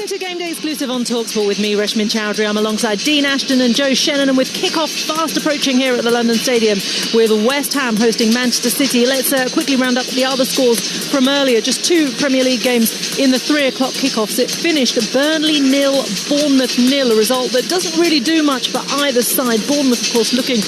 Welcome to Game Day Exclusive on Talksport with me, Reshmin Chowdhury. I'm alongside Dean Ashton and Joe Shannon, and with kick-off fast approaching here at the London Stadium with West Ham hosting Manchester City. Let's quickly round up the other scores from earlier. Just two Premier League games in the 3 o'clock kickoffs. It finished Burnley 0, Bournemouth 0, a result that doesn't really do much for either side. Bournemouth, of course, looking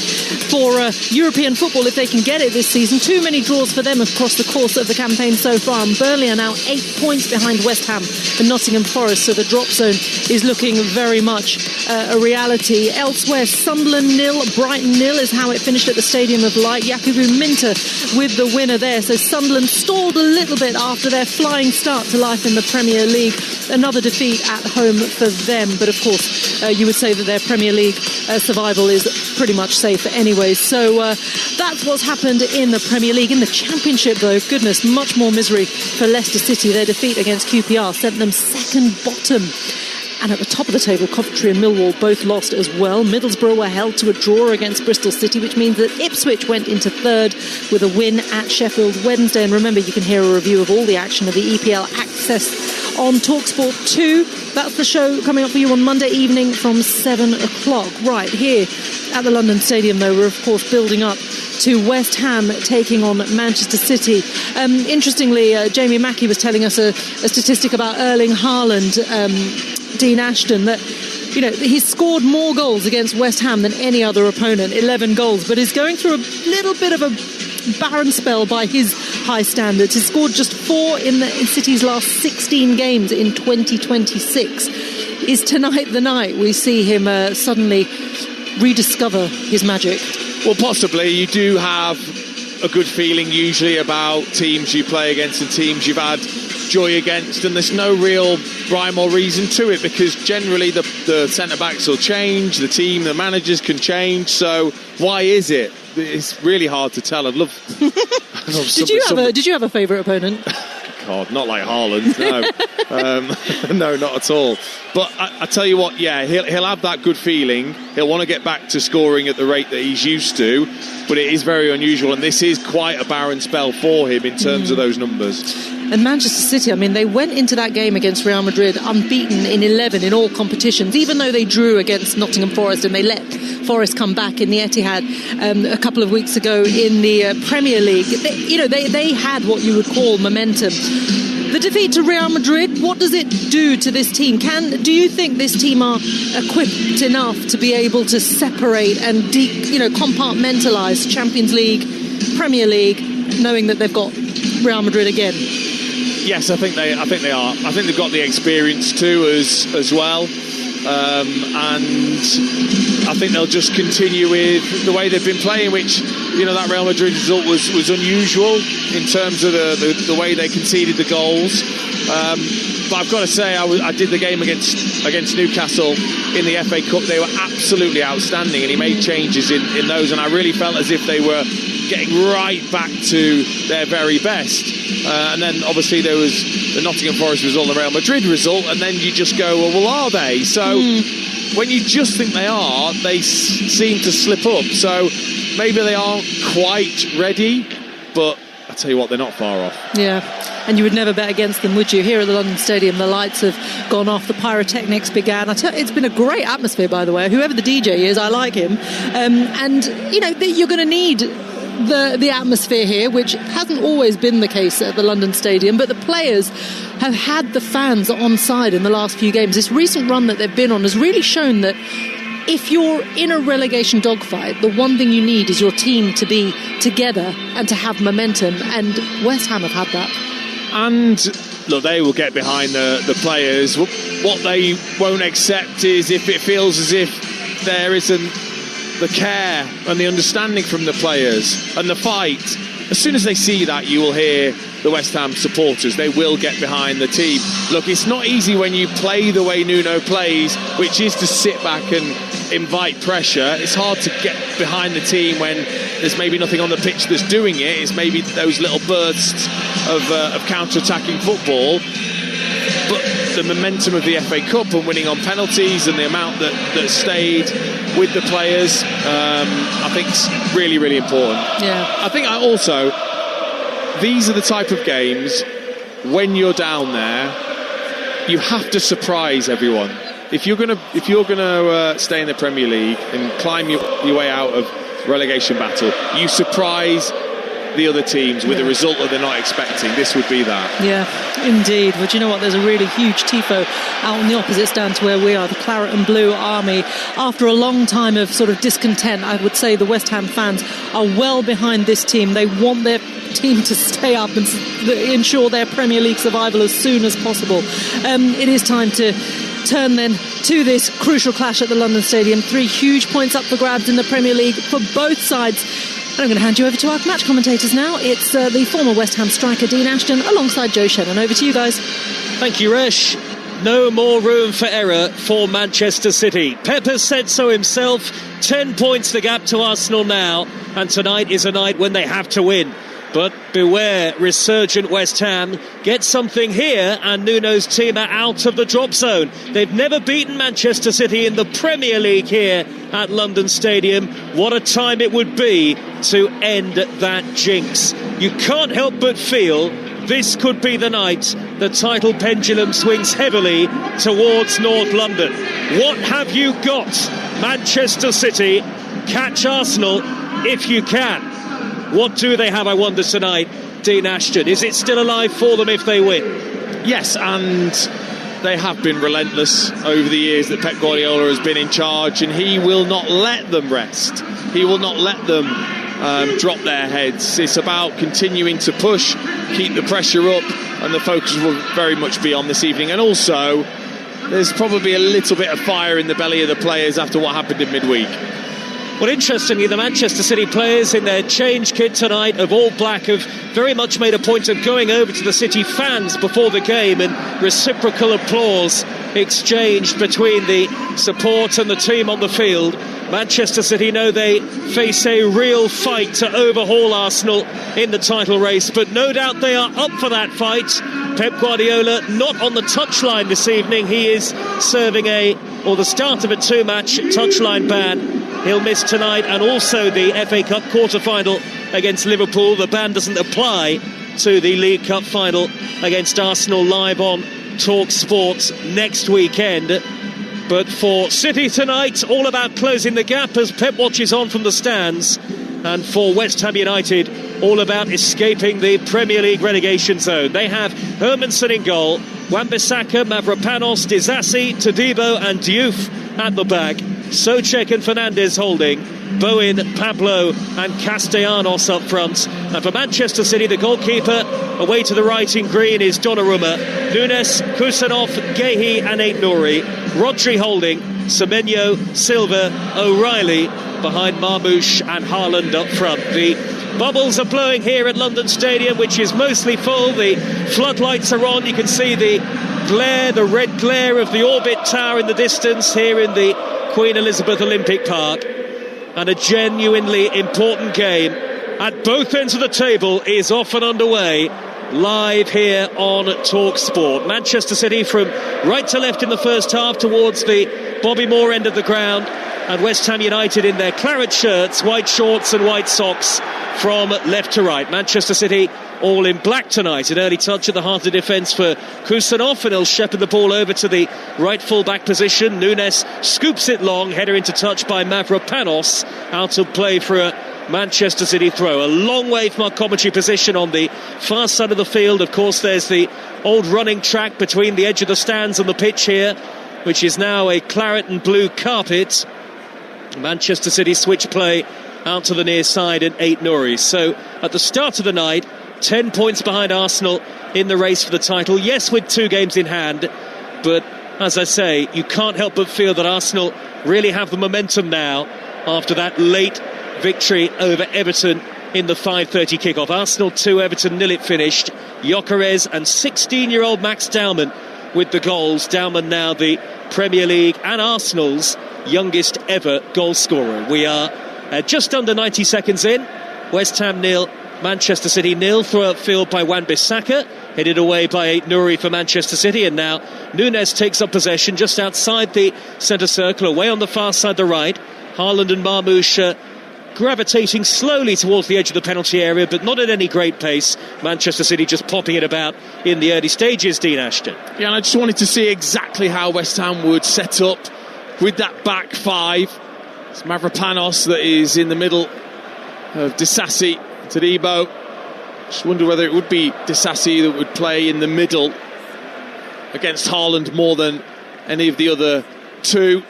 for European football if they can get it this season. Too many draws for them across the course of the campaign so far. And Burnley are now 8 points behind West Ham and Nottingham Forest. So the drop zone is looking very much a reality. Elsewhere, Sunderland 0, Brighton 0 is how it finished at the Stadium of Light. Yakubu Minter with the winner there. So Sunderland stalled a little bit after their flying start to life in the Premier League. Another defeat at home for them. But of course, you would say that their Premier League survival is pretty much safe anyway. So that's what's happened in the Premier League. In the Championship, though, goodness, much more misery for Leicester City. Their defeat against QPR sent them second bottom. And at the top of the table, Coventry and Millwall both lost as well. Middlesbrough were held to a draw against Bristol City, which means that Ipswich went into third with a win at Sheffield Wednesday. And remember, you can hear a review of all the action of the EPL Access on Talksport 2. That's the show coming up for you on Monday evening from 7 o'clock. Right here at the London Stadium, though, we're of course building up to West Ham taking on Manchester City. Interestingly, Jamie Mackey was telling us a statistic about Erling Haaland, Dean Ashton, that he's scored more goals against West Ham than any other opponent, 11 goals, but is going through a little bit of a barren spell by his high standards. He's scored just 4 in City's last 16 games in 2026. Is tonight the night we see him suddenly rediscover his magic? Well, possibly. You do have a good feeling usually about teams you play against and teams you've had joy against, and there's no real rhyme or reason to it, because generally the centre-backs will change, the managers can change, so why is it? It's really hard to tell. I'd love Did you have a favourite opponent? God, not like Haaland, no. No, not at all. But I tell you what, yeah, he'll have that good feeling. He'll want to get back to scoring at the rate that he's used to, but it is very unusual, and this is quite a barren spell for him in terms of those numbers. And Manchester City, I mean, they went into that game against Real Madrid unbeaten in 11 in all competitions, even though they drew against Nottingham Forest and they let Forest come back in the Etihad a couple of weeks ago in the Premier League. They had what you would call momentum. The defeat to Real Madrid, what does it do to this team? Do you think this team are equipped enough to be able to separate and compartmentalise Champions League, Premier League, knowing that they've got Real Madrid again? Yes, I think they are. I think they've got the experience too as well. And I think they'll just continue with the way they've been playing, which, that Real Madrid result was unusual in terms of the way they conceded the goals. But I've got to say, I did the game against Newcastle in the FA Cup. They were absolutely outstanding, and he made changes in those, and I really felt as if they were getting right back to their very best. And then obviously there was the Nottingham Forest result, the Real Madrid result, and then you just go, well, are they? So when you just think they are, they seem to slip up. So maybe they aren't quite ready, but I tell you what, they're not far off. Yeah, and you would never bet against them, would you? Here at the London Stadium, the lights have gone off, the pyrotechnics began. It's been a great atmosphere, by the way. Whoever the DJ is, I like him. And you're going to need the atmosphere here, which hasn't always been the case at the London Stadium, but the players have had the fans on side in the last few games. This recent run that they've been on has really shown that if you're in a relegation dogfight, the one thing you need is your team to be together and to have momentum, and West Ham have had that. And look, they will get behind the players. What they won't accept is if it feels as if there isn't the care and the understanding from the players and the fight. As soon as they see that, you will hear the West Ham supporters. They will get behind the team. Look, it's not easy when you play the way Nuno plays, which is to sit back and invite pressure. It's hard to get behind the team when there's maybe nothing on the pitch that's doing it. It's maybe those little bursts of counter-attacking football. But the momentum of the FA Cup and winning on penalties and the amount that stayed with the players, I think it's really, really important. Yeah. I think these are the type of games when you're down there, you have to surprise everyone. If you're gonna stay in the Premier League and climb your way out of relegation battle, you surprise the other teams with a result that they're not expecting. This would be that. Yeah, indeed. But you know what? There's a really huge tifo out on the opposite stand to where we are, the Claret and Blue Army. After a long time of sort of discontent, I would say the West Ham fans are well behind this team. They want their team to stay up and ensure their Premier League survival as soon as possible. It is time to turn then to this crucial clash at the London Stadium. 3 huge points up for grabs in the Premier League for both sides. And I'm going to hand you over to our match commentators now. It's the former West Ham striker Dean Ashton alongside Joe Shannon. Over to you guys. Thank you, Resh. No more room for error for Manchester City. Pep has said so himself. 10 points the gap to Arsenal now, and tonight is a night when they have to win. But beware, resurgent West Ham get something here, and Nuno's team are out of the drop zone. They've never beaten Manchester City in the Premier League here at London Stadium. What a time it would be to end that jinx. You can't help but feel this could be the night the title pendulum swings heavily towards North London. What have you got, Manchester City? Catch Arsenal if you can. What do they have, I wonder, tonight, Dean Ashton? Is it still alive for them if they win? Yes, and they have been relentless over the years that Pep Guardiola has been in charge, and he will not let them rest. He will not let them drop their heads. It's about continuing to push, keep the pressure up, and the focus will very much be on this evening. And also, there's probably a little bit of fire in the belly of the players after what happened in midweek. Well, interestingly, the Manchester City players in their change kit tonight of all black have very much made a point of going over to the City fans before the game, and reciprocal applause exchanged between the support and the team on the field. Manchester City know they face a real fight to overhaul Arsenal in the title race, but no doubt they are up for that fight. Pep Guardiola not on the touchline this evening. He is serving the start of a 2-match touchline ban. He'll miss tonight, and also the FA Cup quarter-final against Liverpool. The ban doesn't apply to the League Cup final against Arsenal, live on Talksport next weekend. But for City tonight, all about closing the gap as Pep watches on from the stands. And for West Ham United, all about escaping the Premier League relegation zone. They have Hermansen in goal, Wan-Bissaka, Mavropanos, Disasi, Todibo and Diouf at the back. Souček and Fernandes holding, Bowen, Pablo and Castellanos up front. And for Manchester City, the goalkeeper away to the right in green is Donnarumma, Nunes, Kusanov, Gehi and Aït-Nouri. Rodri holding, Semenyo, Silva, O'Reilly behind Marmoush and Haaland up front. The bubbles are blowing here at London Stadium, which is mostly full. The floodlights are on. You can see the glare, the red glare of the Orbit Tower in the distance here in the Queen Elizabeth Olympic Park. And a genuinely important game at both ends of the table is off and underway, live here on Talksport. Manchester City from right to left in the first half towards the Bobby Moore end of the ground, and West Ham United in their claret shirts, white shorts and white socks from left to right. Manchester City all in black tonight. An early touch at the heart of the defence for Kusanov, and he'll shepherd the ball over to the right full-back position. Nunes scoops it long, header into touch by Mavropanos, out of play for a Manchester City throw. A long way from our commentary position on the far side of the field. Of course, there's the old running track between the edge of the stands and the pitch here, which is now a claret and blue carpet. Manchester City switch play out to the near side and Aït-Nouri. So at the start of the night, 10 points behind Arsenal in the race for the title. Yes, with 2 games in hand, but as I say, you can't help but feel that Arsenal really have the momentum now after that late victory over Everton in the 5:30 kickoff. Arsenal 2, Everton 0 it finished. Gyökeres and 16-year-old Max Daumann with the goals. Daumann now the Premier League and Arsenal's youngest ever goal scorer. We are just under 90 seconds in. West Ham 0, Manchester City 0. Throw upfield by Wan-Bissaka, headed away by Aït-Nouri for Manchester City, and now Nunes takes up possession just outside the centre circle, away on the far side, the right. Haaland and Marmoush gravitating slowly towards the edge of the penalty area, but not at any great pace. Manchester City just popping it about in the early stages, Dean Ashton. Yeah, and I just wanted to see exactly how West Ham would set up with that back five. It's Mavropanos that is in the middle of Disasi, Todibo. Just wonder whether it would be Disasi that would play in the middle against Haaland more than any of the other two.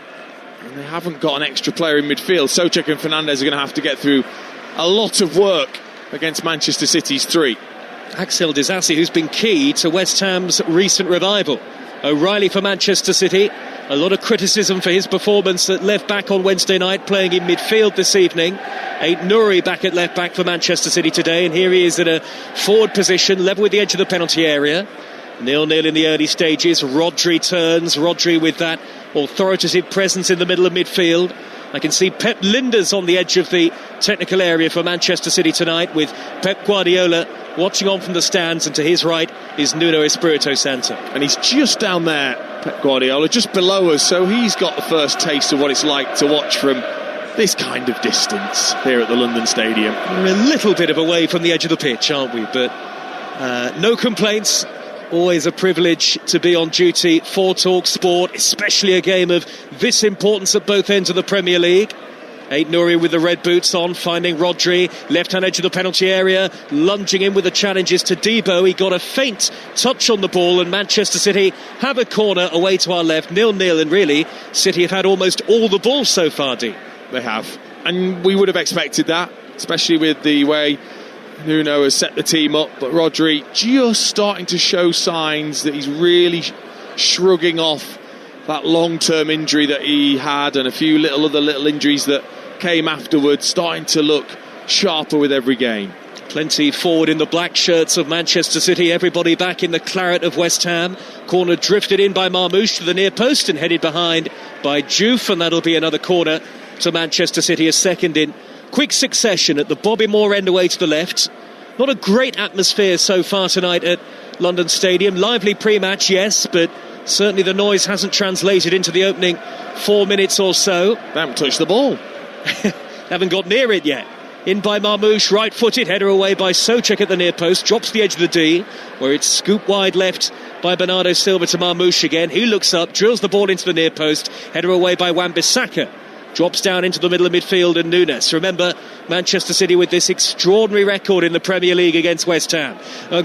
And they haven't got an extra player in midfield. Souček and Fernandes are going to have to get through a lot of work against Manchester City's three. Axel Disasi, who's been key to West Ham's recent revival. O'Reilly for Manchester City. A lot of criticism for his performance at left back on Wednesday night, playing in midfield this evening. Aït-Nouri back at left back for Manchester City today, and here he is in a forward position, level with the edge of the penalty area. 0-0 in the early stages. Rodri turns. Rodri with that authoritative presence in the middle of midfield. I can see Pep Lijnders on the edge of the technical area for Manchester City tonight, with Pep Guardiola watching on from the stands, and to his right is Nuno Espirito Santo. And he's just down there, Pep Guardiola, just below us, so he's got the first taste of what it's like to watch from this kind of distance here at the London Stadium. We're a little bit of away from the edge of the pitch, aren't we? But no complaints. Always a privilege to be on duty for Talksport, especially a game of this importance at both ends of the Premier League. Aït-Nouri with the red boots on, finding Rodri, left-hand edge of the penalty area, lunging in with the challenges to Debo. He got a faint touch on the ball, and Manchester City have a corner away to our left, 0-0, and really, City have had almost all the ball so far, Dean. They have, and we would have expected that, especially with the way Nuno has set the team up. But Rodri just starting to show signs that he's really shrugging off that long-term injury that he had, and a few other little injuries that came afterwards, starting to look sharper with every game. Plenty forward in the black shirts of Manchester City, everybody back in the claret of West Ham. Corner drifted in by Marmoush to the near post and headed behind by Diouf, and that'll be another corner to Manchester City, a second in quick succession at the Bobby Moore end away to the left. Not a great atmosphere so far tonight at London Stadium. Lively pre-match, yes, but certainly the noise hasn't translated into the opening 4 minutes or so. They haven't touched the ball. Haven't got near it yet. In by Marmoush, right-footed, header away by Souček at the near post, drops the edge of the D, where it's scooped wide left by Bernardo Silva to Marmoush again. He looks up, drills the ball into the near post, header away by Wan-Bissaka. Drops down into the middle of midfield, and Nunes. Remember, Manchester City with this extraordinary record in the Premier League against West Ham.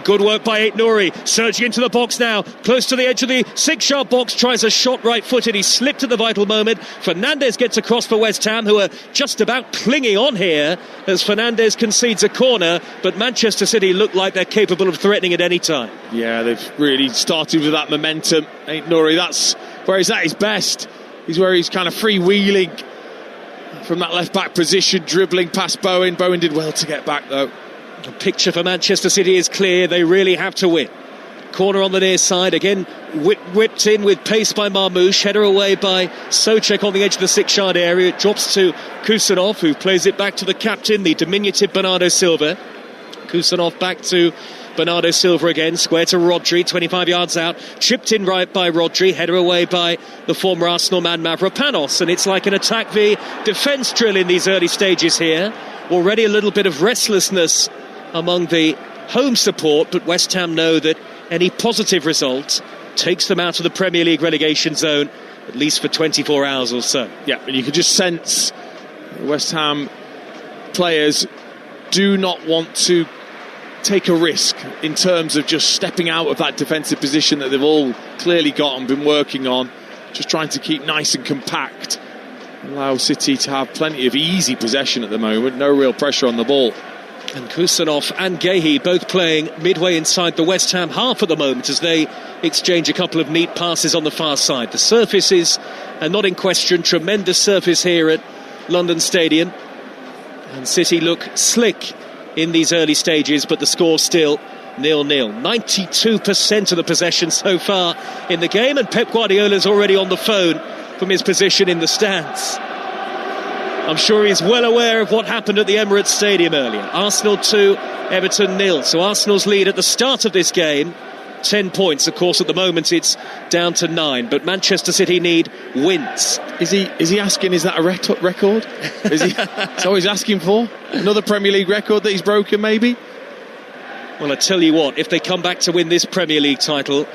Good work by Aït-Nouri, surging into the box now, close to the edge of the six-yard box, tries a shot right-footed. He slipped at the vital moment. Fernandes gets across for West Ham, who are just about clinging on here as Fernandes concedes a corner, but Manchester City look like they're capable of threatening at any time. Yeah, they've really started with that momentum. Aït-Nouri, that's where he's at his best. He's where he's kind of freewheeling from that left-back position, dribbling past Bowen. Bowen did well to get back, though. The picture for Manchester City is clear. They really have to win. Corner on the near side, again whipped in with pace by Marmoush. Header away by Souček on the edge of the 6-yard area. It drops to Kusanov, who plays it back to the captain, the diminutive Bernardo Silva. Kusanov back to Bernardo Silva again, square to Rodri, 25 yards out, chipped in right by Rodri, header away by the former Arsenal man Mavropanos, and it's like an attack v defence drill in these early stages here. Already a little bit of restlessness among the home support, but West Ham know that any positive result takes them out of the Premier League relegation zone, at least for 24 hours or so. Yeah, and you can just sense West Ham players do not want to take a risk in terms of just stepping out of that defensive position that they've all clearly got and been working on, just trying to keep nice and compact, allow City to have plenty of easy possession at the moment, no real pressure on the ball. And Kusanov and Gehi both playing midway inside the West Ham half at the moment as they exchange a couple of neat passes on the far side. The surface is not in question, tremendous surface here at London Stadium, and City look slick in these early stages, but the score still 0-0. 92% of the possession so far in the game, and Pep Guardiola's already on the phone from his position in the stands. I'm sure he's well aware of what happened at the Emirates Stadium earlier. Arsenal 2, Everton 0. So Arsenal's lead at the start of this game 10 points. Of course, at the moment it's down to 9, but Manchester City need wins. Is he asking, is that a record? Is he? That's all he's asking for? Another Premier League record that he's broken, maybe? Well, I tell you what, if they come back to win this Premier League title,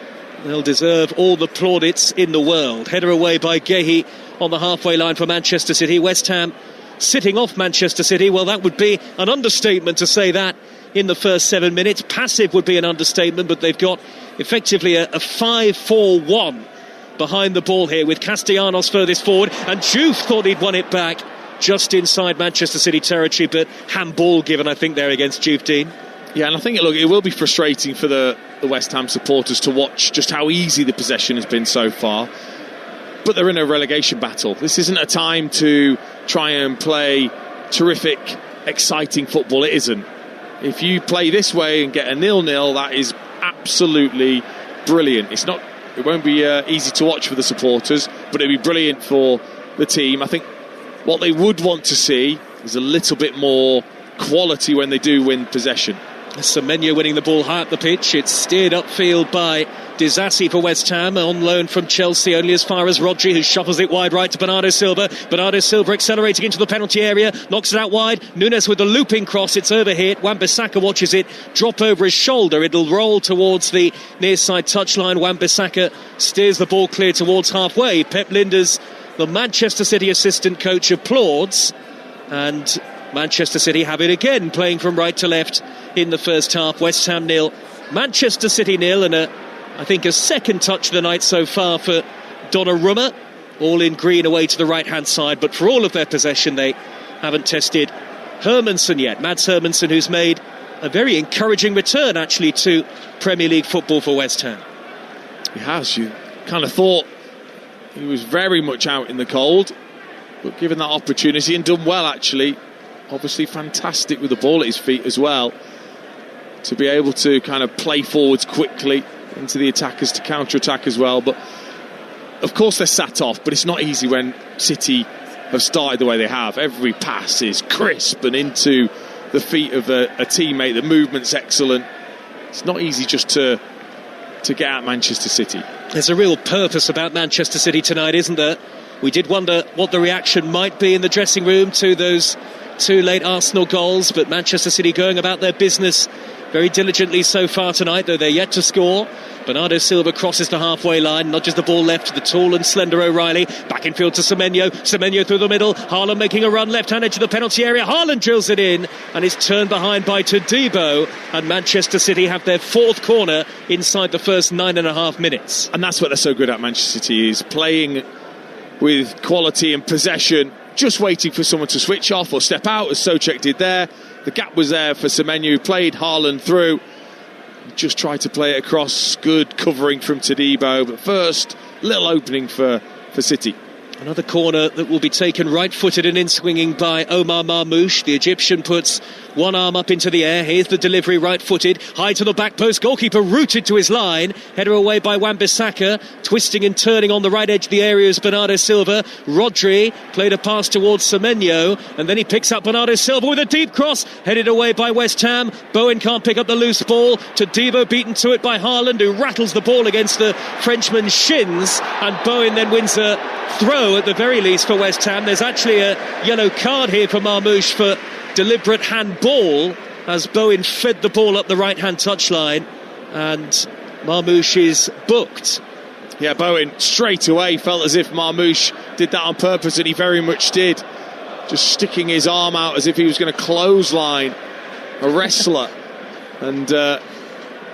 they'll deserve all the plaudits in the world. Header away by Guéhi on the halfway line for Manchester City. West Ham sitting off Manchester City. Well, that would be an understatement to say that in the first 7 minutes. Passive would be an understatement, but they've got effectively a 5-4-1 behind the ball here, with Castellanos furthest forward, and Juve thought he'd won it back just inside Manchester City territory, but handball given, I think, there against Juve, Dean. Yeah, and I think it will be frustrating for the West Ham supporters to watch just how easy the possession has been so far. But they're in a relegation battle. This isn't a time to try and play terrific, exciting football. It isn't. If you play this way and get a 0-0, that is absolutely brilliant. It won't be easy to watch for the supporters, but it'll be brilliant for the team. I think what they would want to see is a little bit more quality when they do win possession. Semenyo winning the ball high up the pitch. It's steered upfield by Disasi for West Ham, on loan from Chelsea, only as far as Rodri, who shuffles it wide right to Bernardo Silva. Bernardo Silva accelerating into the penalty area, knocks it out wide. Nunes with the looping cross, it's overhit. Wan-Bissaka watches it drop over his shoulder. It'll roll towards the near side touchline. Wan-Bissaka steers the ball clear towards halfway. Pep Lijnders, the Manchester City assistant coach, applauds, and Manchester City have it again, playing from right to left in the first half. West Ham 0, Manchester City 0, and I think a second touch of the night so far for Donnarumma, all in green away to the right hand side. But for all of their possession, they haven't tested Hermansen yet. Mads Hermansen, who's made a very encouraging return actually to Premier League football for West Ham. He has. You kind of thought he was very much out in the cold, but given that opportunity and done well actually. Obviously fantastic with the ball at his feet as well, to be able to kind of play forwards quickly into the attackers to counter-attack as well. But of course they're sat off, but it's not easy when City have started the way they have. Every pass is crisp and into the feet of a teammate. The movement's excellent. It's not easy just to get at Manchester City. There's a real purpose about Manchester City tonight, isn't there? We did wonder what the reaction might be in the dressing room to those 2 late Arsenal goals, but Manchester City going about their business very diligently so far tonight, though they're yet to score. Bernardo Silva crosses the halfway line, nudges the ball left to the tall and slender O'Reilly, back in field to Semenyo through the middle, Haaland making a run left hand edge of the penalty area. Haaland drills it in, and is turned behind by Todibo, and Manchester City have their 4th corner inside the first 9.5 minutes. And that's what they're so good at, Manchester City, is playing with quality and possession, just waiting for someone to switch off or step out, as Souček did there. The gap was there for Semenyo, who played Haaland through, just tried to play it across. Good covering from Todibo, but first little opening for City. Another corner that will be taken right-footed and in-swinging by Omar Marmoush. The Egyptian puts one arm up into the air. Here's the delivery, right-footed, high to the back post. Goalkeeper rooted to his line. Header away by Wan-Bissaka. Twisting and turning on the right edge of the area is Bernardo Silva. Rodri played a pass towards Semenyo, and then he picks up Bernardo Silva with a deep cross. Headed away by West Ham. Bowen can't pick up the loose ball. Todibo beaten to it by Haaland, who rattles the ball against the Frenchman's shins, and Bowen then wins a throw at the very least for West Ham. There's actually a yellow card here for Marmoush for deliberate handball, as Bowen fed the ball up the right hand touchline, and Marmoush is booked. Yeah, Bowen straight away felt as if Marmoush did that on purpose, and he very much did, just sticking his arm out as if he was going to clothesline a wrestler, and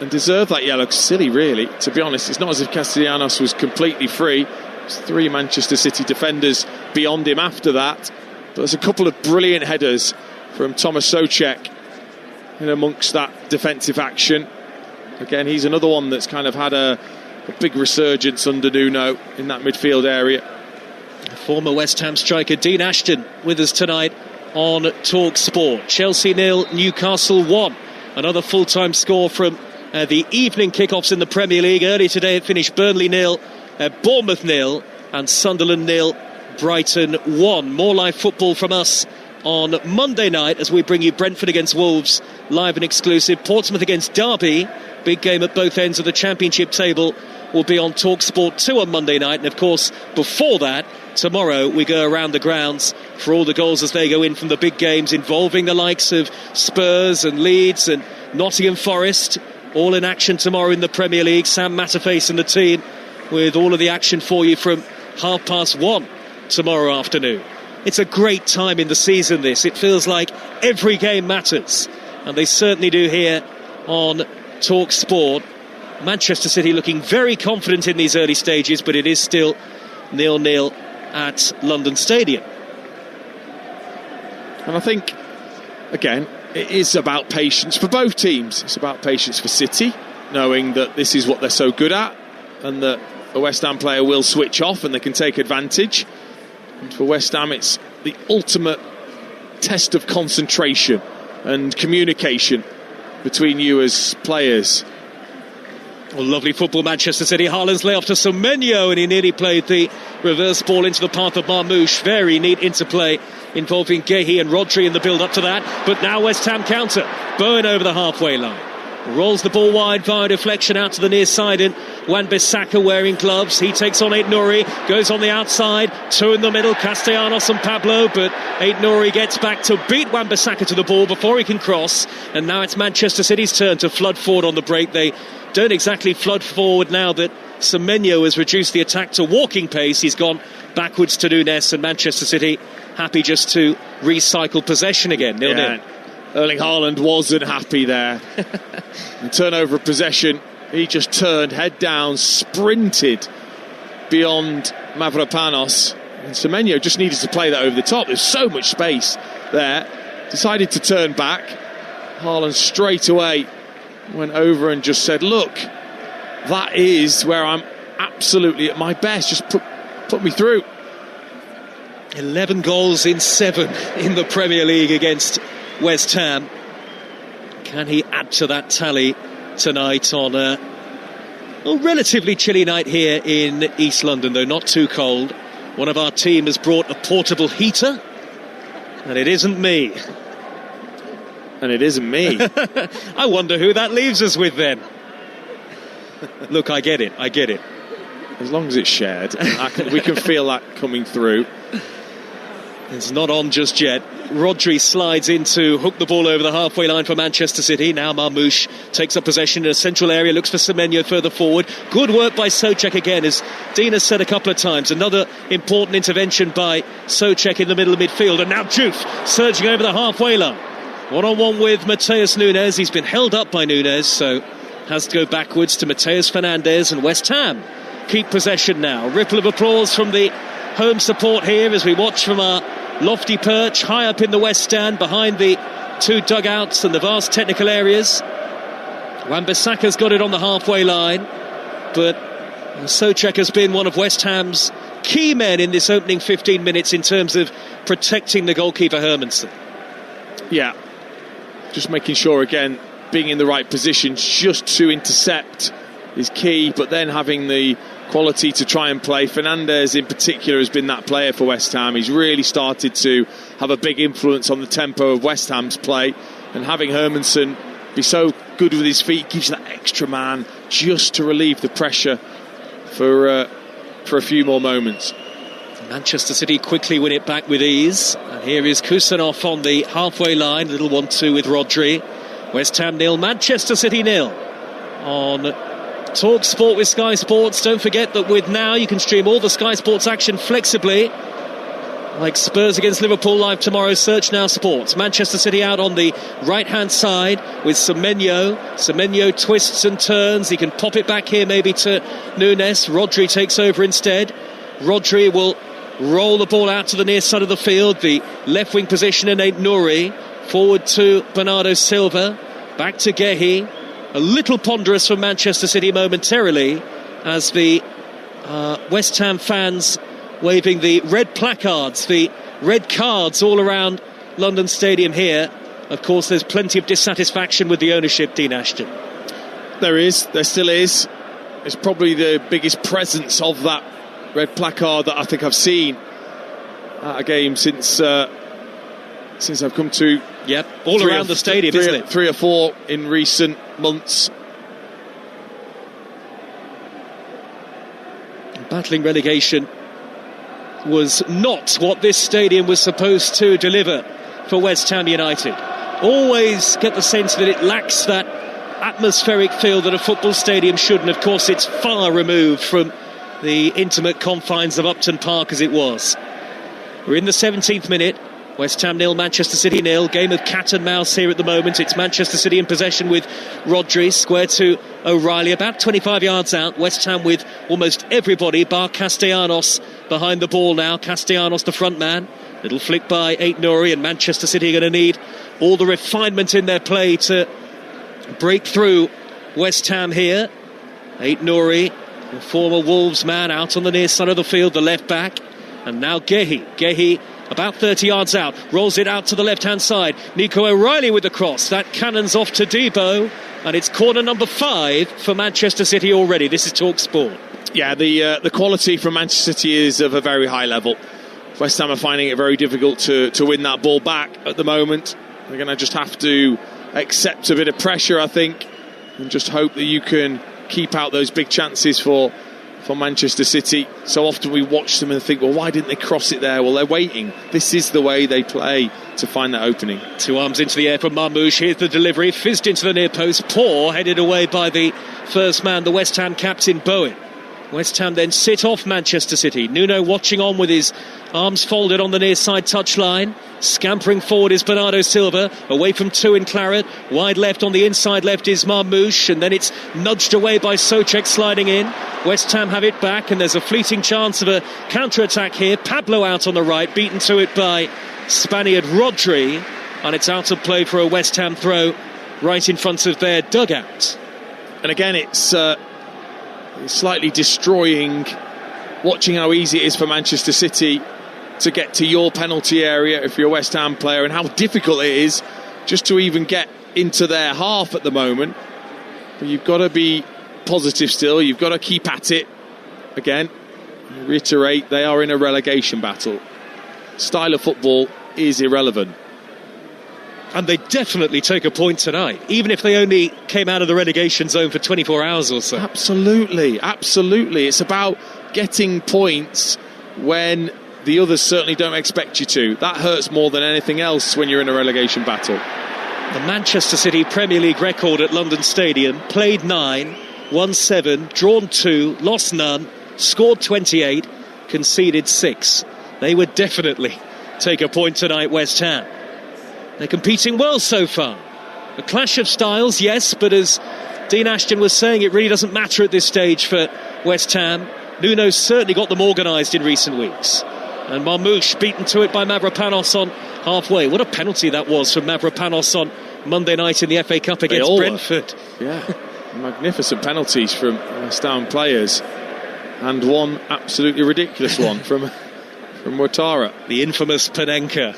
deserved that yellow. Silly really, to be honest. It's not as if Castellanos was completely free. 3 Manchester City defenders beyond him after that, but there's a couple of brilliant headers from Thomas Souček in amongst that defensive action. Again, he's another one that's kind of had a big resurgence under Nuno in that midfield area. Former West Ham striker Dean Ashton with us tonight on Talksport. Chelsea 0, Newcastle 1. Another full-time score from the evening kickoffs in the Premier League. Early today it finished Burnley 0, Bournemouth 0, and Sunderland 0, Brighton 1. More live football from us on Monday night as we bring you Brentford against Wolves live and exclusive. Portsmouth against Derby, big game at both ends of the Championship table, will be on Talksport 2 on Monday night. And of course, before that, tomorrow we go around the grounds for all the goals as they go in from the big games involving the likes of Spurs and Leeds and Nottingham Forest, all in action tomorrow in the Premier League. Sam Matterface and the team with all of the action for you from 1:30 tomorrow afternoon. It's a great time in the season, this. It feels like every game matters, and they certainly do here on Talksport. Manchester City looking very confident in these early stages, but it is still 0-0 at London Stadium. And I think, again, it is about patience for both teams. It's about patience for City, knowing that this is what they're so good at, and that a West Ham player will switch off and they can take advantage. And for West Ham, it's the ultimate test of concentration and communication between you as players. Well, lovely football, Manchester City. Haaland's lay off to Semenyo, and he nearly played the reverse ball into the path of Marmoush. Very neat interplay involving Guehi and Rodri in the build-up to that. But now West Ham counter. Bowen over the halfway line. Rolls the ball wide via deflection out to the near side, and Wan-Bissaka wearing gloves. He takes on Aït-Nouri, goes on the outside, two in the middle, Castellanos and Pablo, but Aït-Nouri gets back to beat Wan-Bissaka to the ball before he can cross. And now it's Manchester City's turn to flood forward on the break. They don't exactly flood forward now that Semenyo has reduced the attack to walking pace. He's gone backwards to Nunes, and Manchester City happy just to recycle possession again. 0-0. Erling Haaland wasn't happy there. And turnover of possession, he just turned head down, sprinted beyond Mavropanos, and Semenyo just needed to play that over the top. There's so much space there. Decided to turn back. Haaland straight away went over and just said, look, that is where I'm absolutely at my best. Just put me through. 11 goals in 7 in the Premier League against West Ham. Can he add to that tally tonight on a relatively chilly night here in East London, though not too cold? One of our team has brought a portable heater, and it isn't me. And it isn't me. I wonder who that leaves us with then. Look, I get it. As long as it's shared, we can feel that coming through. It's not on just yet. Rodri slides in to hook the ball over the halfway line for Manchester City. Now Marmoush takes up possession in a central area, looks for Semenyo further forward. Good work by Souček again, as Dean has said a couple of times. Another important intervention by Souček in the middle of midfield. And now Diouf surging over the halfway line. One-on-one with Mateus Nunes. He's been held up by Nunes, so has to go backwards to Mateus Fernandes, and West Ham keep possession now. Ripple of applause from the home support here as we watch from our lofty perch high up in the West Stand behind the two dugouts and the vast technical areas. Wan-Bissaka's got it on the halfway line, but Souček has been one of West Ham's key men in this opening 15 minutes in terms of protecting the goalkeeper Hermansen. Yeah, just making sure again, being in the right position just to intercept is key, but then having the quality to try and play. Fernandes in particular has been that player for West Ham. He's really started to have a big influence on the tempo of West Ham's play, and having Hermansen be so good with his feet gives that extra man just to relieve the pressure for a few more moments. Manchester City quickly win it back with ease, and here is Kusanov on the halfway line. Little 1-2 with Rodri. West Ham 0, Manchester City 0 on Talksport with Sky Sports. Don't forget that with Now you can stream all the Sky Sports action flexibly, like Spurs against Liverpool live tomorrow. Search Now Sports. Manchester City out on the right hand side with Semenyo twists and turns. He can pop it back here maybe to Nunes. Rodri takes over instead. Rodri will roll the ball out to the near side of the field. The left wing position in Aït-Nouri. Forward to Bernardo Silva. Back to Guehi. A little ponderous from Manchester City momentarily as the West Ham fans waving the red placards, the red cards all around London Stadium here. Of course, there's plenty of dissatisfaction with the ownership, Dean Ashton. There still is. It's probably the biggest presence of that red placard that I think I've seen at a game since since I've come to. Yep, all around the stadium, isn't it? 3 or 4 in recent months. Battling relegation was not what this stadium was supposed to deliver for West Ham United. Always get the sense that it lacks that atmospheric feel that a football stadium should, and of course it's far removed from the intimate confines of Upton Park as it was. We're in the 17th minute. West Ham 0, Manchester City 0. Game of cat and mouse here at the moment. It's Manchester City in possession with Rodri, square to O'Reilly, about 25 yards out. West Ham with almost everybody bar Castellanos behind the ball now. Castellanos the front man. Little flick by Aït-Nouri, and Manchester City are going to need all the refinement in their play to break through West Ham here. Aït-Nouri, the former Wolves man, out on the near side of the field, the left back. And now Gehi about 30 yards out, rolls it out to the left-hand side. Nico O'Reilly with the cross. That cannons off to Debo, and it's corner number 5 for Manchester City already. This is Talksport. Yeah, the quality from Manchester City is of a very high level. West Ham are finding it very difficult to win that ball back at the moment. They're going to just have to accept a bit of pressure, I think, and just hope that you can keep out those big chances for Manchester City. So often we watch them and think, well, why didn't they cross it there? Well, they're waiting. This is the way they play to find that opening. 2 arms into the air from Marmoush. Here's the delivery, fizzed into the near post. Poor, headed away by the first man, the West Ham captain, Bowen. West Ham then sit off Manchester City. Nuno watching on with his arms folded on the near side touchline. Scampering forward is Bernardo Silva, away from 2 in Claret. Wide left, on the inside left is Marmoush, and then it's nudged away by Souček sliding in. West Ham have it back, and there's a fleeting chance of a counter-attack here. Pablo out on the right, beaten to it by Spaniard Rodri, and it's out of play for a West Ham throw right in front of their dugout. And again, it's slightly destroying watching how easy it is for Manchester City to get to your penalty area if you're a West Ham player, and how difficult it is just to even get into their half at the moment. But you've got to be positive still. You've got to keep at it. Again, reiterate, they are in a relegation battle. Style of football is irrelevant. And they definitely take a point tonight, even if they only came out of the relegation zone for 24 hours or so. Absolutely, absolutely. It's about getting points when the others certainly don't expect you to. That hurts more than anything else when you're in a relegation battle. The Manchester City Premier League record at London Stadium: played 9, won 7, drawn 2, lost none, scored 28, conceded 6. They would definitely take a point tonight, West Ham. They're competing well so far. A clash of styles, yes, but as Dean Ashton was saying, it really doesn't matter at this stage for West Ham. Nuno's certainly got them organised in recent weeks. And Marmoush beaten to it by Mavropanos on halfway. What a penalty that was from Mavropanos on Monday night in the FA Cup against Brentford. Yeah, magnificent penalties from West Ham players, and one absolutely ridiculous one from Ouattara. The infamous Panenka.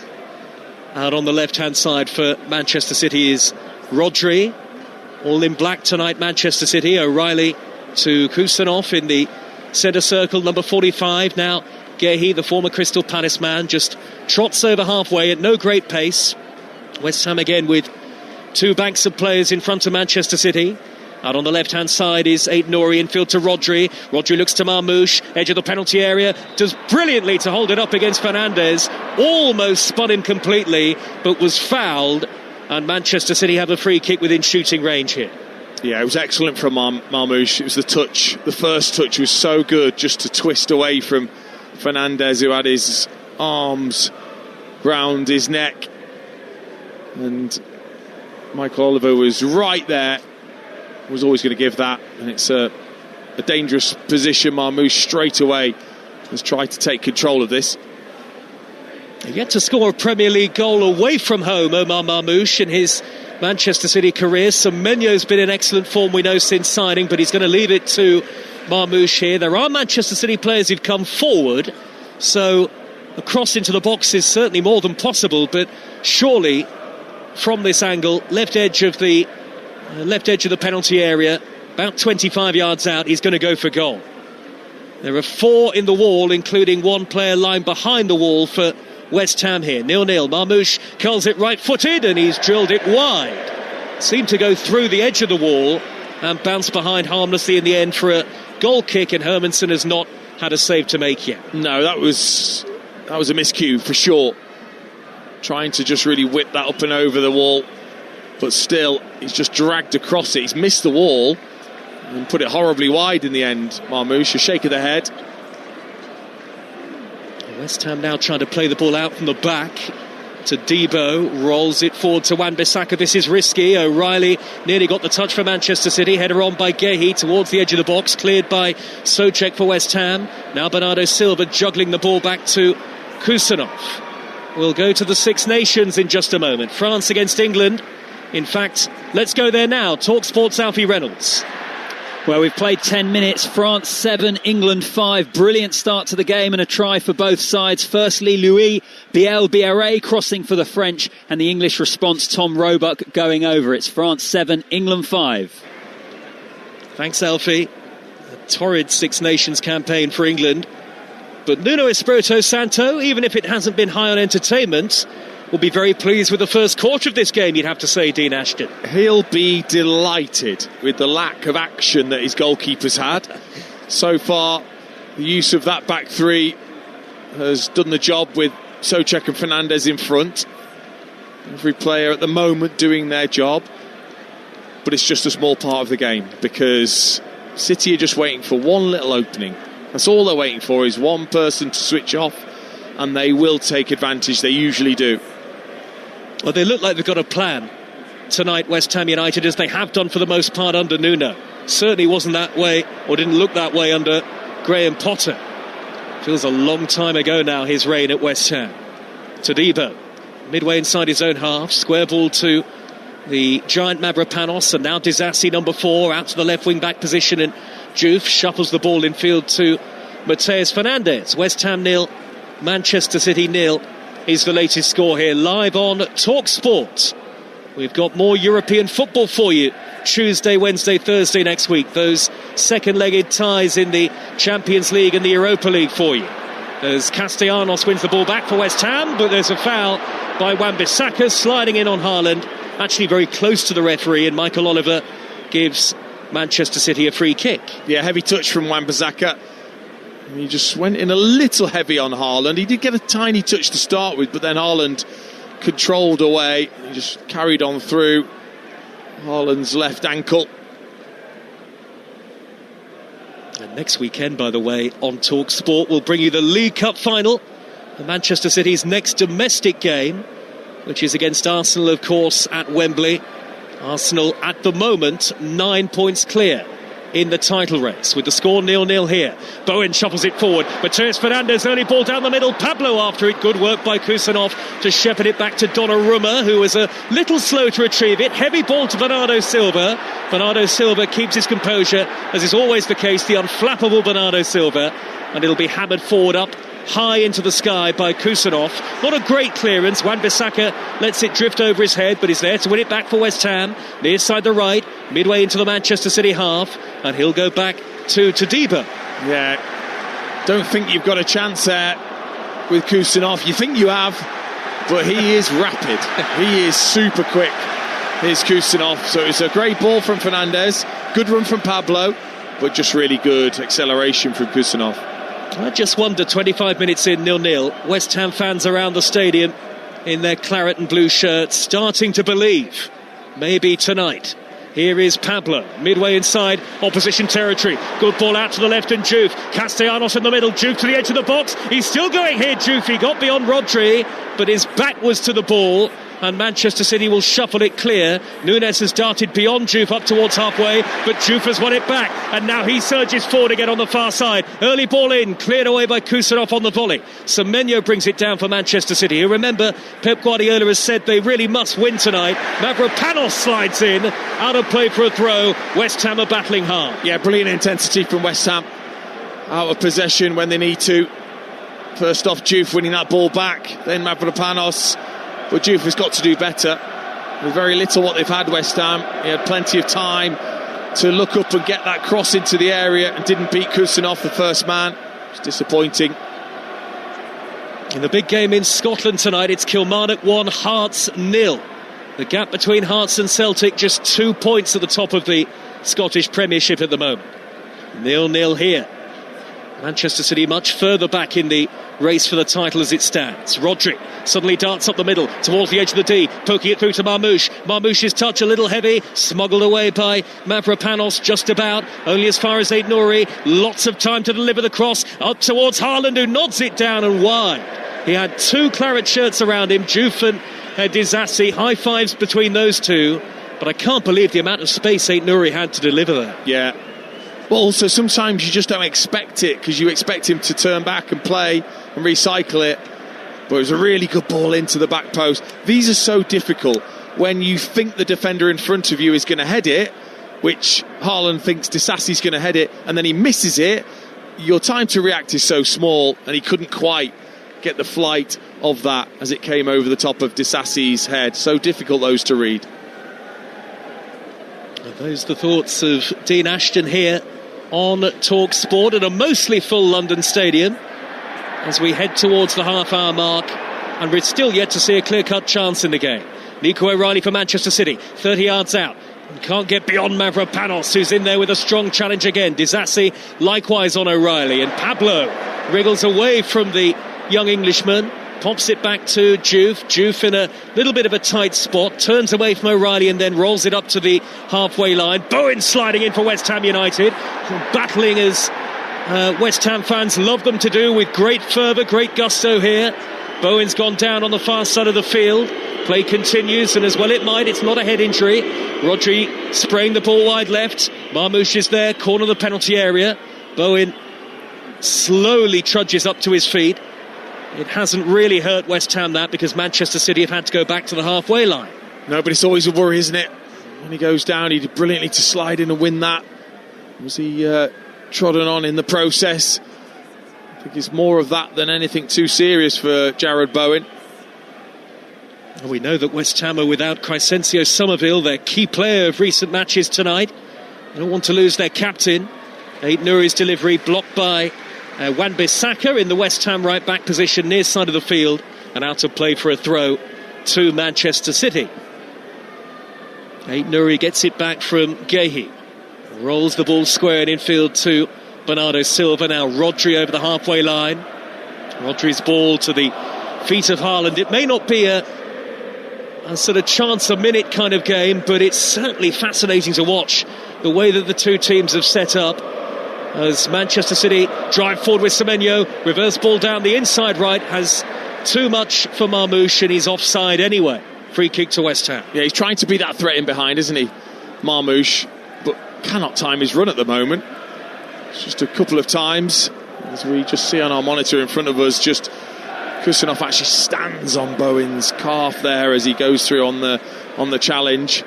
Out on the left-hand side for Manchester City is Rodri. All in black tonight, Manchester City. O'Reilly to Kusanov in the centre circle, number 45. Now Gehi, the former Crystal Palace man, just trots over halfway at no great pace. West Ham again with 2 banks of players in front of Manchester City. Out on the left-hand side is Aït-Nouri, infield to Rodri. Rodri looks to Marmoush, edge of the penalty area, does brilliantly to hold it up against Fernandes. Almost spun him completely, but was fouled. And Manchester City have a free kick within shooting range here. Yeah, it was excellent from Marmoush. It was the touch. The first touch was so good, just to twist away from Fernandes, who had his arms round his neck. And Michael Oliver was right there. Was always going to give that, and it's a dangerous position. Marmoush straight away has tried to take control of this. Yet to score a Premier League goal away from home, Omar Marmoush, in his Manchester City career. Semenyo's been in excellent form, we know, since signing, but he's going to leave it to Marmoush here. There are Manchester City players who've come forward, so a cross into the box is certainly more than possible, but surely from this angle, left edge of the penalty area, about 25 yards out, he's going to go for goal. There are 4 in the wall, including 1 player lying behind the wall for West Ham here. 0-0. Marmoush curls it right-footed and he's drilled it wide. Seemed to go through the edge of the wall and bounce behind harmlessly in the end for a goal kick, and Hermansen has not had a save to make yet. No, that was a miscue for sure. Trying to just really whip that up and over the wall, but still he's just dragged across it. He's missed the wall and put it horribly wide in the end. Marmoush, a shake of the head. West Ham now trying to play the ball out from the back to Debo, rolls it forward to Wan-Bissaka. This is risky. O'Reilly nearly got the touch for Manchester City. Header on by Gehi towards the edge of the box, cleared by Souček for West Ham. Now Bernardo Silva juggling the ball back to Kusanov. We'll go to the Six Nations in just a moment. France against England. In fact, let's go there now. Talksport's Alfie Reynolds. Well, we've played 10 minutes. France 7, England 5. Brilliant start to the game and a try for both sides. Firstly, Louis Biel-Biarré crossing for the French, and the English response, Tom Roebuck going over. It's France 7, England 5. Thanks, Alfie. A torrid Six Nations campaign for England. But Nuno Espirito Santo, even if it hasn't been high on entertainment, will be very pleased with the first quarter of this game, you'd have to say, Dean Ashton. He'll be delighted with the lack of action that his goalkeepers had. So far, the use of that back three has done the job with Souček and Fernandes in front. Every player at the moment doing their job. But it's just a small part of the game, because City are just waiting for one little opening. That's all they're waiting for, is one person to switch off, and they will take advantage. They usually do. Well, they look like they've got a plan tonight, West Ham United, as they have done for the most part under Nuno. Certainly wasn't that way, or didn't look that way, under Graham Potter. Feels a long time ago now, his reign at West Ham. Todibo, midway inside his own half, square ball to the giant Mavropanos, and now Disasi, number 4, out to the left wing-back position, and Diouf shuffles the ball in field to Mateus Fernandes. West Ham 0, Manchester City 0 is the latest score here, live on Talksport. We've got more European football for you Tuesday, Wednesday, Thursday next week. Those second-legged ties in the Champions League and the Europa League for you. As Castellanos wins the ball back for West Ham, but there's a foul by Wan-Bissaka, sliding in on Haaland, actually very close to the referee, and Michael Oliver gives Manchester City a free kick. Yeah, heavy touch from Wan-Bissaka. He just went in a little heavy on Haaland. He did get a tiny touch to start with, but then Haaland controlled away. He just carried on through Haaland's left ankle. And next weekend, by the way, on TalkSport, we'll bring you the League Cup final, and Manchester City's next domestic game, which is against Arsenal, of course, at Wembley. Arsenal, at the moment, 9 points clear in the title race, with the score 0-0 here. Bowen shuffles it forward. Mateus Fernandes, early ball down the middle. Pablo after it. Good work by Kusanov to shepherd it back to Donnarumma, who was a little slow to retrieve it. Heavy ball to Bernardo Silva. Bernardo Silva keeps his composure, as is always the case, the unflappable Bernardo Silva. And it'll be hammered forward up high into the sky by Kusanov. Not a great clearance. Wan-Bissaka lets it drift over his head, but he's there to win it back for West Ham. Near side the right, midway into the Manchester City half, and he'll go back to Todibo. Yeah, don't think you've got a chance there with Kusanov. You think you have, but he is rapid. He is super quick. Here's Kusanov. So it's a great ball from Fernandes, good run from Pablo, but just really good acceleration from Kusanov. I just wonder, 25 minutes in, 0-0, West Ham fans around the stadium in their claret and blue shirts starting to believe maybe tonight. Here is Pablo, midway inside opposition territory. Good ball out to the left, and Diouf. Castellanos in the middle, Diouf to the edge of the box. He's still going here, Diouf. He got beyond Rodri, but his back was to the ball, and Manchester City will shuffle it clear. Nunes has darted beyond Diouf up towards halfway, but Diouf has won it back, and now he surges forward again on the far side. Early ball in, cleared away by Kusanov on the volley. Semenyo brings it down for Manchester City, who, remember, Pep Guardiola has said they really must win tonight. Mavropanos slides in, out of play for a throw. West Ham are battling hard. Yeah, brilliant intensity from West Ham. Out of possession when they need to. First off, Diouf winning that ball back, then Mavropanos. But Diouf has got to do better. With very little what they've had, West Ham. He had plenty of time to look up and get that cross into the area, and didn't beat Kusanov, the first man. It's disappointing. In the big game in Scotland tonight, it's Kilmarnock 1, Hearts 0. The gap between Hearts and Celtic just 2 points at the top of the Scottish Premiership at the moment. 0-0 here. Manchester City much further back in the race for the title as it stands. Rodri suddenly darts up the middle towards the edge of the D, poking it through to Marmoush. Marmoush's touch a little heavy, smuggled away by Mavropanos just about, only as far as Aït-Nouri. Lots of time to deliver the cross up towards Haaland, who nods it down and wide. He had two claret shirts around him, Diouf and Disasi, high fives between those two, but I can't believe the amount of space Aït-Nouri had to deliver that. Yeah. But also sometimes you just don't expect it, because you expect him to turn back and play and recycle it. But it was a really good ball into the back post. These are so difficult when you think the defender in front of you is going to head it, which Haaland thinks Disasi's going to head it, and then he misses it. Your time to react is so small, and he couldn't quite get the flight of that as it came over the top of Disasi's head. So difficult, those to read. And those are the thoughts of Dean Ashton here on Talksport at a mostly full London stadium as we head towards the half-hour mark, and we're still yet to see a clear-cut chance in the game. Nico O'Reilly for Manchester City, 30 yards out, and can't get beyond Mavropanos, who's in there with a strong challenge again. Disasi likewise on O'Reilly, and Pablo wriggles away from the young Englishman, pops it back to Diouf. Diouf in a little bit of a tight spot, turns away from O'Reilly and then rolls it up to the halfway line. Bowen sliding in for West Ham United, battling as West Ham fans love them to do, with great fervour, great gusto here. Bowen's gone down on the far side of the field. Play continues, and as well it might, it's not a head injury. Rodri spraying the ball wide left. Marmoush is there, corner of the penalty area. Bowen slowly trudges up to his feet. It hasn't really hurt West Ham, that, because Manchester City have had to go back to the halfway line. No, but it's always a worry, isn't it? When he goes down, he did brilliantly to slide in and win that. Was he trodden on in the process? I think it's more of that than anything too serious for Jarrod Bowen. And we know that West Ham are without Crescencio Somerville, their key player of recent matches tonight. They don't want to lose their captain. Aït-Nouri's delivery blocked by Wan-Bissaka in the West Ham right back position near side of the field, and out of play for a throw to Manchester City. Aït-Nouri gets it back from Guéhi, rolls the ball square in infield to Bernardo Silva. Now Rodri over the halfway line. Rodri's ball to the feet of Haaland. It may not be a sort of chance a minute kind of game, but it's certainly fascinating to watch the way that the two teams have set up. As Manchester City drive forward with Semenyo, reverse ball down the inside right, has too much for Marmoush, and he's offside anyway. Free kick to West Ham. Yeah, he's trying to be that threat in behind, isn't he, Marmoush, but cannot time his run at the moment. It's just a couple of times, as we just see on our monitor in front of us, just Kusanov actually stands on Bowen's calf there as he goes through on the challenge.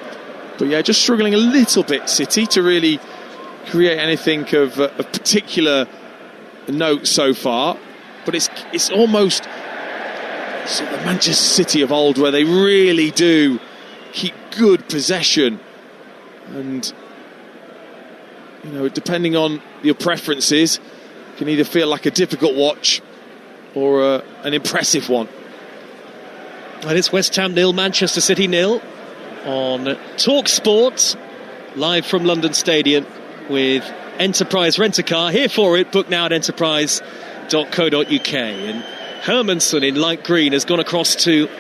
But yeah, just struggling a little bit, City, to really create anything of particular note so far. But it's almost sort of the Manchester City of old, where they really do keep good possession, and you know, depending on your preferences, can either feel like a difficult watch or an impressive one. And it's West Ham 0, Manchester City 0 on Talksport, live from London Stadium with Enterprise Rent-A-Car. Here for it, book now at enterprise.co.uk. And Hermansen in light green has gone across to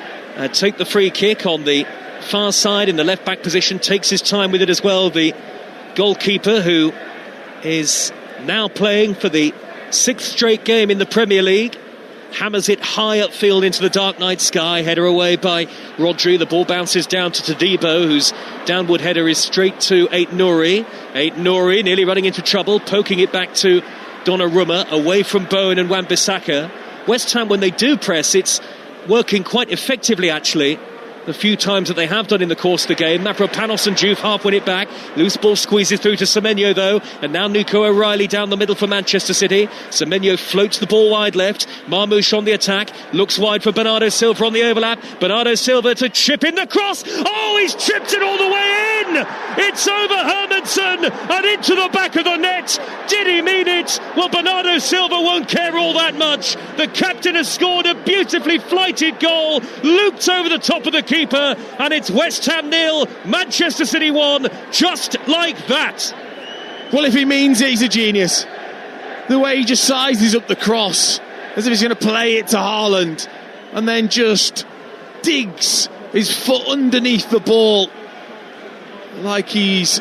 take the free kick on the far side in the left back position, takes his time with it as well. The goalkeeper, who is now playing for the 6th straight game in the Premier League, hammers it high upfield into the dark night sky. Header away by Rodri. The ball bounces down to Todibo, whose downward header is straight to Aït-Nouri. Aït-Nouri nearly running into trouble, poking it back to Donnarumma, away from Bowen and Wan-Bissaka. West Ham, when they do press, it's working quite effectively, actually. The few times that they have done in the course of the game. Mavropanos and Diouf half win it back. Loose ball squeezes through to Semenyo, though, and now Nico O'Reilly down the middle for Manchester City. Semenyo floats the ball wide left. Marmoush on the attack, looks wide for Bernardo Silva on the overlap. Bernardo Silva to chip in the cross. Oh, he's chipped it all the way in. It's over Hermansen and into the back of the net. Did he mean it? it? Well, Bernardo Silva won't care all that much. The captain has scored a beautifully flighted goal, looped over the top of the keeper, and it's West Ham 0, Manchester City 1, just like that. Well, if he means it, he's a genius. The way he just sizes up the cross, as if he's going to play it to Haaland, and then just digs his foot underneath the ball like he's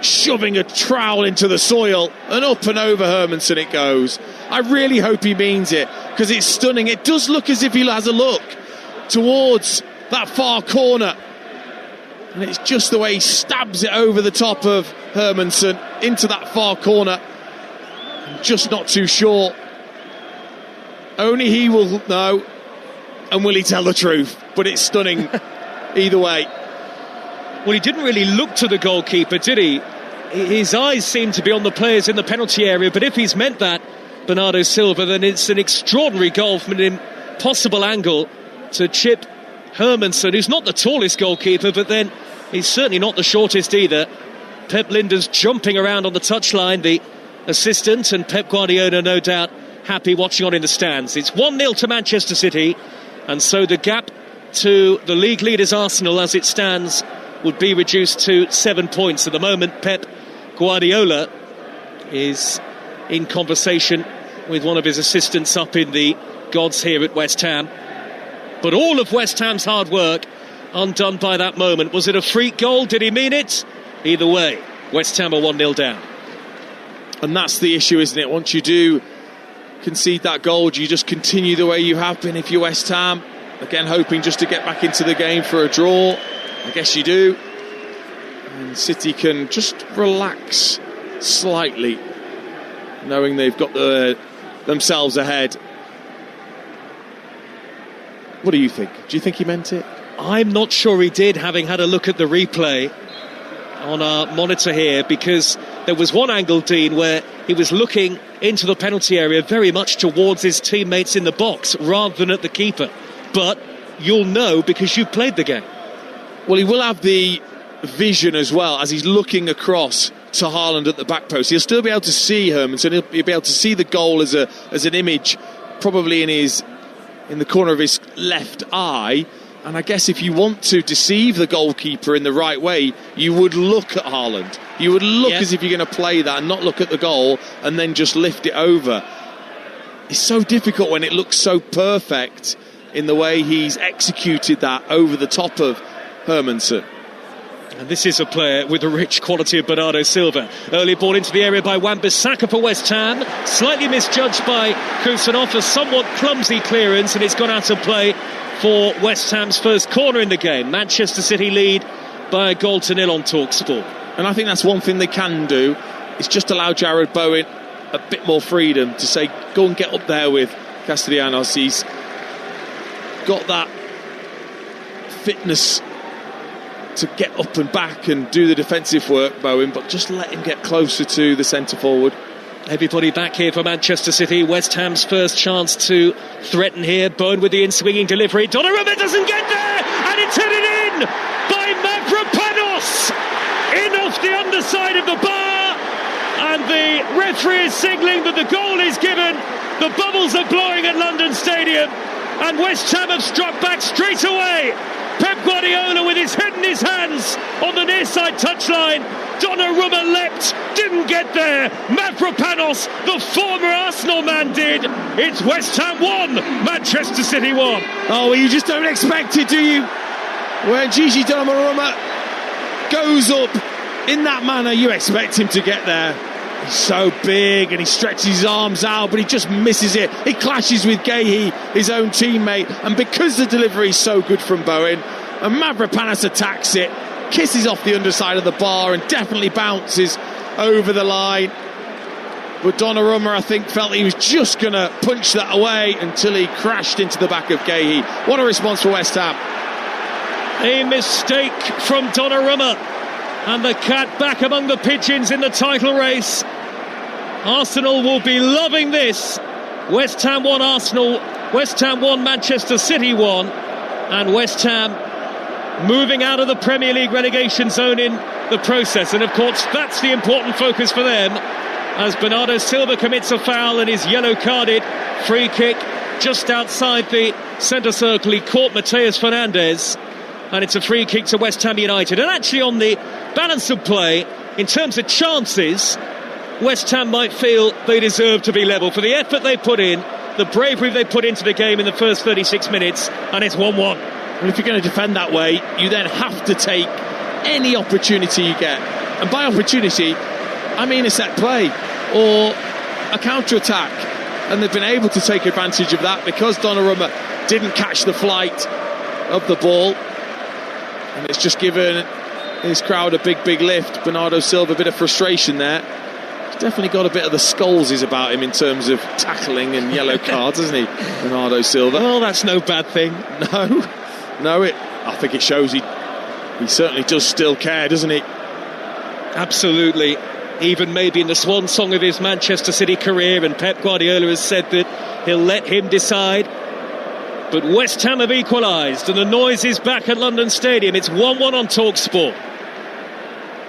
shoving a trowel into the soil, and up and over Hermansen it goes. I really hope he means it, because it's stunning. It does look as if he has a look towards that far corner, and it's just the way he stabs it over the top of Hermansen into that far corner. I'm just not too sure. Only he will know, and will he tell the truth? But it's stunning either way. Well, he didn't really look to the goalkeeper, did he? His eyes seemed to be on the players in the penalty area, but if he's meant that, Bernardo Silva, then it's an extraordinary goal from an impossible angle to chip Hermansen, who's not the tallest goalkeeper, but then he's certainly not the shortest either. Pep Lijnders jumping around on the touchline, the assistant, and Pep Guardiola no doubt happy watching on in the stands. It's 1-0 to Manchester City, and so the gap to the league leaders Arsenal as it stands would be reduced to 7 points. At the moment, Pep Guardiola is in conversation with one of his assistants up in the gods here at West Ham. But all of West Ham's hard work undone by that moment. Was it a freak goal? Did he mean it? Either way, West Ham are 1-0 down. And that's the issue, isn't it? Once you do concede that goal, do you just continue the way you have been if you're West Ham? Again, hoping just to get back into the game for a draw. I guess you do. And City can just relax slightly, knowing they've got themselves ahead. What do you think? Do you think he meant it? I'm not sure he did, having had a look at the replay on our monitor here, because there was one angle, Dean, where he was looking into the penalty area very much towards his teammates in the box rather than at the keeper. But you'll know because you played the game. Well, he will have the vision as well as he's looking across to Haaland at the back post. He'll still be able to see Hermansen. He'll be able to see the goal as an image, probably in the corner of his left eye. And I guess if you want to deceive the goalkeeper in the right way, you would look at Haaland. You would look as if you're going to play that and not look at the goal and then just lift it over. It's so difficult when it looks so perfect in the way he's executed that over the top of Hermansen. And this is a player with a rich quality of Bernardo Silva. Early ball into the area by Wan-Bissaka for West Ham. Slightly misjudged by Kusanov, a somewhat clumsy clearance, and it's gone out of play for West Ham's first corner in the game. Manchester City lead by 1-0 on Talksport. And I think that's one thing they can do, is just allow Jarrod Bowen a bit more freedom to say, go and get up there with Castellanos. He's got that fitness to get up and back and do the defensive work, Bowen, but just let him get closer to the centre forward. Everybody back here for Manchester City. West Ham's first chance to threaten here. Bowen with the in-swinging delivery. Donnarumma doesn't get there, and it's headed in by Mavropanos. In off the underside of the bar, and the referee is signalling that the goal is given. The bubbles are blowing at London Stadium, and West Ham have struck back straight away. Pep Guardiola with his head in his hands on the near side touchline. Donnarumma leapt, didn't get there. Mavropanos, the former Arsenal man, did. It's West Ham 1, Manchester City 1. Oh, well, you just don't expect it, do you? When Gigi Donnarumma goes up in that manner, you expect him to get there. He's so big and he stretches his arms out, but he just misses it. He clashes with Guehi, his own teammate, and because the delivery is so good from Bowen, and Mavropanos attacks it, kisses off the underside of the bar and definitely bounces over the line. But Donnarumma, I think, felt he was just going to punch that away until he crashed into the back of Guehi. What a response for West Ham. A mistake from Donnarumma, and the cat back among the pigeons in the title race. Arsenal will be loving this. West Ham 1 Arsenal, West Ham 1 Manchester City 1, and West Ham moving out of the Premier League relegation zone in the process. And of course that's the important focus for them, as Bernardo Silva commits a foul and is yellow carded. Free kick just outside the centre circle. He caught Mateus Fernandes, and it's a free kick to West Ham United. And actually, on the balance of play, in terms of chances, West Ham might feel they deserve to be level for the effort they put in, the bravery they put into the game in the first 36 minutes, and it's 1-1. Well, if you're going to defend that way, you then have to take any opportunity you get. And by opportunity, I mean a set play or a counter-attack. And they've been able to take advantage of that because Donnarumma didn't catch the flight of the ball. And it's just given his crowd a big lift. Bernardo Silva, a bit of frustration there. He's definitely got a bit of the Scholes about him in terms of tackling and yellow cards, hasn't he, Bernardo Silva? Well, that's no bad thing. No, I think it shows he certainly does still care, doesn't he? Absolutely. Even maybe in the swan song of his Manchester City career, and Pep Guardiola has said that he'll let him decide. But West Ham have equalised, and the noise is back at London Stadium. It's 1-1 on Talksport.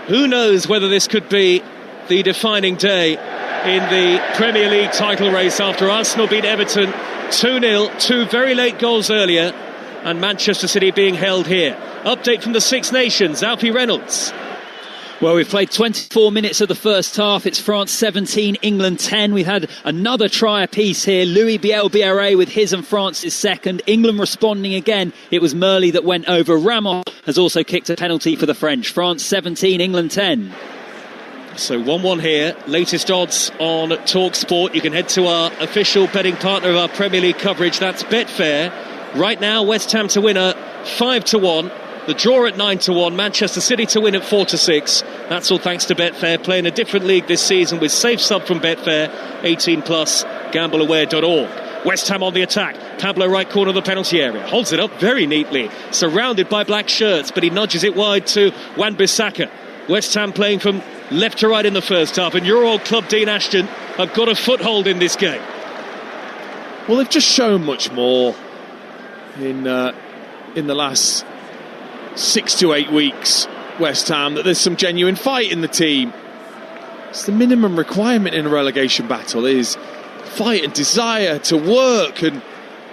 Who knows whether this could be the defining day in the Premier League title race after Arsenal beat Everton 2-0, 2 very late goals earlier, and Manchester City being held here. Update from the Six Nations, Alfie Reynolds. Well, we've played 24 minutes of the first half. It's France 17, England 10. We've had another try apiece here. Louis Biel-Biarré with his and France's second. England responding again. It was Murley that went over. Ramos has also kicked a penalty for the French. France 17, England 10. So 1-1 here. Latest odds on Talksport. You can head to our official betting partner of our Premier League coverage. That's Betfair. Right now, West Ham to win at 5-1. The draw at 9-1, Manchester City to win at 4-6. That's all thanks to Betfair, playing a different league this season with safe sub from Betfair, 18+, gambleaware.org. West Ham on the attack. Pablo right corner of the penalty area. Holds it up very neatly. Surrounded by black shirts, but he nudges it wide to Wan-Bissaka. West Ham playing from left to right in the first half, and your old club, Dean Ashton, have got a foothold in this game. Well, they've just shown much more in the last 6 to 8 weeks, West Ham, that there's some genuine fight in the team. It's the minimum requirement in a relegation battle, is fight and desire to work and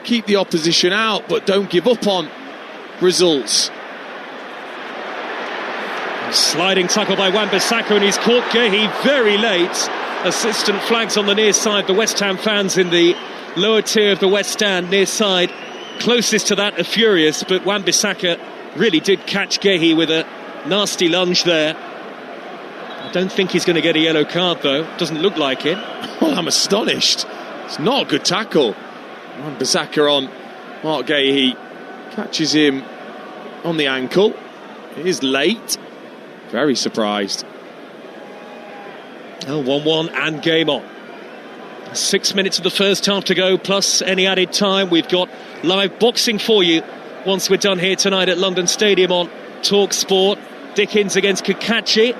keep the opposition out, but don't give up on results. Sliding tackle by Wan-Bissaka, and he's caught Guehi very late. Assistant flags on the near side. The West Ham fans in the lower tier of the West Stand near side, closest to that, are furious, but Wan-Bissaka really did catch Guehi with a nasty lunge there. I don't think he's going to get a yellow card, though. Doesn't look like it. Well, I'm astonished. It's not a good tackle. Wan-Bissaka on Mark Guehi, catches him on the ankle. It is late. Very surprised. Oh, 1-1 and game on. 6 minutes of the first half to go, plus any added time. We've got live boxing for you once we're done here tonight at London Stadium on Talksport. Dickens against Kakachi.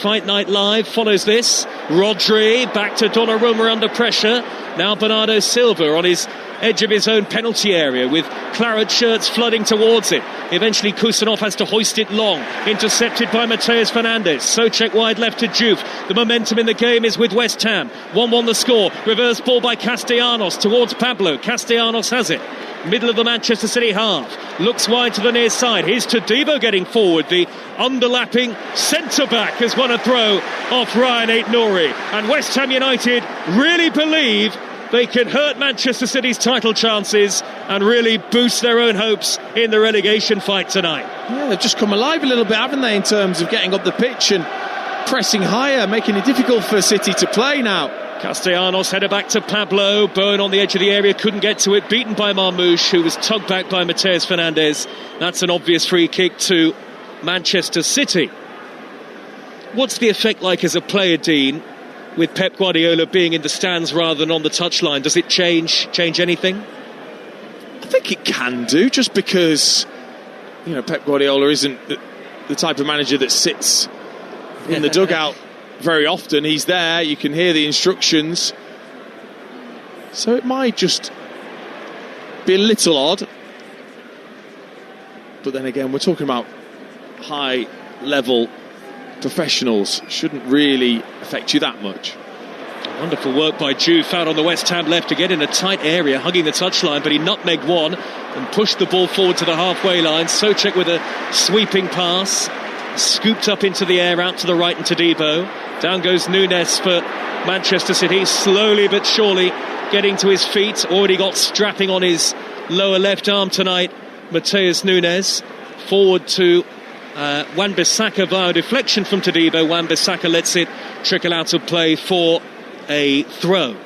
Fight Night Live follows this. Rodri back to Donnarumma under pressure. Now Bernardo Silva on his edge of his own penalty area with claret shirts flooding towards it. Eventually Kusanov has to hoist it long. Intercepted by Mateus Fernandes. Souček wide left to Juve. The momentum in the game is with West Ham. 1-1 the score. Reverse ball by Castellanos towards Pablo. Castellanos has it. Middle of the Manchester City half. Looks wide to the near side. Here's Todibo getting forward. The underlapping centre-back has won a throw off Ryan Aït-Nouri. And West Ham United really believe they can hurt Manchester City's title chances and really boost their own hopes in the relegation fight tonight. Yeah, they've just come alive a little bit, haven't they, in terms of getting up the pitch and pressing higher, making it difficult for City to play now. Castellanos headed back to Pablo. Bowen on the edge of the area, couldn't get to it. Beaten by Marmouche, who was tugged back by Mateus Fernandes. That's an obvious free kick to Manchester City. What's the effect like as a player, Dean, with Pep Guardiola being in the stands rather than on the touchline? Does it change anything? I think it can do, just because, you know, Pep Guardiola isn't the type of manager that sits in the dugout very often. He's there, you can hear the instructions, so it might just be a little odd. But then again, we're talking about high level professionals. Shouldn't really affect you that much. Wonderful work by Jude, found on the West Ham left to get in a tight area, hugging the touchline, but he nutmegged one and pushed the ball forward to the halfway line. Souček with a sweeping pass, scooped up into the air, out to the right into Debo. Down goes Nunes for Manchester City, slowly but surely getting to his feet. Already got strapping on his lower left arm tonight, Matheus Nunes. Forward to Wan-Bissaka via deflection from Todibo. Wan-Bissaka lets it trickle out of play for a throw.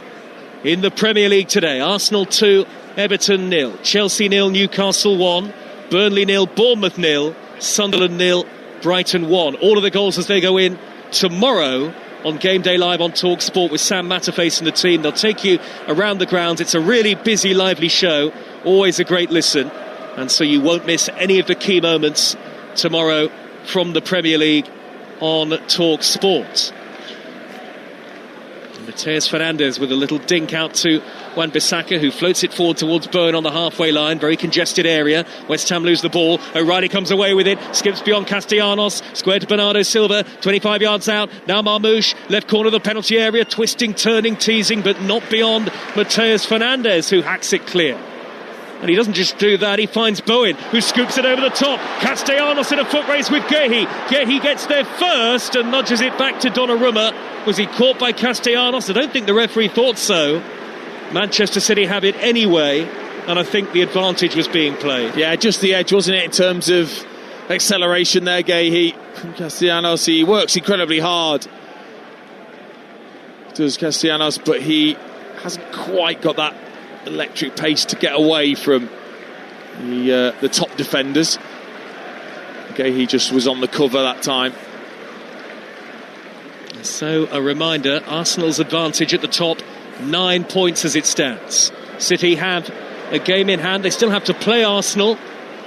In the Premier League today, Arsenal 2, Everton 0, Chelsea 0, Newcastle 1, Burnley 0, Bournemouth 0, Sunderland 0, Brighton 1. All of the goals as they go in tomorrow on Game Day Live on Talksport with Sam Matterface and the team. They'll take you around the grounds. It's a really busy, lively show, always a great listen, and so you won't miss any of the key moments tomorrow from the Premier League on Talksport. Matheus Fernandes with a little dink out to Wan-Bissaka, who floats it forward towards Bowen on the halfway line. Very congested area. West Ham lose the ball. O'Reilly comes away with it, skips beyond Castellanos, square to Bernardo Silva, 25 yards out. Now Marmoush, left corner of the penalty area, twisting, turning, teasing, but not beyond Matheus Fernandes, who hacks it clear. And he doesn't just do that, he finds Bowen, who scoops it over the top. Castellanos in a foot race with Gehi. Gehi gets there first and nudges it back to Donnarumma. Was he caught by Castellanos? I don't think the referee thought so. Manchester City have it anyway, and I think the advantage was being played. Yeah, just the edge, wasn't it, in terms of acceleration there, Gehi. Castellanos, he works incredibly hard, does Castellanos, but he hasn't quite got that electric pace to get away from the top defenders. Gehi just was on the cover that time. So a reminder, Arsenal's advantage at the top, 9 points as it stands. City have a game in hand. They still have to play Arsenal,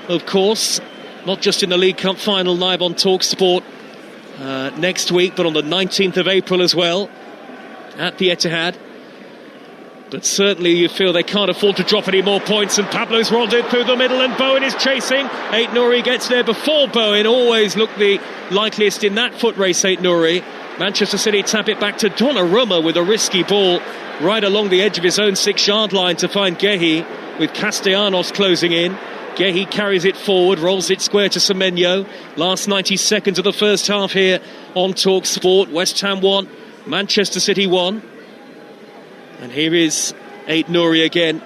of course, not just in the League Cup final live on Talksport next week, but on the 19th of April as well at the Etihad. But certainly you feel they can't afford to drop any more points, and Pablo's rolled it through the middle and Bowen is chasing. Aït-Nouri gets there before Bowen, always looked the likeliest in that foot race, Aït-Nouri. Manchester City tap it back to Donnarumma with a risky ball right along the edge of his own 6-yard line to find Gehi, with Castellanos closing in. Gehi carries it forward, rolls it square to Semenyo. Last 90 seconds of the first half here on Talksport. West Ham 1, Manchester City 1. And here is Aït-Nouri again,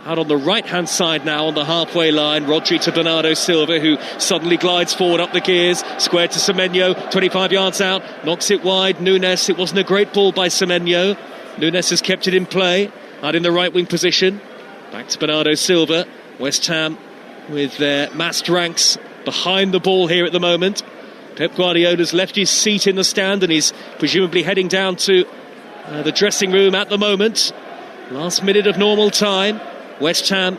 out on the right-hand side now on the halfway line. Rodri to Bernardo Silva, who suddenly glides forward up the gears. Square to Semenyo, 25 yards out, knocks it wide. Nunes, it wasn't a great ball by Semenyo. Nunes has kept it in play, out in the right-wing position. Back to Bernardo Silva. West Ham with their massed ranks behind the ball here at the moment. Pep Guardiola's left his seat in the stand and he's presumably heading down to the dressing room at the moment. Last minute of normal time. West Ham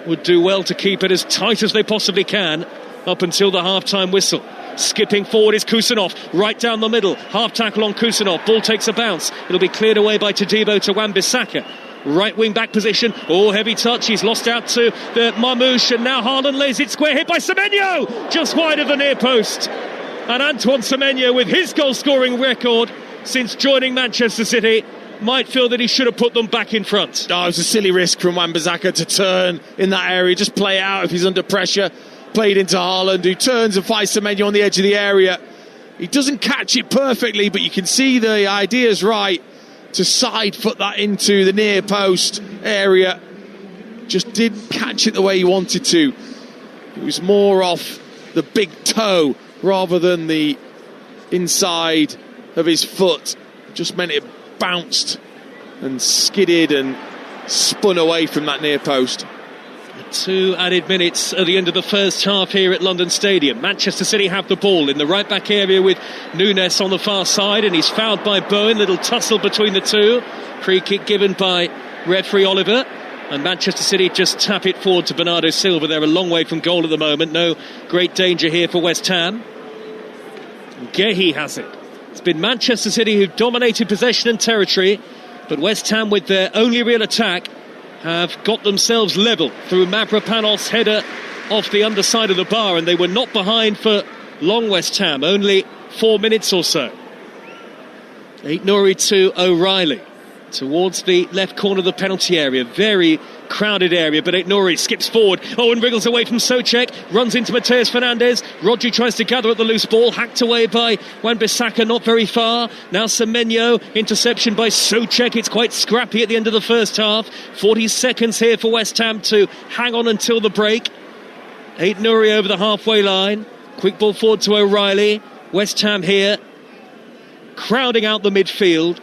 would do well to keep it as tight as they possibly can up until the half-time whistle. Skipping forward is Kusanov, right down the middle. Half tackle on Kusanov. Ball takes a bounce. It'll be cleared away by Todibo to Wan-Bissaka. Right wing back position. Oh, heavy touch. He's lost out to the Marmoush, and now Haaland lays it square, hit by Semenyo, just wide of the near post. And Antoine Semenyo, with his goal-scoring record since joining Manchester City, might feel that he should have put them back in front. Oh, it was a silly risk from Wan-Bissaka to turn in that area, just play out if he's under pressure. Played into Haaland, who turns and fights Semenyo on the edge of the area. He doesn't catch it perfectly, but you can see the idea's right to side foot that into the near post area. Just didn't catch it the way he wanted to. It was more off the big toe rather than the inside of his foot. Just meant it bounced and skidded and spun away from that near post. 2 added minutes at the end of the first half here at London Stadium. Manchester City have the ball in the right back area with Nunes on the far side, and he's fouled by Bowen. Little tussle between the two. Free kick given by referee Oliver, and Manchester City just tap it forward to Bernardo Silva. They're a long way from goal at the moment. No great danger here for West Ham. Gehi has it. It's been Manchester City who've dominated possession and territory, but West Ham, with their only real attack, have got themselves level through Mavropanos' header off the underside of the bar, and they were not behind for long. West Ham, only 4 minutes or so. Aït-Nouri to O'Reilly. towards the left corner of the penalty area. Very crowded area, but Nouri skips forward. And wriggles away from Souček, runs into Mateus Fernandes. Rodri tries to gather at the loose ball, hacked away by Wan-Bissaka, not very far. Now Semenyo, interception by Souček. It's quite scrappy at the end of the first half. 40 seconds here for West Ham to hang on until the break. Nouri over the halfway line. Quick ball forward to O'Reilly. West Ham here, crowding out the midfield.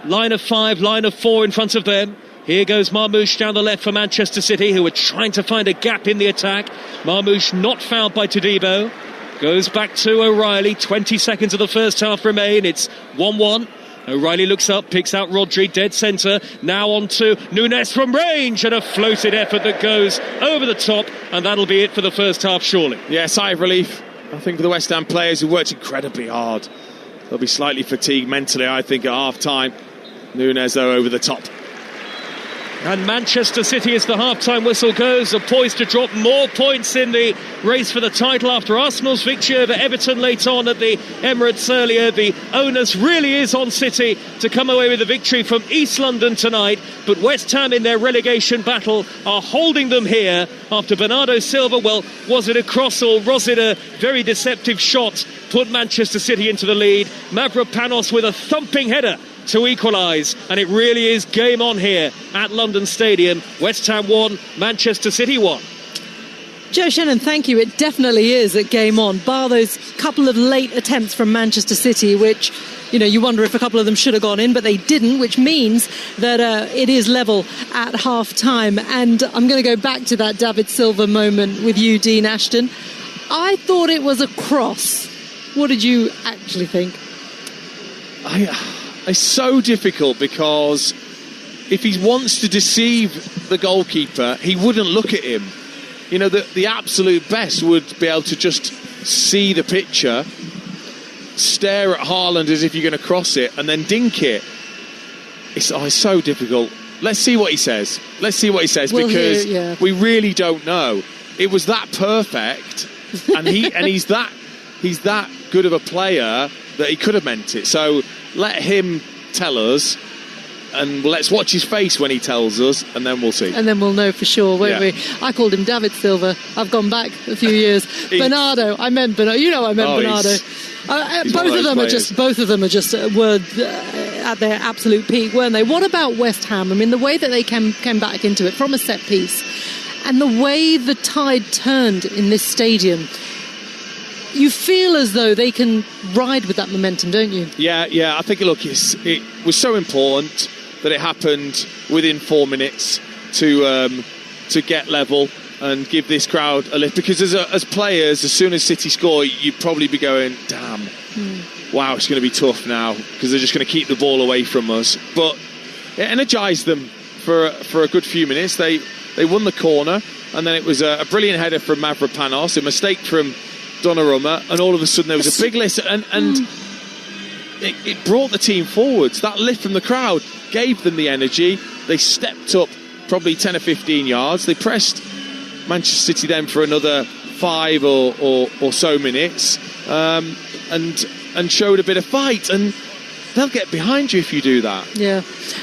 Line of 5, line of 4 in front of them. Here goes Marmoush down the left for Manchester City, who are trying to find a gap in the attack. Marmoush not fouled by Todibo. Goes back to O'Reilly. 20 seconds of the first half remain. It's 1-1. O'Reilly looks up, picks out Rodri, dead centre. Now on to Nunes from range, and a floated effort that goes over the top, and that'll be it for the first half, surely. Yeah, sigh of relief, I think, for the West Ham players who worked incredibly hard. They'll be slightly fatigued mentally, I think, at half-time. Nunes, though, over the top. And Manchester City, as the half-time whistle goes, are poised to drop more points in the race for the title after Arsenal's victory over Everton late on at the Emirates earlier. The onus really is on City to come away with a victory from East London tonight, but West Ham in their relegation battle are holding them here after Bernardo Silva, well, was it a cross or was it a very deceptive shot, put Manchester City into the lead. Mavropanos with a thumping header to equalise, and it really is game on here at London Stadium. West Ham 1, Manchester City 1. Joe Shannon, thank you. It definitely is a game on, bar those couple of late attempts from Manchester City, which, you wonder if a couple of them should have gone in, but they didn't, which means that it is level at half-time. And I'm going to go back to that David Silva moment with you, Dean Ashton. I thought it was a cross. What did you actually think? It's so difficult, because if he wants to deceive the goalkeeper, he wouldn't look at him. The absolute best would be able to just see the picture, stare at Haaland as if you're going to cross it, and then dink it. It's so difficult. Let's see what he says. Because we really don't know. It was that perfect, and he's that good of a player that he could have meant it. So let him tell us, and let's watch his face when he tells us, and then we'll see. And then we'll know for sure, won't we? I called him David Silva. I've gone back a few years. Bernardo, I meant Bernardo. Bernardo. Both of them are just were at their absolute peak, weren't they? What about West Ham? I mean, the way that they came back into it from a set piece, and the way the tide turned in this stadium. You feel as though they can ride with that momentum, don't you? Yeah. I think, look, it was so important that it happened within 4 minutes to get level and give this crowd a lift. Because as players, as soon as City score, you'd probably be going, damn, wow, it's going to be tough now, because they're just going to keep the ball away from us. But it energised them for a good few minutes. They won the corner, and then it was a brilliant header from Mavropanos, a mistake from Donnarumma, and all of a sudden there was a big lift, and it brought the team forwards. That lift from the crowd gave them the energy. They stepped up probably 10 or 15 yards. They pressed Manchester City then for another 5 or so minutes, and showed a bit of fight, and they'll get behind you if you do that. Yeah,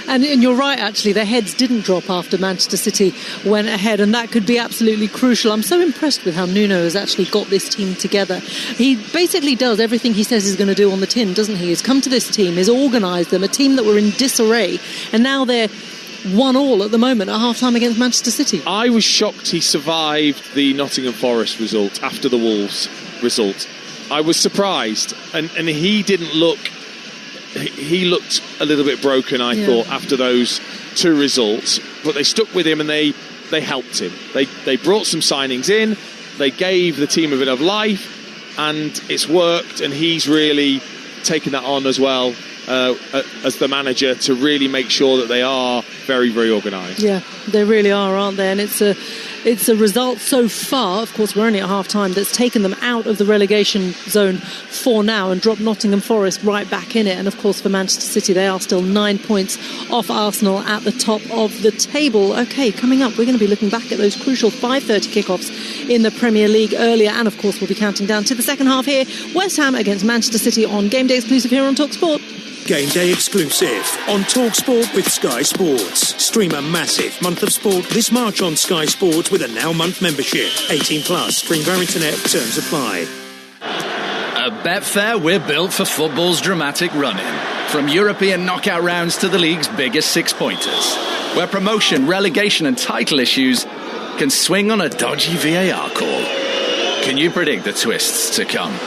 and you're right, actually, their heads didn't drop after Manchester City went ahead, and that could be absolutely crucial. I'm so impressed with how Nuno has actually got this team together. He basically does everything he says he's going to do on the tin, doesn't he? He's come to this team, he's organised them, a team that were in disarray, and now they're 1-1 at the moment at half-time against Manchester City. I was shocked he survived the Nottingham Forest result after the Wolves result. I was surprised, and he didn't look... He looked a little bit broken, I thought, after those 2 results. But they stuck with him, and they helped him. They brought some signings in. They gave the team a bit of life, and it's worked. And he's really taken that on as well as the manager, to really make sure that they are very, very organised. Yeah, they really are, aren't they? And it's a result so far, of course we're only at half-time, that's taken them out of the relegation zone for now and dropped Nottingham Forest right back in it. And of course for Manchester City, they are still 9 points off Arsenal at the top of the table. OK, coming up, we're going to be looking back at those crucial 5:30 kickoffs in the Premier League earlier, and of course we'll be counting down to the second half here. West Ham against Manchester City on Game Day, exclusive here on Talksport. Game day exclusive on Talksport with Sky Sports. Stream a massive month of sport this March on Sky Sports with a Now Month membership. 18 plus. Stream via internet. Terms apply. At Betfair, we're built for football's dramatic run-in. From European knockout rounds to the league's biggest six-pointers, where promotion, relegation and title issues can swing on a dodgy VAR call. Can you predict the twists to come?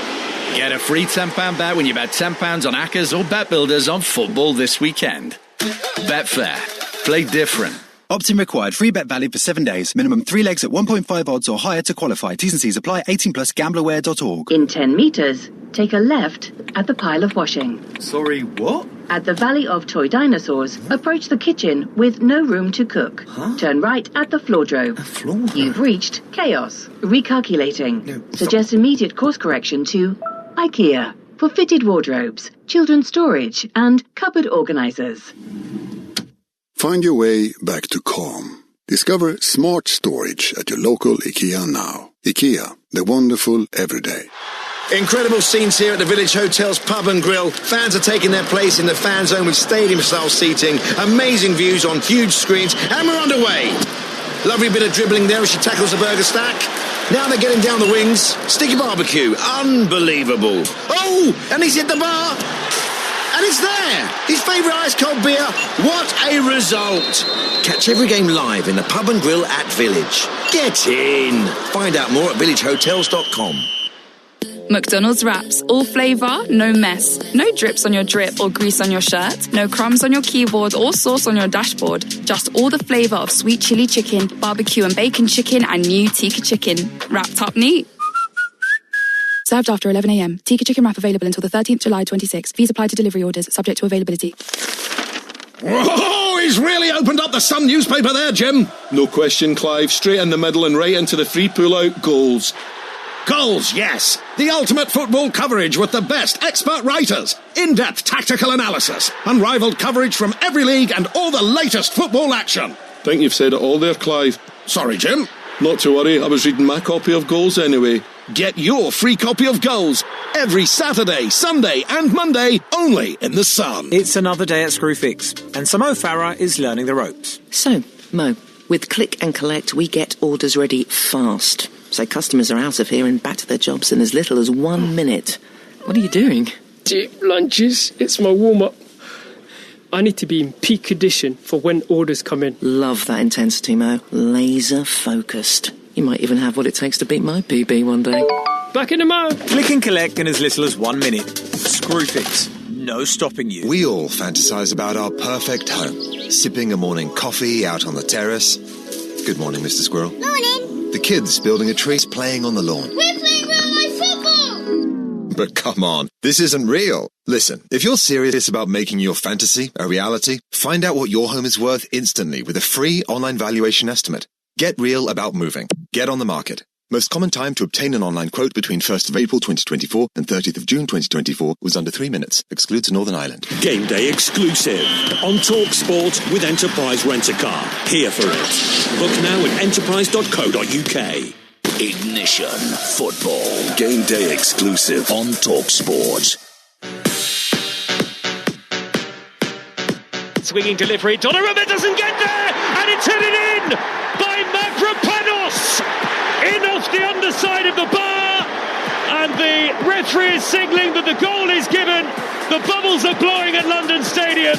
Get a free £10 bet when you bet £10 on Accas or Bet Builders on football this weekend. Betfair. Play different. Opt-in required. Free bet valid for 7 days. Minimum 3 legs at 1.5 odds or higher to qualify. T's and C's apply. 18 plus gamblerware.org. In 10 metres, take a left at the pile of washing. Sorry, what? At the Valley of Toy Dinosaurs, approach the kitchen with no room to cook. Huh? Turn right at the floordrobe. A floor? You've reached chaos. Recalculating. No, Suggest immediate course correction to IKEA for fitted wardrobes, children's storage and cupboard organisers. Find your way back to calm. Discover smart storage at your local IKEA now. IKEA, the wonderful everyday. Incredible scenes here at the Village Hotel's Pub and Grill. Fans are taking their place in the fan zone with stadium-style seating, amazing views on huge screens, and we're underway. Lovely bit of dribbling there as she tackles the burger stack. Now they're getting down the wings. Sticky barbecue. Unbelievable. Oh, and he's hit the bar. And it's there! His favourite ice-cold beer. What a result! Catch every game live in the Pub and Grill at Village. Get in! Find out more at villagehotels.com. McDonald's wraps, all flavour, no mess. No drips on your drip or grease on your shirt. No crumbs on your keyboard or sauce on your dashboard. Just all the flavour of sweet chili chicken, barbecue and bacon chicken and new tikka chicken. Wrapped up neat. Served after 11 a.m. Tikka chicken wrap available until the 13th July 26. Fees apply to delivery orders, subject to availability. Oh, he's really opened up the Sun newspaper there, Jim. No question, Clive. Straight in the middle and right into the free pull-out goals. Goals, yes. The ultimate football coverage with the best expert writers. In-depth tactical analysis. Unrivaled coverage from every league and all the latest football action. Think you've said it all there, Clive. Sorry, Jim. Not to worry, I was reading my copy of Goals anyway. Get your free copy of Goals every Saturday, Sunday and Monday only in the Sun. It's another day at Screwfix, and Mo Farah is learning the ropes. So, Mo, with Click and Collect, we get orders ready fast. So customers are out of here and back to their jobs in as little as 1 minute. What are you doing? Deep lunges. It's my warm-up. I need to be in peak condition for when orders come in. Love that intensity, Mo. Laser focused. You might even have what it takes to beat my PB one day. Back in the Mo. Click and collect in as little as 1 minute. Screwfix. No stopping you. We all fantasize about our perfect home. Sipping a morning coffee out on the terrace. Good morning, Mr. Squirrel. Morning. The kids building a tree, playing on the lawn. We're playing real-life football. But come on, this isn't real. Listen, if you're serious about making your fantasy a reality, find out what your home is worth instantly with a free online valuation estimate. Get real about moving. Get on the market. Most common time to obtain an online quote between 1st of April 2024 and 30th of June 2024 was under 3 minutes. Excludes Northern Ireland. Game day exclusive on Talksport with Enterprise Rent-A-Car. Here for it. Book now at enterprise.co.uk. Ignition Football. Game day exclusive on Talksport. Swinging delivery. Donnarumma doesn't get there, and it's headed in by Mavropanos. In off the underside of the bar, and the referee is signalling that the goal is given. The bubbles are blowing at London Stadium.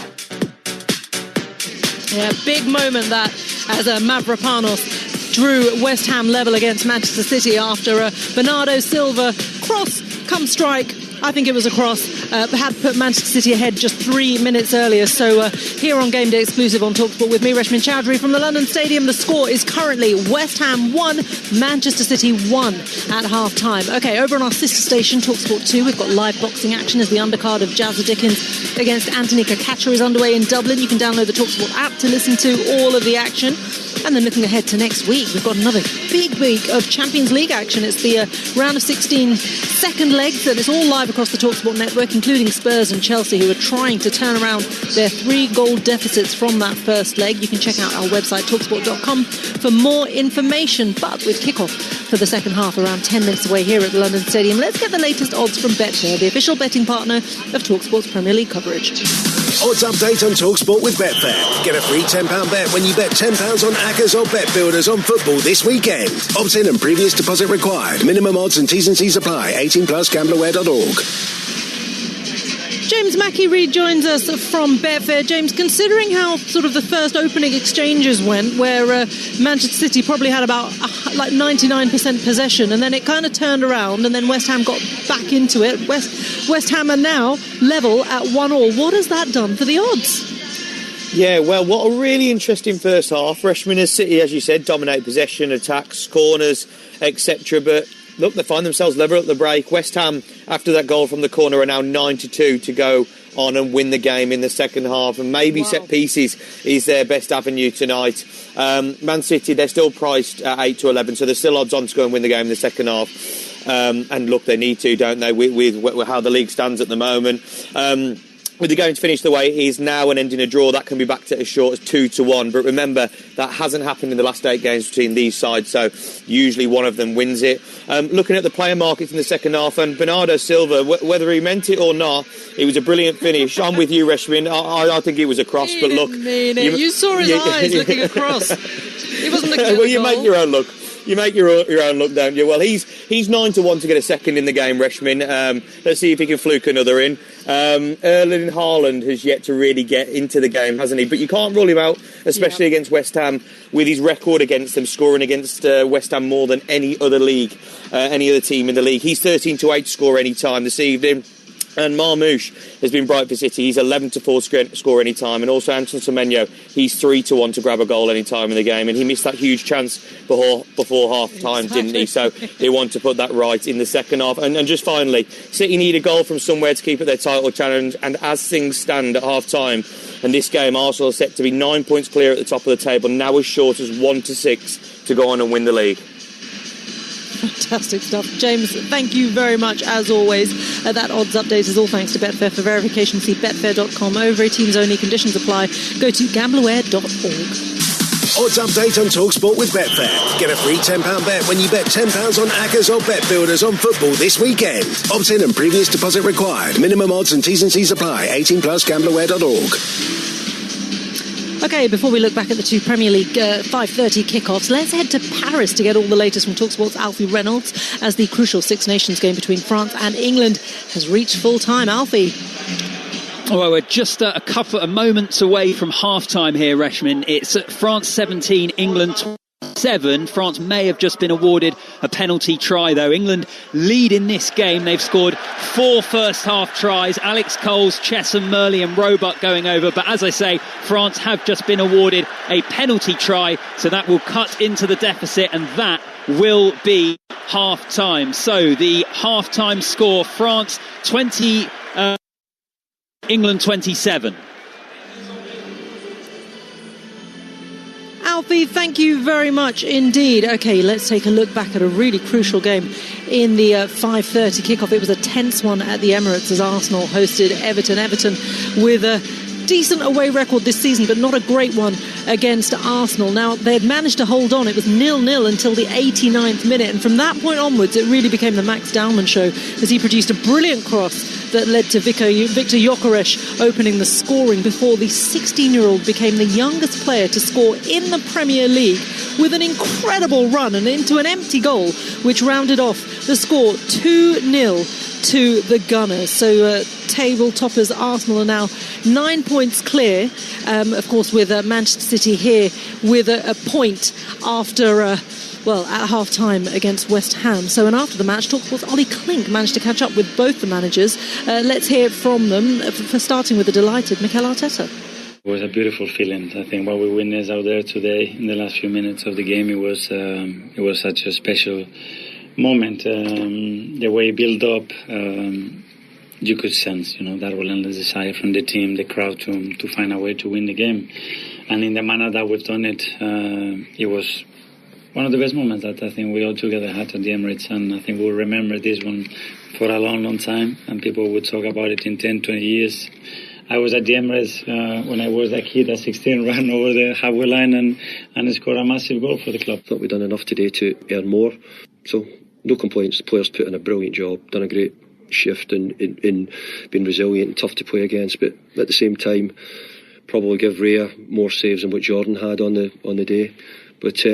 Yeah, big moment that as Mavropanos drew West Ham level against Manchester City after a Bernardo Silva cross come strike. I think it was a cross, had put Manchester City ahead just 3 minutes earlier. So here on Game Day Exclusive on Talksport with me, Reshmin Chowdhury from the London Stadium. The score is currently West Ham 1, Manchester City 1 at half-time. OK, over on our sister station, Talksport 2, we've got live boxing action as the undercard of Jazza Dickens against Anthony Kakachar is underway in Dublin. You can download the Talksport app to listen to all of the action. And then looking ahead to next week, we've got another big week of Champions League action. It's the round of 16 second legs, and it's all live across the Talksport network, including including Spurs and Chelsea, who are trying to turn around their 3-goal deficits from that first leg. You can check out our website, talksport.com, for more information. But with kickoff for the second half around 10 minutes away here at the London Stadium, let's get the latest odds from Betfair, the official betting partner of TalkSport's Premier League coverage. Odds update on TalkSport with Betfair. Get a free £10 bet when you bet £10 on Accas or Bet Builders on football this weekend. Opt-in and previous deposit required. Minimum odds and T's and C's apply. 18 plus gamblerware.org. James Mackey rejoins us from Betfair. James, considering how sort of the first opening exchanges went, where Manchester City probably had about 99% possession, and then it kind of turned around, and then West Ham got back into it. West Ham are now level at 1-1. What has that done for the odds? Yeah, well, what a really interesting first half. Reshman and City, as you said, dominate possession, attacks, corners, etc. But look, they find themselves level at the break. West Ham, after that goal from the corner, are now 9-2 to go on and win the game in the second half. And maybe set pieces is their best avenue tonight. Man City, they're still priced at 8-11, so they're still odds on to go and win the game in the second half. And look, they need to, don't they, with how the league stands at the moment. With the game to finish the way it is now and ending a draw, that can be backed at as short as 2-1. But remember, that hasn't happened in the last 8 games between these sides, so usually one of them wins it. Looking at the player markets in the second half, and Bernardo Silva, whether he meant it or not, it was a brilliant finish. I'm with you, Reshmin. I think it was a cross, but look... You saw his eyes looking across. He wasn't looking at well, the you goal. make your own look. You make your own look, don't you? Well, he's 9-1 to get a second in the game, Reshmin. Let's see if he can fluke another in. Erling Haaland has yet to really get into the game, hasn't he? But you can't rule him out, especially against West Ham, with his record against them, scoring against West Ham more than any other team in the league. He's 13-8 to score any time this evening. And Marmoush has been bright for City. He's 11-4 score any time. And also Anton Semenyo, he's 3-1 to grab a goal any time in the game. And he missed that huge chance before half time, didn't he? So they want to put that right in the second half. And just finally, City need a goal from somewhere to keep at their title challenge. And as things stand at half time, and this game, Arsenal are set to be 9 points clear at the top of the table, now as short as 1-6 to go on and win the league. Fantastic stuff. James, thank you very much, as always. That odds update is all thanks to Betfair. For verification, see betfair.com. Over 18s only. Conditions apply. Go to gamblerware.org. Odds update on TalkSport with Betfair. Get a free £10 bet when you bet £10 on Accas or Bet Builders on football this weekend. Opt-in and previous deposit required. Minimum odds and T's and C's apply. 18 plus gamblerware.org. OK, before we look back at the 2 Premier League 5:30 kickoffs, let's head to Paris to get all the latest from TalkSport's Alfie Reynolds as the crucial Six Nations game between France and England has reached full time. Alfie. Well, we're just a moments away from half-time here, Reshmin. It's France 17, England 7. France may have just been awarded a penalty try, though. England lead in this game. They've scored 4 first-half tries. Alex Coles, Chessum, Murley and Roebuck going over. But as I say, France have just been awarded a penalty try, so that will cut into the deficit, and that will be half-time. So the half-time score, France 20, England 27. Alfie, thank you very much indeed. OK, let's take a look back at a really crucial game in the 5:30 kickoff. It was a tense one at the Emirates as Arsenal hosted Everton. Everton with a decent away record this season, but not a great one against Arsenal. Now, they had managed to hold on. It was 0-0 until the 89th minute. And from that point onwards, it really became the Max Dowman show as he produced a brilliant cross that led to Victor Gyökeres opening the scoring before the 16-year-old became the youngest player to score in the Premier League with an incredible run and into an empty goal, which rounded off the score 2-0 to the Gunners. So table toppers Arsenal are now 9 points clear, of course, with Manchester City here with a point after at half-time against West Ham. So, and after the match, TalkSport's Ollie Klink managed to catch up with both the managers. Let's hear from them, for starting with the delighted Mikel Arteta. It was a beautiful feeling. I think what we witnessed out there today in the last few minutes of the game, it was such a special moment. The way it built up, you could sense, that relentless desire from the team, the crowd to find a way to win the game. And in the manner that we've done it, it was one of the best moments that I think we all together had at the Emirates, and I think we'll remember this one for a long, long time, and people would talk about it in 10, 20 years. I was at the Emirates when I was a kid at 16, ran over the halfway line and scored a massive goal for the club. Thought we'd done enough today to earn more, so no complaints. The players put in a brilliant job, done a great shift in being resilient and tough to play against, but at the same time probably give Rhea more saves than what Jordan had on the day, but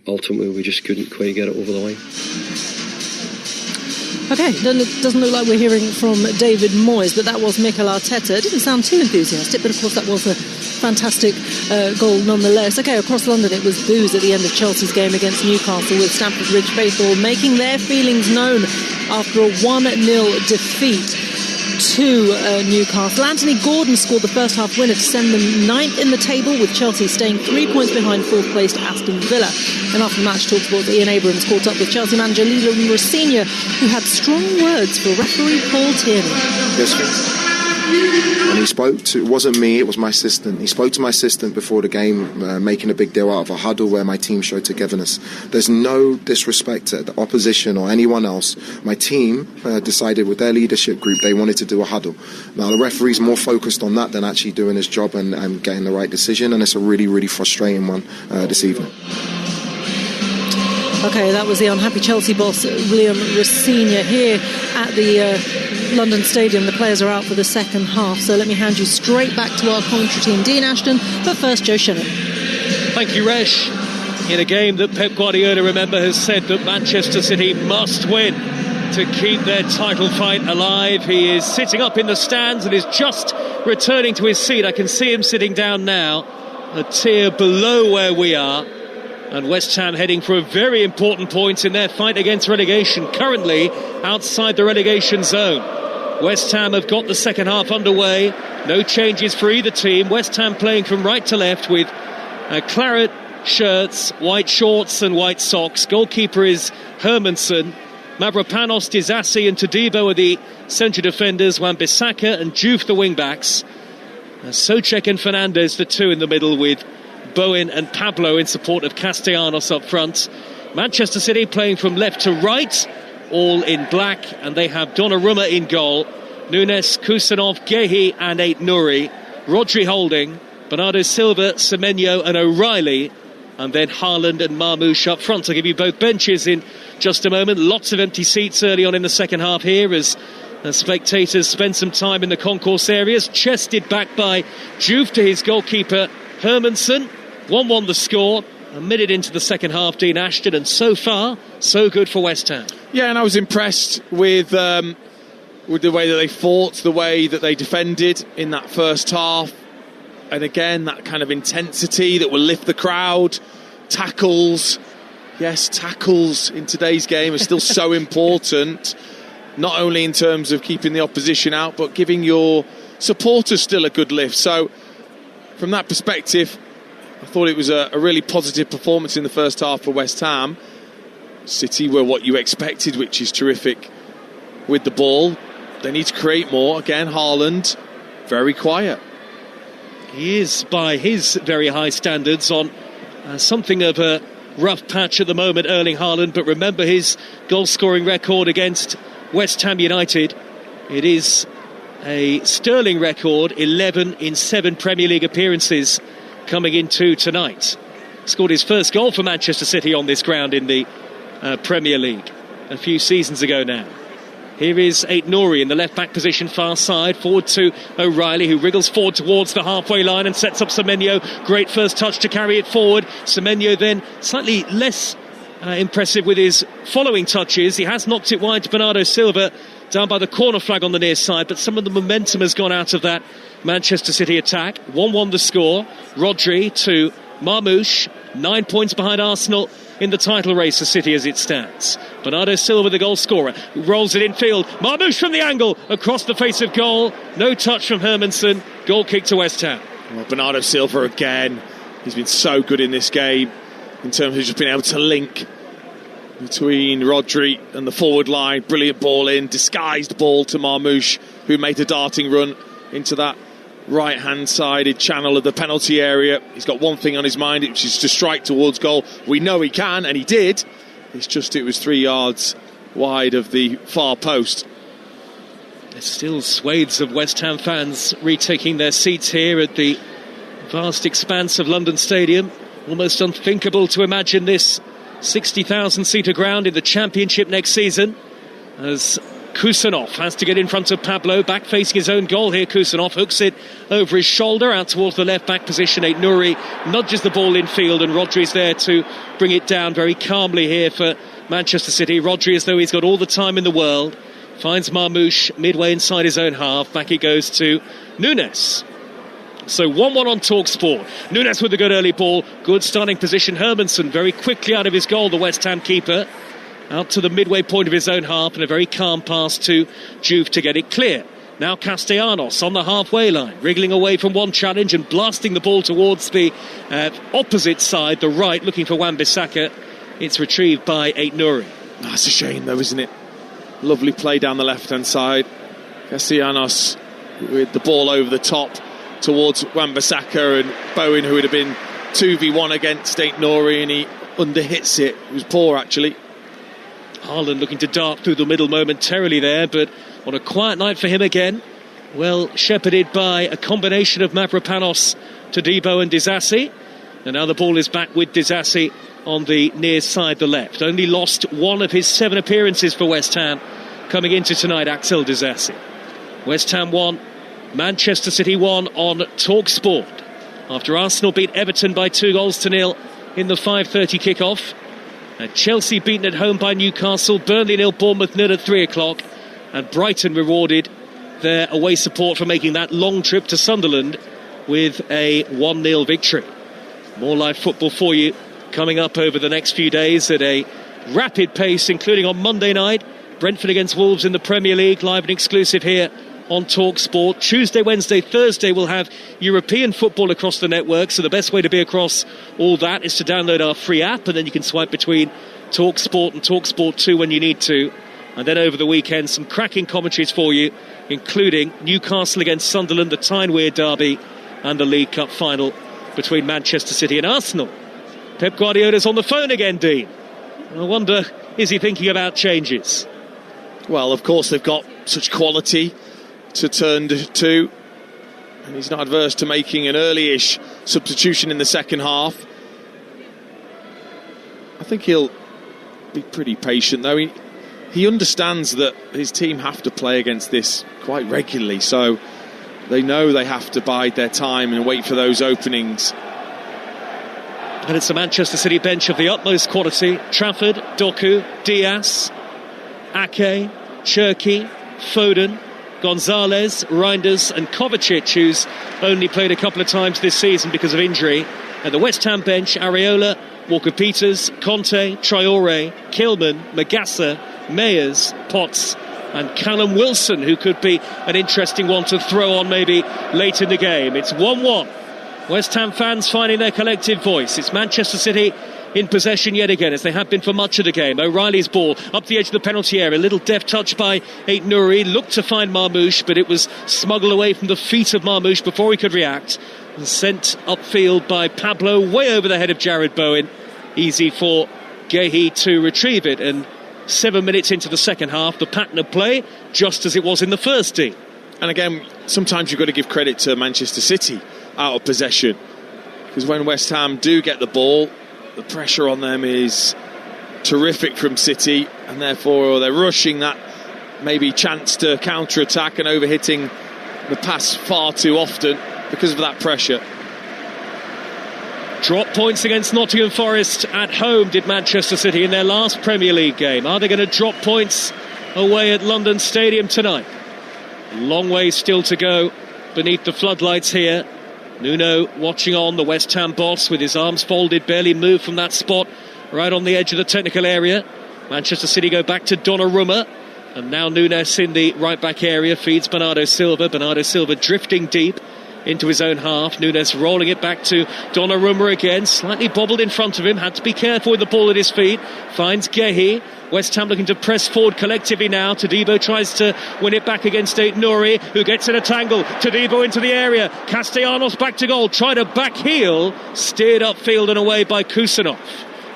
ultimately we just couldn't quite get it over the line. Okay, doesn't look like we're hearing from David Moyes, but that was Mikel Arteta. It didn't sound too enthusiastic, but of course that was a fantastic goal nonetheless. Okay, across London it was boos at the end of Chelsea's game against Newcastle, with Stamford Bridge faithful making their feelings known after a 1-0 defeat to Newcastle. Anthony Gordon scored the first half winner to send them 9th in the table, with Chelsea staying 3 points behind 4th placed Aston Villa. And after the match, Talksport's Ian Abrams caught up with Chelsea manager Lilo Rossini, who had strong words for referee Paul Tierney. Yes, and he spoke to, it wasn't me, it was my assistant. He spoke to my assistant before the game, making a big deal out of a huddle where my team showed togetherness. There's no disrespect to the opposition or anyone else. My team decided with their leadership group they wanted to do a huddle. Now the referee's more focused on that than actually doing his job and getting the right decision, and it's a really, really frustrating one this evening. Okay, that was the unhappy Chelsea boss, William Rossini, here at the London Stadium. The players are out for the second half, so let me hand you straight back to our commentary team, Dean Ashton, but first Joe Shannon. Thank you, Resh. In a game that Pep Guardiola, remember, has said that Manchester City must win to keep their title fight alive. He is sitting up in the stands and is just returning to his seat. I can see him sitting down now, a tier below where we are. And West Ham heading for a very important point in their fight against relegation, currently outside the relegation zone. West Ham have got the second half underway. No changes for either team. West Ham playing from right to left with claret shirts, white shorts and white socks. Goalkeeper is Hermansen. Mavropanos, Disasi and Todibo are the centre defenders. Wan-Bissaka and Diouf the wing-backs. Souček and Fernandes, the two in the middle, with Bowen and Pablo in support of Castellanos up front. Manchester City playing from left to right, all in black, and they have Donnarumma in goal. Nunes, Kusanov, Gehi and Aït-Nouri. Rodri holding, Bernardo Silva, Semenyo and O'Reilly, and then Haaland and Marmoush up front. I'll give you both benches in just a moment. Lots of empty seats early on in the second half here as spectators spend some time in the concourse areas. Chested back by Diouf to his goalkeeper Hermansen. 1-1 the score, a minute into the second half, Dean Ashton, and so far, so good for West Ham. Yeah, and I was impressed with the way that they fought, the way that they defended in that first half, and again, that kind of intensity that will lift the crowd. Tackles, yes, tackles in today's game are still so important, not only in terms of keeping the opposition out, but giving your supporters still a good lift. So, from that perspective, I thought it was a really positive performance in the first half for West Ham. City were what you expected, which is terrific with the ball. They need to create more. Again, Haaland, very quiet. He is, by his very high standards, on something of a rough patch at the moment, Erling Haaland, but remember his goal-scoring record against West Ham United. It is a sterling record, 11 in 7 Premier League appearances coming into tonight. Scored his first goal for Manchester City on this ground in the Premier League a few seasons ago now. Here is Aït-Nouri in the left-back position, far side, forward to O'Reilly, who wriggles forward towards the halfway line and sets up Semenyo. Great first touch to carry it forward. Semenyo then slightly less impressive with his following touches. He has knocked it wide to Bernardo Silva down by the corner flag on the near side, but some of the momentum has gone out of that Manchester City attack. 1-1 the score. Rodri to Marmoush, 9 points behind Arsenal in the title race for City as it stands. Bernardo Silva, the goal scorer, rolls it infield. Marmoush from the angle, across the face of goal. No touch from Hermansen. Goal kick to West Ham. Well, Bernardo Silva again. He's been so good in this game in terms of just being able to link between Rodri and the forward line. Brilliant ball in, disguised ball to Marmoush, who made a darting run into that right-hand sided channel of the penalty area. He's got one thing on his mind, which is to strike towards goal. We know he can, and he did. It's just it was 3 yards wide of the far post. There's still swathes of West Ham fans retaking their seats here at the vast expanse of London Stadium. Almost unthinkable to imagine this 60,000-seater ground in the Championship next season, as Kusanov has to get in front of Pablo, back facing his own goal here. Kusanov hooks it over his shoulder out towards the left-back position. Aït-Nouri nudges the ball in field, and Rodri's there to bring it down very calmly here for Manchester City. Rodri, as though he's got all the time in the world, finds Marmoush midway inside his own half. Back it goes to Nunes. So 1-1 on Talksport. Nunes with a good early ball. Good starting position. Hermansen very quickly out of his goal, the West Ham keeper. Out to the midway point of his own half, and a very calm pass to Juve to get it clear. Now Castellanos on the halfway line, wriggling away from one challenge and blasting the ball towards the opposite side, the right, looking for Wan-Bissaka. It's retrieved by Aït-Nouri. That's a shame though, isn't it? Lovely play down the left-hand side. Castellanos with the ball over the top towards Wan-Bissaka, and Bowen, who would have been 2v1 against Aït-Nouri, and he underhits it. It was poor, actually. Haaland looking to dart through the middle momentarily there, but on a quiet night for him again. Well shepherded by a combination of Mavropanos, Todibo and Disasi. And now the ball is back with Disasi on the near side, the left. Only lost one of his 7 appearances for West Ham coming into tonight, Axel Disasi. West Ham 1, Manchester City 1 on Talksport. After Arsenal beat Everton by 2-0 in the 5:30 kickoff. Chelsea beaten at home by Newcastle, Burnley 0, Bournemouth 0 at 3 o'clock, and Brighton rewarded their away support for making that long trip to Sunderland with a 1-0 victory. More live football for you coming up over the next few days at a rapid pace, including on Monday night, Brentford against Wolves in the Premier League, live and exclusive here on Talksport. Tuesday, Wednesday, Thursday we'll have European football across the network, so the best way to be across all that is to download our free app, and then you can swipe between Talksport and Talksport 2 when you need to. And then over the weekend, some cracking commentaries for you, including Newcastle against Sunderland, the Tyne-Wear derby, and the League Cup final between Manchester City and Arsenal. Pep Guardiola's on the phone again, Dean. I wonder, is he thinking about changes? Well, of course they've got such quality to turn to, and he's not adverse to making an early-ish substitution in the second half. I think he'll be pretty patient, though. He understands that his team have to play against this quite regularly, so they know they have to bide their time and wait for those openings. And it's a Manchester City bench of the utmost quality. Trafford, Doku, Diaz, Ake, Cherki, Foden, Gonzalez, Reinders and Kovacic, who's only played a couple of times this season because of injury. And the West Ham bench, Areola, Walker-Peters, Conte, Traore, Kilman, Magassa, Meyers, Potts and Callum Wilson, who could be an interesting one to throw on maybe late in the game. It's 1-1. West Ham fans finding their collective voice. It's Manchester City in possession yet again, as they have been for much of the game. O'Reilly's ball up the edge of the penalty area. A little deft touch by Aït-Nouri. Looked to find Marmoush, but it was smuggled away from the feet of Marmoush before he could react. And sent upfield by Pablo, way over the head of Jared Bowen. Easy for Gehi to retrieve it. And 7 minutes into the second half, the pattern of play, just as it was in the first team. And again, sometimes you've got to give credit to Manchester City out of possession, because when West Ham do get the ball, the pressure on them is terrific from City, and therefore they're rushing that maybe chance to counter-attack and overhitting the pass far too often because of that pressure. Drop points against Nottingham Forest at home, did Manchester City in their last Premier League game. Are they going to drop points away at London Stadium tonight? Long way still to go beneath the floodlights here. Nuno watching on, the West Ham boss, with his arms folded, barely moved from that spot right on the edge of the technical area. Manchester City go back to Donnarumma, and now Nunes in the right back area feeds Bernardo Silva. Bernardo Silva drifting deep into his own half. Nunes rolling it back to Donnarumma again, slightly bobbled in front of him, had to be careful with the ball at his feet. Finds Gehi. West Ham looking to press forward collectively now. Todibo tries to win it back against Nouri, who gets in a tangle. Todibo into the area. Castellanos back to goal. Tried a back heel, steered upfield and away by Kusanov.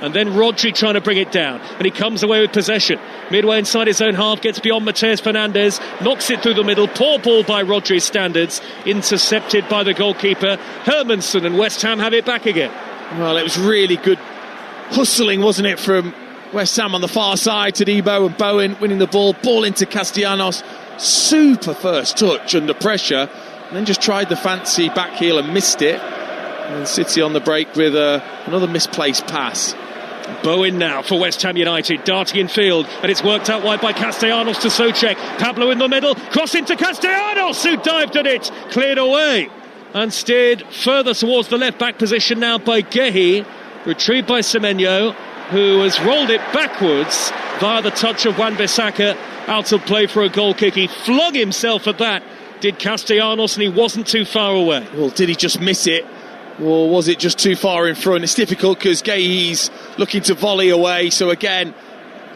And then Rodri trying to bring it down, and he comes away with possession. Midway inside his own half, gets beyond Mateus Fernandes, knocks it through the middle. Poor ball by Rodri's standards, intercepted by the goalkeeper Hermansen, and West Ham have it back again. Well, it was really good hustling, wasn't it, from West Ham on the far side. Todibo and Bowen winning the ball into Castellanos. Super first touch under pressure, and then just tried the fancy back heel and missed it. And City on the break with another misplaced pass. Bowen now for West Ham United, darting in field, and it's worked out wide by Castellanos to Souček. Pablo in the middle, cross into Castellanos, who dived at it, cleared away, and steered further towards the left-back position now by Gehi, retrieved by Semenyo, who has rolled it backwards via the touch of Wan-Bissaka, out of play for a goal kick. He flung himself at that, did Castellanos, and he wasn't too far away. Well, did he just miss it? Or was it just too far in front? It's difficult because Gehi's looking to volley away. So again,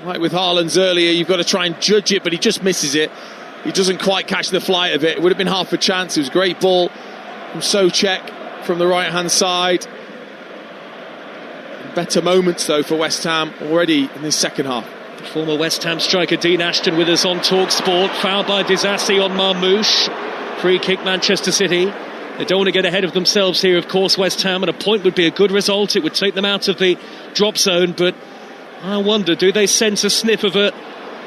like with Haaland's earlier, you've got to try and judge it, but he just misses it. He doesn't quite catch the flight of it. It would have been half a chance. It was a great ball from Souček from the right-hand side. Better moments, though, for West Ham already in this second half. Former West Ham striker Dean Ashton with us on Talksport. Foul by Disasi on Marmouche. Free kick Manchester City. They don't want to get ahead of themselves here, of course, West Ham, and a point would be a good result. It would take them out of the drop zone, but I wonder, do they sense a sniff of a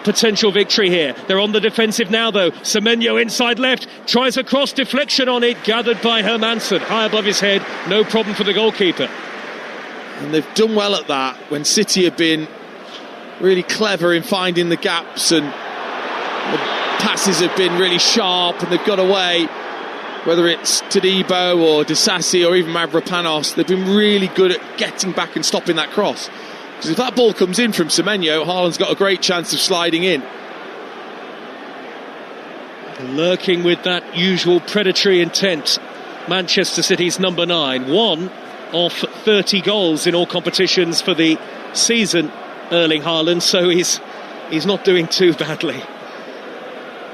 potential victory here? They're on the defensive now, though. Semenyo inside left, tries a cross, deflection on it, gathered by Hermansen, high above his head, no problem for the goalkeeper. And they've done well at that when City have been really clever in finding the gaps, and the passes have been really sharp, and they've got away. Whether it's Todibo or Disasi or even Mavropanos, they've been really good at getting back and stopping that cross. Because if that ball comes in from Semenyo, Haaland's got a great chance of sliding in. Lurking with that usual predatory intent, Manchester City's number 9. 1 of 30 goals in all competitions for the season, Erling Haaland, so he's not doing too badly.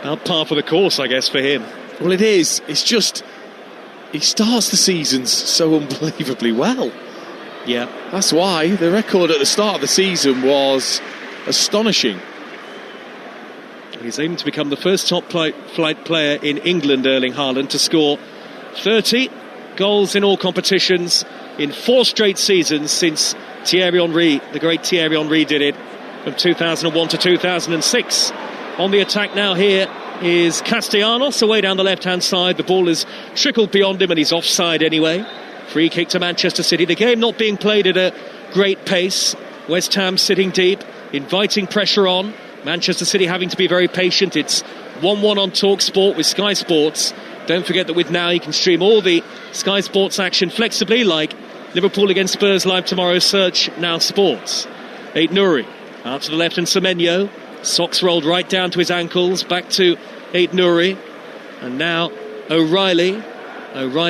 About par for the course, I guess, for him. Well, it is. It's just he starts the seasons so unbelievably well. Yeah. That's why the record at the start of the season was astonishing. He's aiming to become the first top-flight player in England, Erling Haaland, to score 30 goals in all competitions in 4 straight seasons since Thierry Henry, the great Thierry Henry, did it from 2001 to 2006. On the attack now here is Castellanos away down the left-hand side. The ball has trickled beyond him and he's offside anyway. Free kick to Manchester City. The game not being played at a great pace. West Ham sitting deep, inviting pressure on. Manchester City having to be very patient. It's 1-1 on Talksport with Sky Sports. Don't forget that with Now you can stream all the Sky Sports action flexibly, like Liverpool against Spurs live tomorrow. Search Now Sports. Nouri out to the left and Semenyo. Socks rolled right down to his ankles. Back to Nouri. And now O'Reilly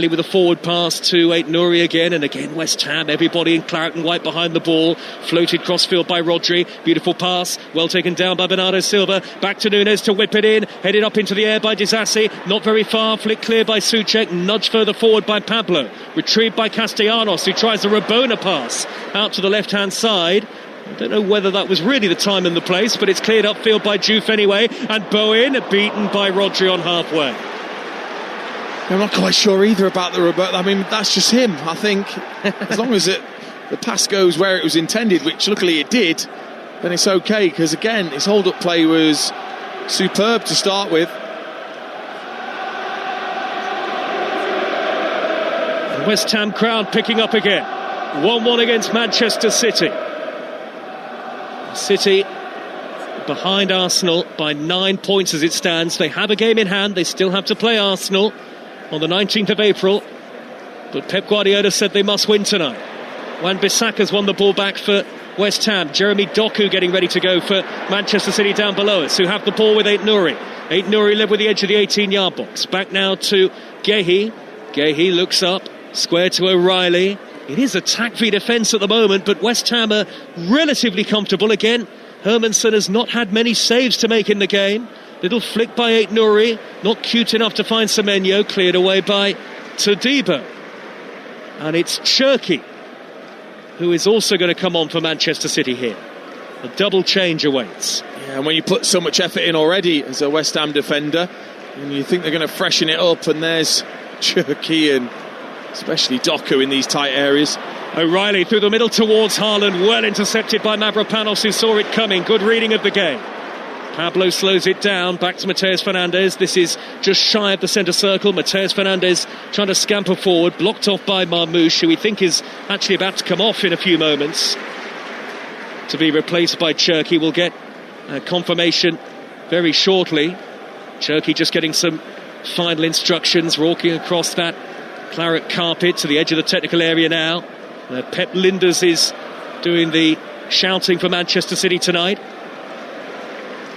with a forward pass to Nouri again. And again West Ham, everybody in claret and white behind the ball. Floated crossfield by Rodri. Beautiful pass, well taken down by Bernardo Silva. Back to Nunes to whip it in. Headed up into the air by Disasi. Not very far, flick clear by Souček. Nudge further forward by Pablo. Retrieved by Castellanos, who tries the Rabona pass out to the left hand side. I don't know whether that was really the time and the place, but it's cleared upfield by Juve anyway. And Bowen beaten by Rodri on halfway. I'm not quite sure either about the Roberto. I mean, that's just him. I think as long as the pass goes where it was intended, which luckily it did, then it's okay. Because again, his hold-up play was superb to start with. The West Ham crowd picking up again. 1-1 against Manchester City. City behind Arsenal by 9 points as it stands. They have a game in hand. They still have to play Arsenal on the 19th of April. But Pep Guardiola said they must win tonight. Wan-Bissaka's won the ball back for West Ham. Jeremy Doku getting ready to go for Manchester City down below us, who have the ball with Nouri. Nouri led with the edge of the 18-yard box. Back now to Gehi. Gahey looks up, square to O'Reilly. It is attack v defence at the moment, but West Ham are relatively comfortable again. Hermansen has not had many saves to make in the game. Little flick by Ait Nouri, not cute enough to find Semenyo, cleared away by Todibo. And it's Cherki who is also going to come on for Manchester City here. A double change awaits. Yeah, and when you put so much effort in already as a West Ham defender, and you think they're going to freshen it up, and there's Cherki and especially Doku in these tight areas. O'Reilly through the middle towards Haaland, well intercepted by Mavropanos, who saw it coming. Good reading of the game. Pablo slows it down, back to Mateus Fernandes. This is just shy of the centre circle. Mateus Fernandes trying to scamper forward, blocked off by Marmoush, who we think is actually about to come off in a few moments to be replaced by Cherki. We'll get confirmation very shortly. Cherki just getting some final instructions, walking across that claret carpet to the edge of the technical area now. Pep Linders is doing the shouting for Manchester City tonight.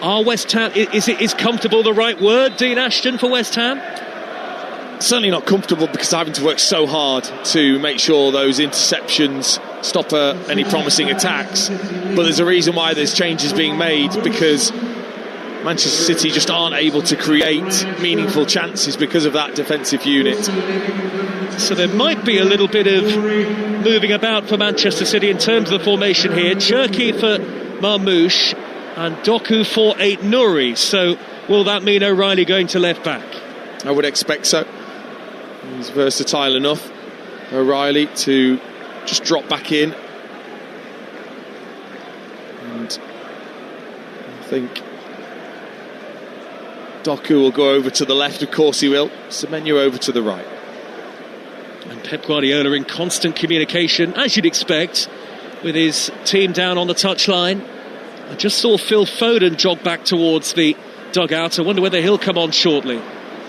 Are West Ham, is comfortable the right word, Dean Ashton, for West Ham? Certainly not comfortable, because they're having to work so hard to make sure those interceptions stop any promising attacks. But there's a reason why there's changes being made, because Manchester City just aren't able to create meaningful chances because of that defensive unit. So there might be a little bit of moving about for Manchester City in terms of the formation here. Cherki for Marmoush and Doku for Ait Nouri. So will that mean O'Reilly going to left back? I would expect so. He's versatile enough, O'Reilly, to just drop back in. And I think Doku will go over to the left, of course he will. Semenyo over to the right. And Pep Guardiola in constant communication, as you'd expect, with his team down on the touchline. I just saw Phil Foden jog back towards the dugout. I wonder whether he'll come on shortly,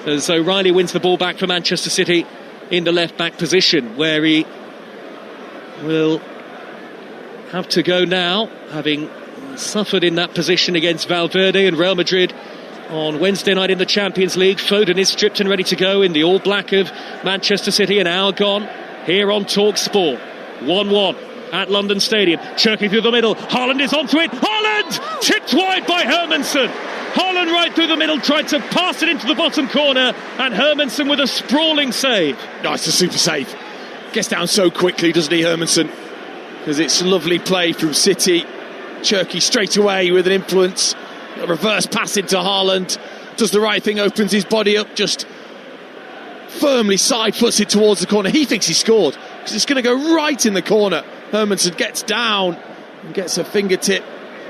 as O'Reilly wins the ball back for Manchester City in the left-back position, where he will have to go now, having suffered in that position against Valverde and Real Madrid on Wednesday night in the Champions League. Foden is stripped and ready to go in the all-black of Manchester City, an hour gone here on Talksport. 1-1 at London Stadium. Cherki through the middle, Haaland is onto it, Haaland! Tipped wide by Hermansen. Haaland right through the middle, tried to pass it into the bottom corner, and Hermansen with a sprawling save. No, it's a super save. Gets down so quickly, doesn't he, Hermansen? Because it's a lovely play from City. Cherki straight away with an influence. A reverse pass into Haaland. Does the right thing, opens his body up, just firmly side foots it towards the corner. He thinks he scored, because it's going to go right in the corner. Hermansen gets down and gets a fingertip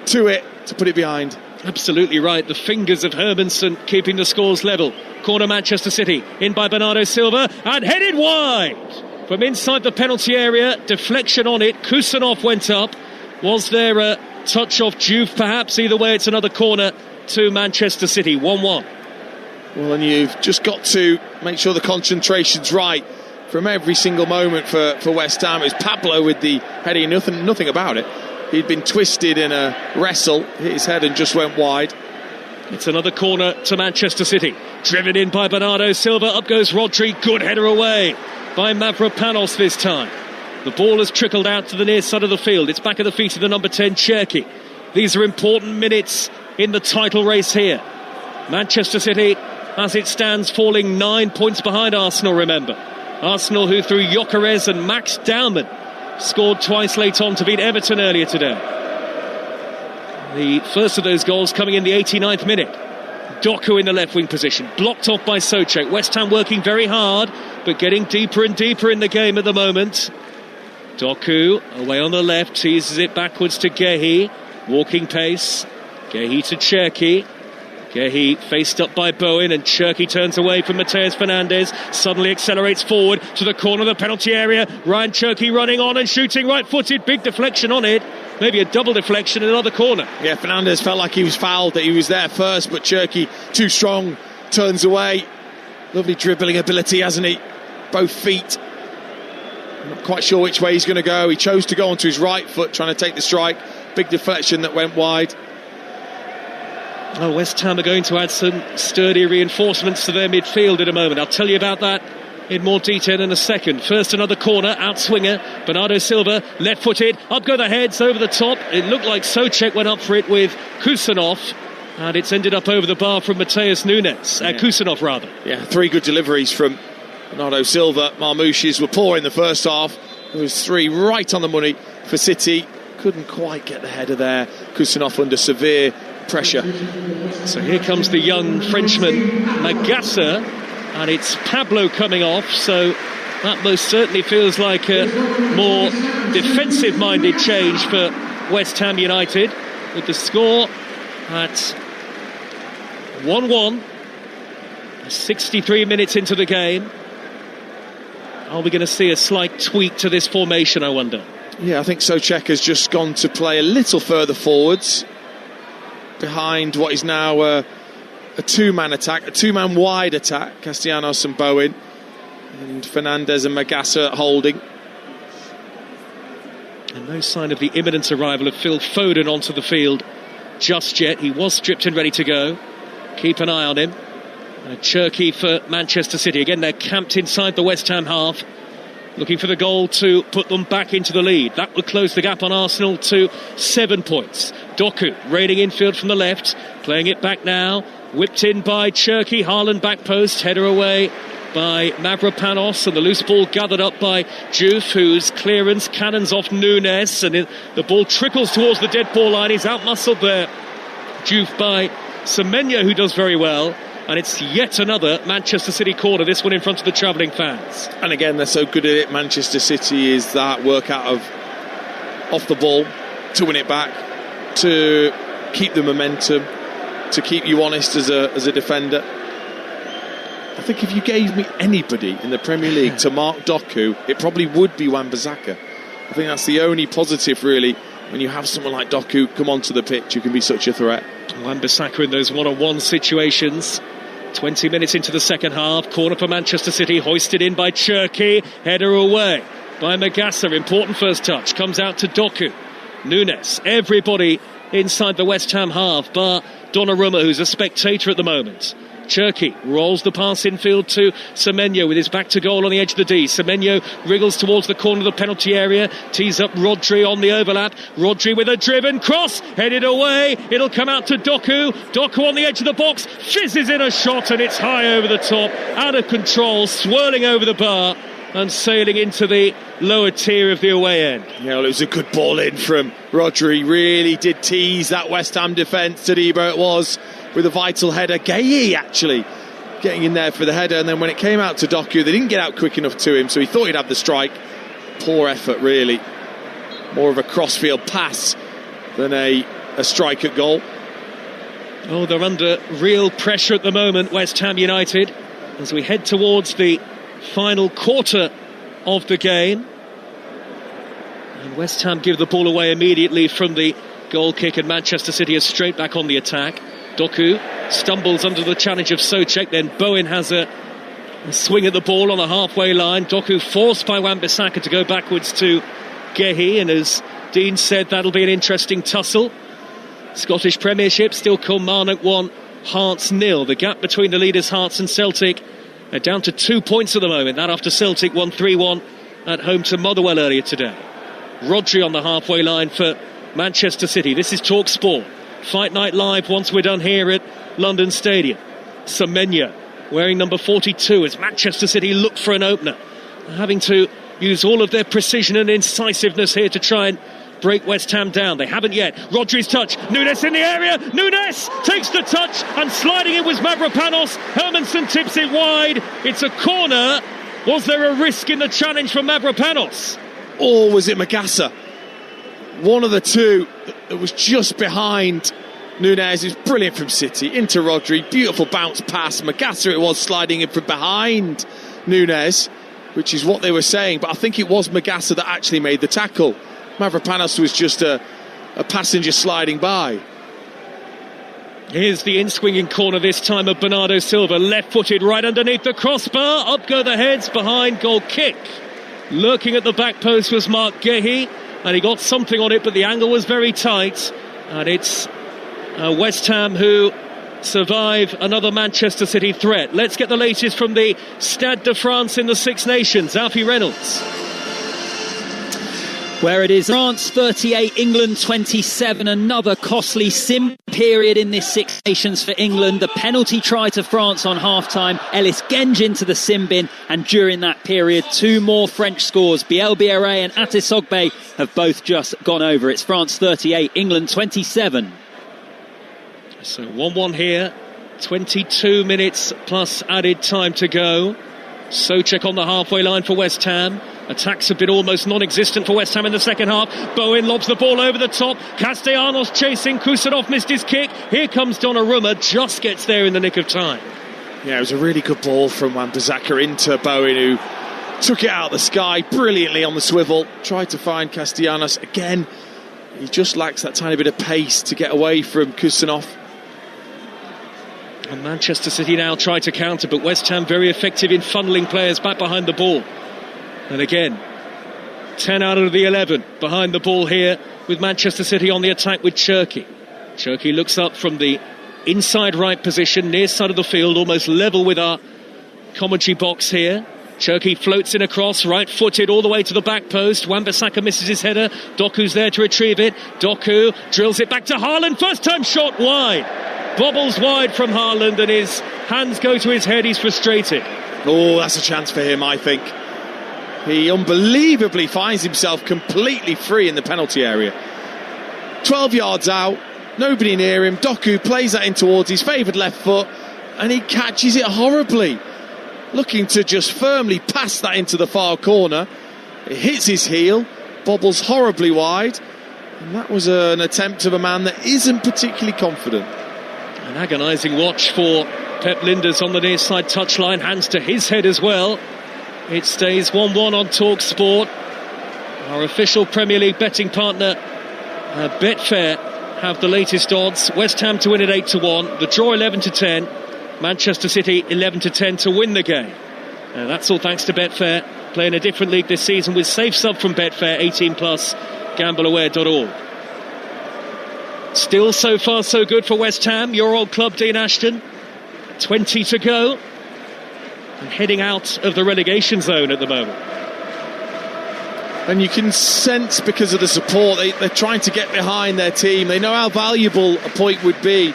to it to put it behind. Absolutely right. The fingers of Hermansen keeping the scores level. Corner Manchester City, in by Bernardo Silva, and headed wide from inside the penalty area. Deflection on it. Kusanov went up. Was there a touch off Juve perhaps? Either way, it's another corner to Manchester City. 1-1. Well, and you've just got to make sure the concentration's right from every single moment for West Ham. It was Pablo with the heading, nothing about it. He'd been twisted in a wrestle, hit his head and just went wide. It's another corner to Manchester City. Driven in by Bernardo Silva. Up goes Rodri. Good header away by Mavropanos this time. The ball has trickled out to the near side of the field. It's back at the feet of the number 10, Cherki. These are important minutes in the title race here. Manchester City, as it stands, falling 9 points behind Arsenal, remember. Arsenal, who through Gyökeres and Max Daumann scored twice late on to beat Everton earlier today. The first of those goals coming in the 89th minute. Doku in the left wing position, blocked off by Souček. West Ham working very hard, but getting deeper and deeper in the game at the moment. Doku away on the left, teases it backwards to Gahey. Walking pace. Gahey to Cherki. Gahey faced up by Bowen, and Cherki turns away from Mateus Fernandes. Suddenly accelerates forward to the corner of the penalty area. Ryan Cherki running on and shooting right-footed. Big deflection on it. Maybe a double deflection in another corner. Yeah, Fernandes felt like he was fouled, that he was there first, but Cherki, too strong, turns away. Lovely dribbling ability, hasn't he? Both feet. I'm not quite sure which way he's going to go. He chose to go onto his right foot, trying to take the strike. Big deflection that went wide. Oh, West Ham are going to add some sturdy reinforcements to their midfield in a moment. I'll tell you about that in more detail in a second. First, another corner, outswinger, Bernardo Silva, left-footed, up go the heads, over the top. It looked like Souček went up for it with Kusanov, and it's ended up over the bar from Mateus Nunes, Kusanov rather. Yeah, 3 good deliveries from Bernardo Silva. Marmouches were poor in the first half. There was 3 right on the money for City. Couldn't quite get the header there. Kusanov under severe pressure. So here comes the young Frenchman, Magassa, and it's Pablo coming off, so that most certainly feels like a more defensive-minded change for West Ham United, with the score at 1-1, 63 minutes into the game. Are we going to see a slight tweak to this formation, I wonder? Yeah, I think Souček has just gone to play a little further forwards, behind what is now a 2-man attack, a 2-man wide attack. Castellanos and Bowen, and Fernandes and Magassa holding. And no sign of the imminent arrival of Phil Foden onto the field just yet. He was stripped and ready to go. Keep an eye on him. Cherki for Manchester City. Again, they're camped inside the West Ham half, looking for the goal to put them back into the lead. That would close the gap on Arsenal to 7 points. Doku raiding infield from the left, playing it back now, whipped in by Cherki. Haaland back post, header away by Mavropanos, and the loose ball gathered up by Diouf, whose clearance cannons off Nunes, and the ball trickles towards the dead ball line. He's out-muscled there, Diouf, by Semenyo, who does very well. And it's yet another Manchester City corner, this one in front of the travelling fans. And again, they're so good at it. Manchester City is that work out of off the ball to win it back, to keep the momentum, to keep you honest as a defender. I think if you gave me anybody in the Premier League to mark Doku, it probably would be Wan-Bissaka. I think that's the only positive, really, when you have someone like Doku come onto the pitch, you can be such a threat. Wan-Bissaka in those one-on-one situations. 20 minutes into the second half, corner for Manchester City, hoisted in by Cherki, header away by Magassa. Important first touch, comes out to Doku. Nunes, everybody inside the West Ham half, bar Donnarumma, who's a spectator at the moment. Cherki rolls the pass infield to Semenyo with his back to goal on the edge of the D. Semenyo wriggles towards the corner of the penalty area, tees up Rodri on the overlap. Rodri with a driven cross, headed away. It'll come out to Doku. Doku on the edge of the box, fizzes in a shot, and it's high over the top, out of control, swirling over the bar and sailing into the lower tier of the away end. Yeah, well, it was a good ball in from Rodri. Really did tease that West Ham defence. Todibo it was, with a vital header. Gueye actually getting in there for the header, and then when it came out to Doku, they didn't get out quick enough to him, so he thought he'd have the strike. Poor effort, really. More of a crossfield pass than a strike at goal. Oh, they're under real pressure at the moment, West Ham United, as we head towards the final quarter of the game. And West Ham give the ball away immediately from the goal kick, and Manchester City is straight back on the attack. Doku stumbles under the challenge of Souček, then Bowen has a swing at the ball on the halfway line. Doku forced by Wan-Bissaka to go backwards to Gueye, and as Dean said, that'll be an interesting tussle. Scottish Premiership still Kilmarnock 1, Hearts 0. The gap between the leaders Hearts and Celtic are down to 2 points at the moment, that after Celtic won 3-1 at home to Motherwell earlier today. Rodri on the halfway line for Manchester City. This is Talksport. Fight Night Live once we're done here at London Stadium. Semenyo wearing number 42 as Manchester City look for an opener, having to use all of their precision and incisiveness here to try and break West Ham down. They haven't yet. Rodri's touch, Nunes in the area, Nunes takes the touch, and sliding it was Mavropanos. Hermansen tips it wide. It's a corner. Was there a risk in the challenge from Mavropanos? Or was it Magassa? One of the two that was just behind Nunes. It was brilliant from City into Rodri, beautiful bounce pass. Magassa it was, sliding in from behind Nunes, which is what they were saying, but I think it was Magassa that actually made the tackle. Mavropanos was just a passenger sliding by. Here's the in-swinging corner this time of Bernardo Silva, left-footed right underneath the crossbar. Up go the heads, behind, goal kick. Lurking at the back post was Mark Gueye, and he got something on it, but the angle was very tight. And it's West Ham who survive another Manchester City threat. Let's get the latest from the Stade de France in the Six Nations. Alfie Reynolds. Where it is France 38, England 27. Another costly sim period in this Six Nations for England. The penalty try to France on half-time. Ellis Genge into the sim bin. And during that period, 2 more French scores. Biel Biarré and Atis Ogbe have both just gone over. It's France 38, England 27. So 1-1 here. 22 minutes plus added time to go. Souček on the halfway line for West Ham. Attacks have been almost non-existent for West Ham in the second half. Bowen lobs the ball over the top. Castellanos chasing. Kusanov missed his kick. Here comes Donnarumma. Just gets there in the nick of time. Yeah, it was a really good ball from Wan-Bissaka into Bowen, who took it out of the sky brilliantly on the swivel. Tried to find Castellanos. Again, he just lacks that tiny bit of pace to get away from Kusanov. And Manchester City now try to counter, but West Ham very effective in funneling players back behind the ball. And again, 10 out of the 11 behind the ball here with Manchester City on the attack with Cherki. Cherki looks up from the inside right position, near side of the field, almost level with our commentary box here. Cherki floats in across, right-footed all the way to the back post. Wan-Bissaka misses his header. Doku's there to retrieve it. Doku drills it back to Haaland. First-time shot wide. Bobbles wide from Haaland and his hands go to his head. He's frustrated. Oh, that's a chance for him, I think. He unbelievably finds himself completely free in the penalty area. 12 yards out, nobody near him. Doku plays that in towards his favoured left foot and he catches it horribly. Looking to just firmly pass that into the far corner. It hits his heel, bobbles horribly wide. And that was an attempt of a man that isn't particularly confident. An agonising watch for Pep Lijnders on the near side touchline. Hands to his head as well. It stays 1-1 on Talksport. Our official Premier League betting partner, Betfair, have the latest odds. West Ham to win at 8-1. The draw 11-10. Manchester City 11-10 to win the game. That's all thanks to Betfair. Playing a different league this season with safe sub from Betfair. 18+. Gambleaware.org. Still so far so good for West Ham. Your old club, Dean Ashton. 20 to go. And heading out of the relegation zone at the moment. And you can sense, because of the support, they're trying to get behind their team. They know how valuable a point would be,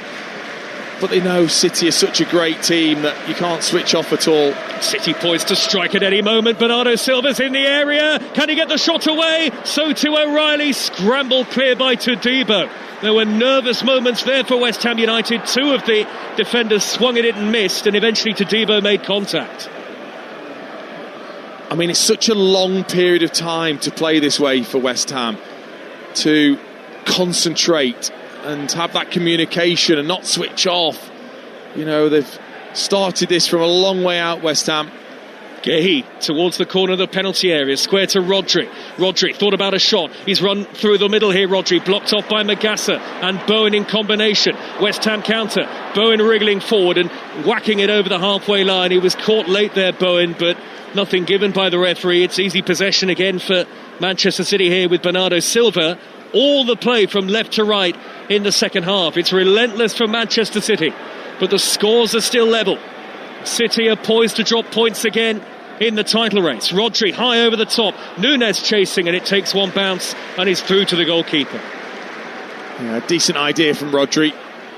but they know City is such a great team that you can't switch off at all. City poised to strike at any moment. Bernardo Silva's in the area. Can he get the shot away? So to O'Reilly. Scrambled clear by Todibo. There were nervous moments there for West Ham United. 2 of the defenders swung at it and missed, and eventually Todibo made contact. I mean, it's such a long period of time to play this way for West Ham, to concentrate and have that communication and not switch off. You know, they've started this from a long way out, West Ham. Gehi towards the corner of the penalty area, square to Rodri. Rodri thought about a shot. He's run through the middle here, Rodri, blocked off by Magassa and Bowen in combination. West Ham counter. Bowen wriggling forward and whacking it over the halfway line. He was caught late there, Bowen, but nothing given by the referee. It's easy possession again for Manchester City here with Bernardo Silva. All the play from left to right in the second half. It's relentless for Manchester City, but the scores are still level. City are poised to drop points again in the title race. Rodri high over the top. Nunes chasing, and it takes one bounce and he's through to the goalkeeper. Yeah, decent idea from Rodri.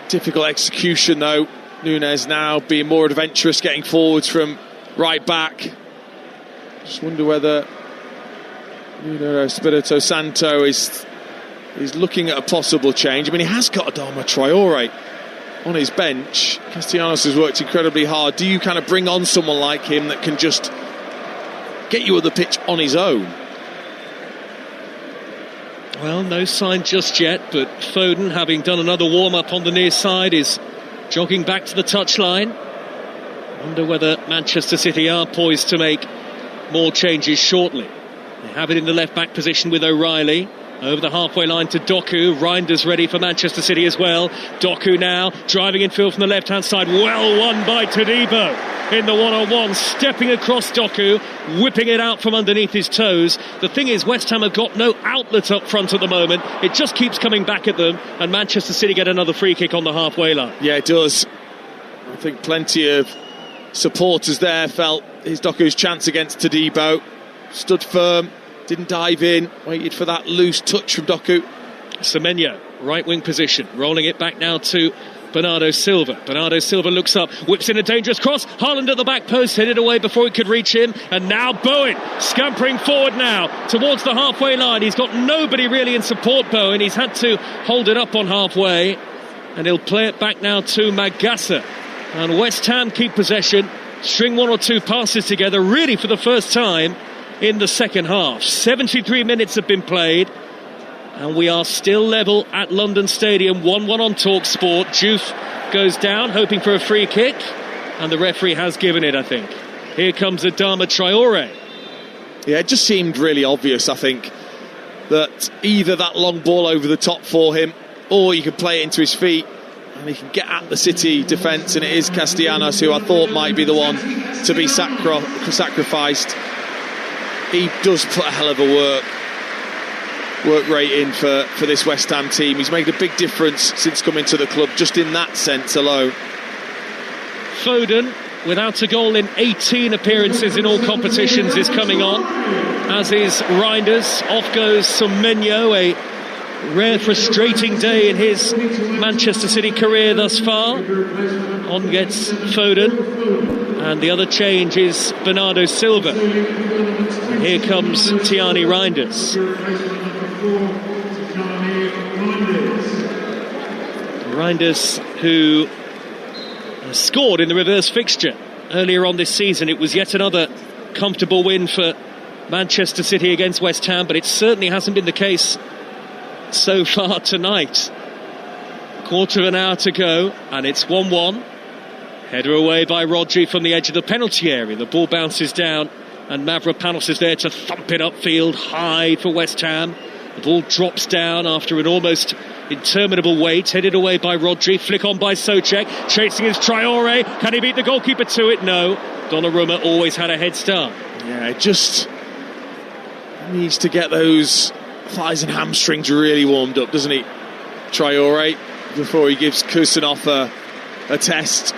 Difficult execution though. Nunes now being more adventurous, getting forwards from right back. Just wonder whether Nuno Espirito Santo is looking at a possible change. I mean, he has got Adama Traore on his bench. Castellanos has worked incredibly hard. Do you kind of bring on someone like him that can just get you at the pitch on his own? Well, no sign just yet, but Foden, having done another warm-up on the near side, is jogging back to the touchline. Wonder whether Manchester City are poised to make more changes shortly. They have it in the left-back position with O'Reilly. Over the halfway line to Doku. Reinders ready for Manchester City as well. Doku now driving in field from the left-hand side. Well won by Todibo in the one-on-one. Stepping across Doku, whipping it out from underneath his toes. The thing is, West Ham have got no outlet up front at the moment. It just keeps coming back at them, and Manchester City get another free kick on the halfway line. Yeah, it does. think plenty of supporters there felt his Doku's chance against Todibo. Stood firm, didn't dive in, waited for that loose touch from Doku. Semenyo, right wing position, rolling it back now to Bernardo Silva. Bernardo Silva looks up, whips in a dangerous cross. Haaland at the back post, headed away before it could reach him. And now Bowen, scampering forward now towards the halfway line. He's got nobody really in support, Bowen. He's had to hold it up on halfway. And he'll play it back now to Magassa. And West Ham keep possession, string one or two passes together, really for the first time in the second half. 73 minutes have been played. And we are still level at London Stadium, 1-1 on Talksport. Diouf goes down, hoping for a free kick, and the referee has given it, I think. Here comes Adama Traore. Yeah, it just seemed really obvious, I think, that either that long ball over the top for him, or you could play it into his feet, and he can get at the City defence, and it is Castellanos, who I thought might be the one to be sacrificed. He does put a hell of a work rate in for this West Ham team. He's made a big difference since coming to the club, just in that sense alone. Foden, without a goal in 18 appearances in all competitions, is coming on, as is Reinders. Off goes Semenyo, a rare frustrating day in his Manchester City career thus far. On gets Foden, and the other change is Bernardo Silva. And here comes Tiani Reinders. Reinders, who scored in the reverse fixture earlier on this season. It was yet another comfortable win for Manchester City against West Ham, but it certainly hasn't been the case so far tonight. Quarter of an hour to go, and it's 1-1. Header away by Rodri from the edge of the penalty area. The ball bounces down, and Mavropanos is there to thump it upfield high for West Ham. The ball drops down after an almost interminable wait, headed away by Rodri, flick on by Souček, chasing his Traore. Can he beat the goalkeeper to it? No. Donnarumma always had a head start. Yeah, just needs to get those thighs and hamstrings really warmed up, doesn't he, Traore, before he gives Kusanov a test.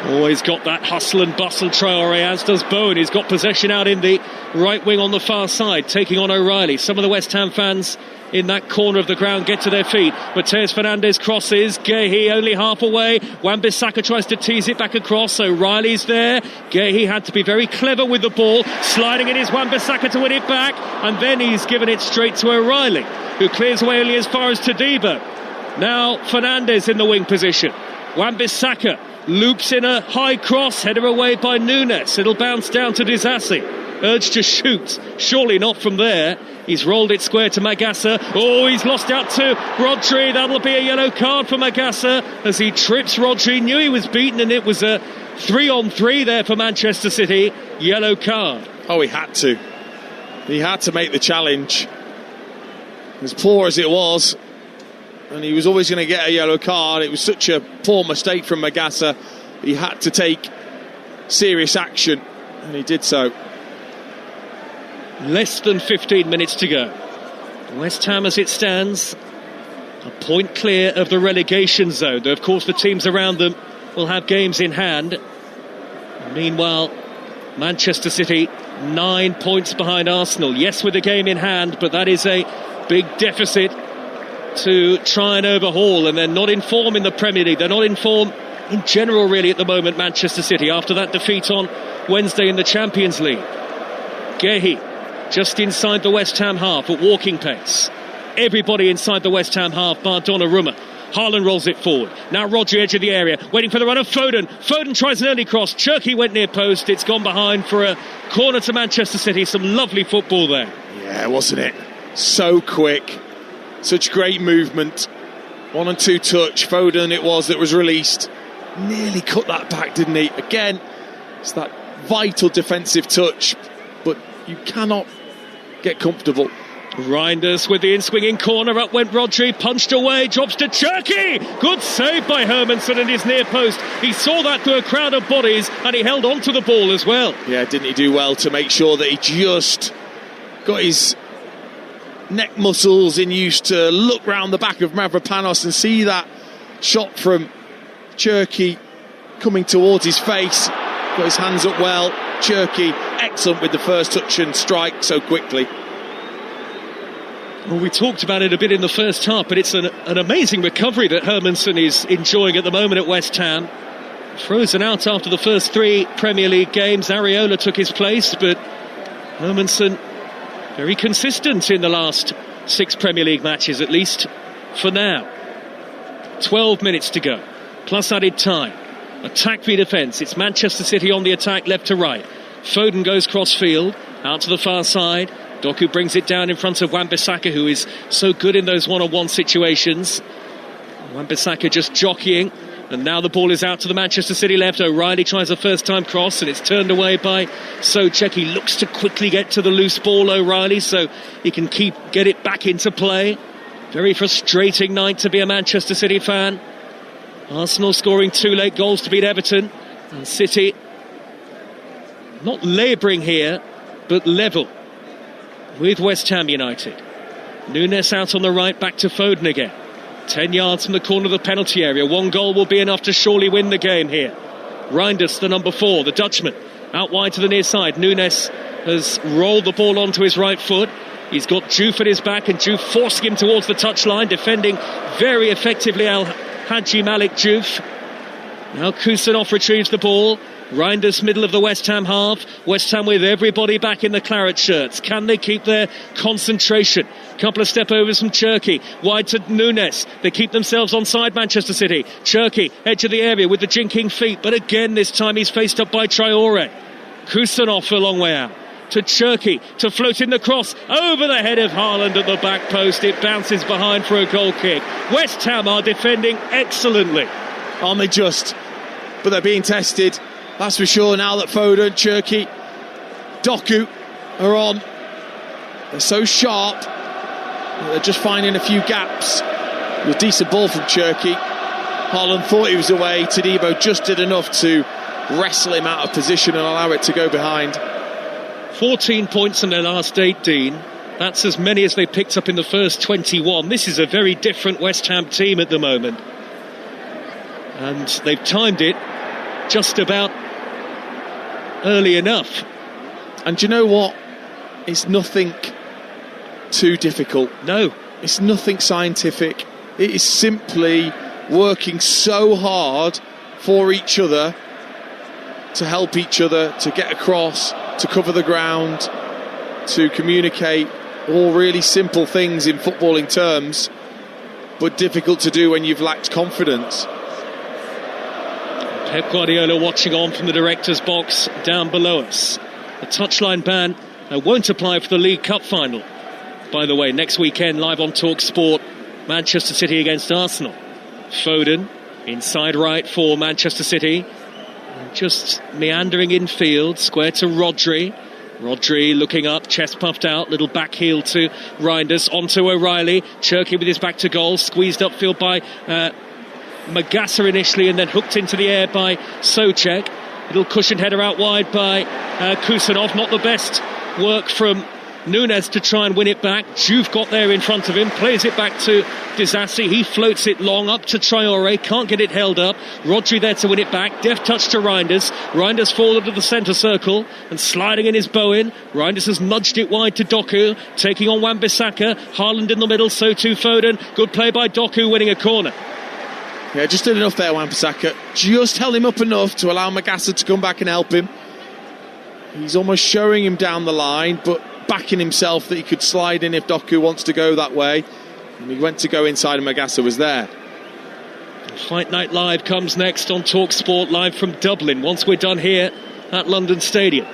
Always got that hustle and bustle, Traore, as does Bowen. He's got possession out in the right wing on the far side, taking on O'Reilly. Some of the West Ham fans in that corner of the ground get to their feet. Mateus Fernandes crosses, Guehi only half away. Wan-Bissaka tries to tease it back across. O'Reilly's there. Guehi had to be very clever with the ball, sliding in his Wan-Bissaka to win it back, and then he's given it straight to O'Reilly, who clears away only as far as Todibo. Now Fernandes in the wing position. Wan-Bissaka loops in a high cross, header away by Nunes. It'll bounce down to Disasi. Urged to shoot, surely not from there. He's rolled it square to Magassa. Oh, he's lost out to Rodri. That'll be a yellow card for Magassa as he trips Rodri. Knew he was beaten, and it was a 3-on-3 there for Manchester City. Yellow card. Oh, he had to. He had to make the challenge. As poor as it was, and he was always going to get a yellow card. It was such a poor mistake from Magassa. He had to take serious action, and he did so. Less than 15 minutes to go. West Ham, as it stands, a point clear of the relegation zone. Though, of course, the teams around them will have games in hand. Meanwhile, Manchester City 9 points behind Arsenal. Yes, with a game in hand, but that is a big deficit to try and overhaul. And they're not in form in the Premier League. They're not in form in general, really, at the moment, Manchester City, after that defeat on Wednesday in the Champions League. Guehi just inside the West Ham half at walking pace. Everybody inside the West Ham half bar Donnarumma. Haaland rolls it forward. Now Rodri, edge of the area, waiting for the run of Foden. Foden tries an early cross. Cherki went near post. It's gone behind for a corner to Manchester City. Some lovely football there. Yeah, wasn't it? So quick. Such great movement. 1 and 2 touch. Foden it was that was released. Nearly cut that back, didn't he? Again, it's that vital defensive touch, but you cannot get comfortable. Reinders with the in-swinging corner. Up went Rodri, punched away, drops to Cherki. Good save by Hermanson and his near post. He saw that through a crowd of bodies, and he held on to the ball as well. Yeah, didn't he do well to make sure that he just got his neck muscles in use to look round the back of Mavropanos and see that shot from Cherki coming towards his face, got his hands up well. Cherki, excellent with the first touch and strike so quickly. Well, we talked about it a bit in the first half, but it's an amazing recovery that Hermansen is enjoying at the moment at West Ham. Frozen out after the first 3 Premier League games. Areola took his place, but Hermansen very consistent in the last 6 Premier League matches, at least for now. 12 minutes to go, plus added time. Attack v defence. It's Manchester City on the attack, left to right. Foden goes cross-field, out to the far side. Doku brings it down in front of Wan-Bissaka, who is so good in those one-on-one situations. Wan-Bissaka just jockeying, and now the ball is out to the Manchester City left. O'Reilly tries a first-time cross, and it's turned away by Souček. He looks to quickly get to the loose ball, O'Reilly, so he can get it back into play. Very frustrating night to be a Manchester City fan. Arsenal scoring 2 late goals to beat Everton, and City not labouring here, but level with West Ham United. Núñez out on the right, back to Foden again. 10 yards from the corner of the penalty area. 1 goal will be enough to surely win the game here. Reinders, the number 4, the Dutchman, out wide to the near side. Núñez has rolled the ball onto his right foot. He's got Diouf at his back, and Diouf forcing him towards the touchline, defending very effectively Al-Haji Malik Diouf. Now Kusanov retrieves the ball. Reinders, middle of the West Ham half. West Ham with everybody back in the claret shirts. Can they keep their concentration? Couple of step overs from Cherki, wide to Núñez. They keep themselves onside Manchester City. Cherki, edge of the area with the jinking feet, but again this time he's faced up by Traore. Kusanov a long way out to Cherki to float in the cross over the head of Haaland at the back post. It bounces behind for a goal kick. West Ham are defending excellently. Aren't they just? But they're being tested, that's for sure, now that Foden, Cherki, Doku are on. They're so sharp, they're just finding a few gaps. A decent ball from Cherki. Haaland thought he was away. Todibo just did enough to wrestle him out of position and allow it to go behind. 14 points in their last 18. That's as many as they picked up in the first 21. This is a very different West Ham team at the moment. And they've timed it just about early enough. And do you know what? It's nothing too difficult. No. It's nothing scientific. It is simply working so hard for each other, to help each other, to get across, to cover the ground, to communicate. All really simple things in footballing terms, but difficult to do when you've lacked confidence. Pep Guardiola watching on from the director's box down below us. The touchline ban won't apply for the League Cup final. By the way, next weekend live on Talksport, Manchester City against Arsenal. Foden inside right for Manchester City, just meandering infield, square to Rodri. Rodri looking up, chest puffed out, little back heel to Reinders, onto O'Reilly. Cherki with his back to goal, squeezed upfield by Magassa initially, and then hooked into the air by Souček. Little cushioned header out wide by Kusanov. Not the best work from Núñez to try and win it back. Diouf got there in front of him, plays it back to Disasi. He floats it long up to Traore, can't get it held up. Rodri there to win it back, deft touch to Reinders. Reinders forward to the centre circle and sliding in his Bowen. Reinders has nudged it wide to Doku, taking on Wan-Bissaka. Haaland in the middle, so too Foden. Good play by Doku, winning a corner. Yeah, just did enough there, Wan-Bissaka. Just held him up enough to allow Magassa to come back and help him. He's almost showing him down the line, but backing himself that he could slide in if Doku wants to go that way. And he went to go inside and Magassa was there. Fight Night Live comes next on Talksport, live from Dublin, once we're done here at London Stadium.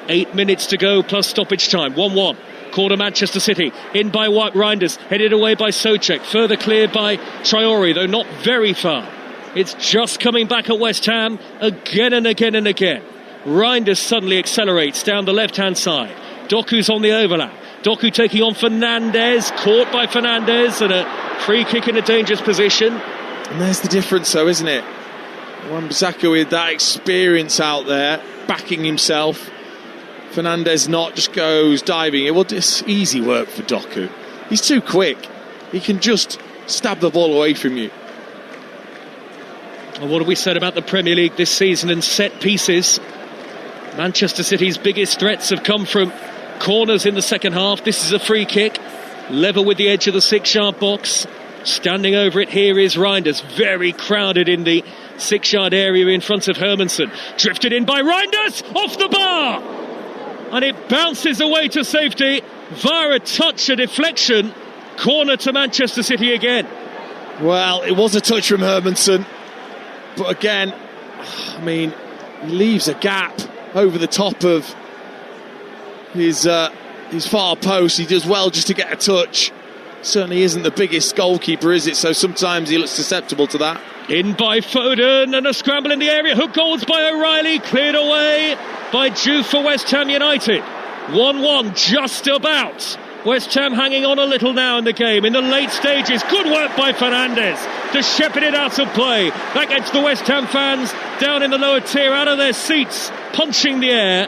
8 minutes to go plus stoppage time. 1-1. Corner Manchester City. In by Reinders. Headed away by Souček. Further cleared by Traore, though not very far. It's just coming back at West Ham again and again and again. Reinders suddenly accelerates down the left-hand side. Doku's on the overlap. Doku taking on Fernandes, caught by Fernandes, and a free kick in a dangerous position. And there's the difference though, isn't it? Wan-Bissaka with that experience out there, backing himself. Fernandes not, just goes diving. It will just easy work for Doku. He's too quick. He can just stab the ball away from you. And what have we said about the Premier League this season and set pieces? Manchester City's biggest threats have come from corners in the second half. This is a free kick, level with the edge of the 6-yard box. Standing over it here is Reinders, very crowded in the 6-yard area in front of Hermansen. Drifted in by Reinders, off the bar! And it bounces away to safety via a touch, a deflection. Corner to Manchester City again. Well, it was a touch from Hermansen, but again, I mean, he leaves a gap over the top of his far post. He does well just to get a touch. Certainly isn't the biggest goalkeeper, is it? So sometimes he looks susceptible to that. In by Foden, and a scramble in the area. Hook goals by O'Reilly, cleared away by Juve for West Ham United. 1-1, just about. West Ham hanging on a little now in the game, in the late stages. Good work by Fernandes to shepherd it out of play. That gets the West Ham fans down in the lower tier out of their seats, punching the air.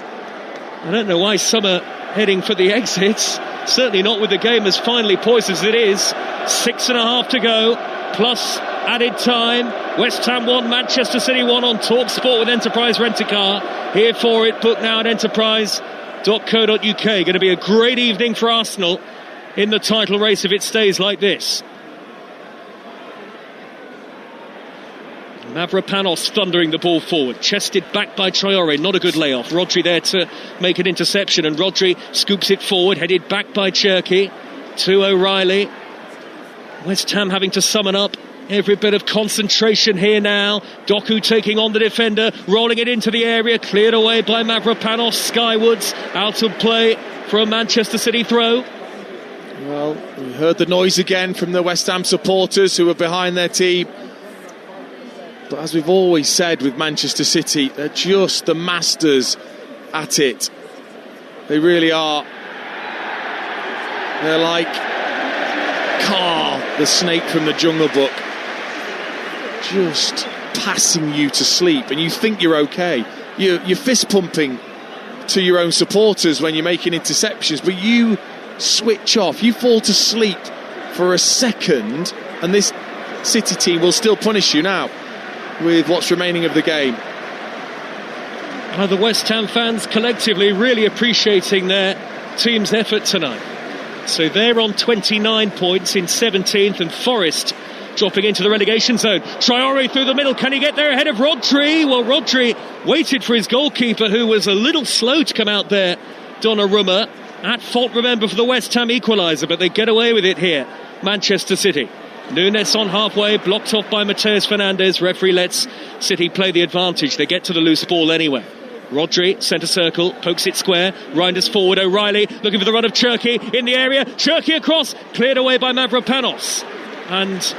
I don't know why some are heading for the exits. Certainly not with the game as finely poised as it is. 6.5 to go, plus added time. West Ham 1, Manchester City 1 on Talksport with Enterprise Rent-A-Car. Here for it, book now at enterprise.co.uk. Going to be a great evening for Arsenal in the title race if it stays like this. Mavropanos thundering the ball forward, chested back by Traore, not a good layoff. Rodri there to make an interception, and Rodri scoops it forward, headed back by Cherki to O'Reilly. West Ham having to summon up every bit of concentration here now. Doku taking on the defender, rolling it into the area, cleared away by Mavropanos. Skywards out of play for a Manchester City throw. Well, we heard the noise again from the West Ham supporters who are behind their team. But as we've always said with Manchester City, they're just the masters at it. They really are. They're like Car, the snake from the Jungle Book, just passing you to sleep, and you think you're okay. You're fist pumping to your own supporters when you're making interceptions, but you switch off, you fall to sleep for a second, and this City team will still punish you now with what's remaining of the game. The West Ham fans collectively really appreciating their team's effort tonight. So they're on 29 points in 17th, and Forest dropping into the relegation zone. Traore through the middle, can he get there ahead of Rodri? Well, Rodri waited for his goalkeeper, who was a little slow to come out there. Donnarumma at fault, remember, for the West Ham equaliser, but they get away with it here, Manchester City. Nunes on halfway, blocked off by Mateus Fernandes. Referee lets City play the advantage. They get to the loose ball anyway. Rodri, centre circle, pokes it square. Reinders forward, O'Reilly looking for the run of Cherki in the area. Cherki across, cleared away by Mavropanos. And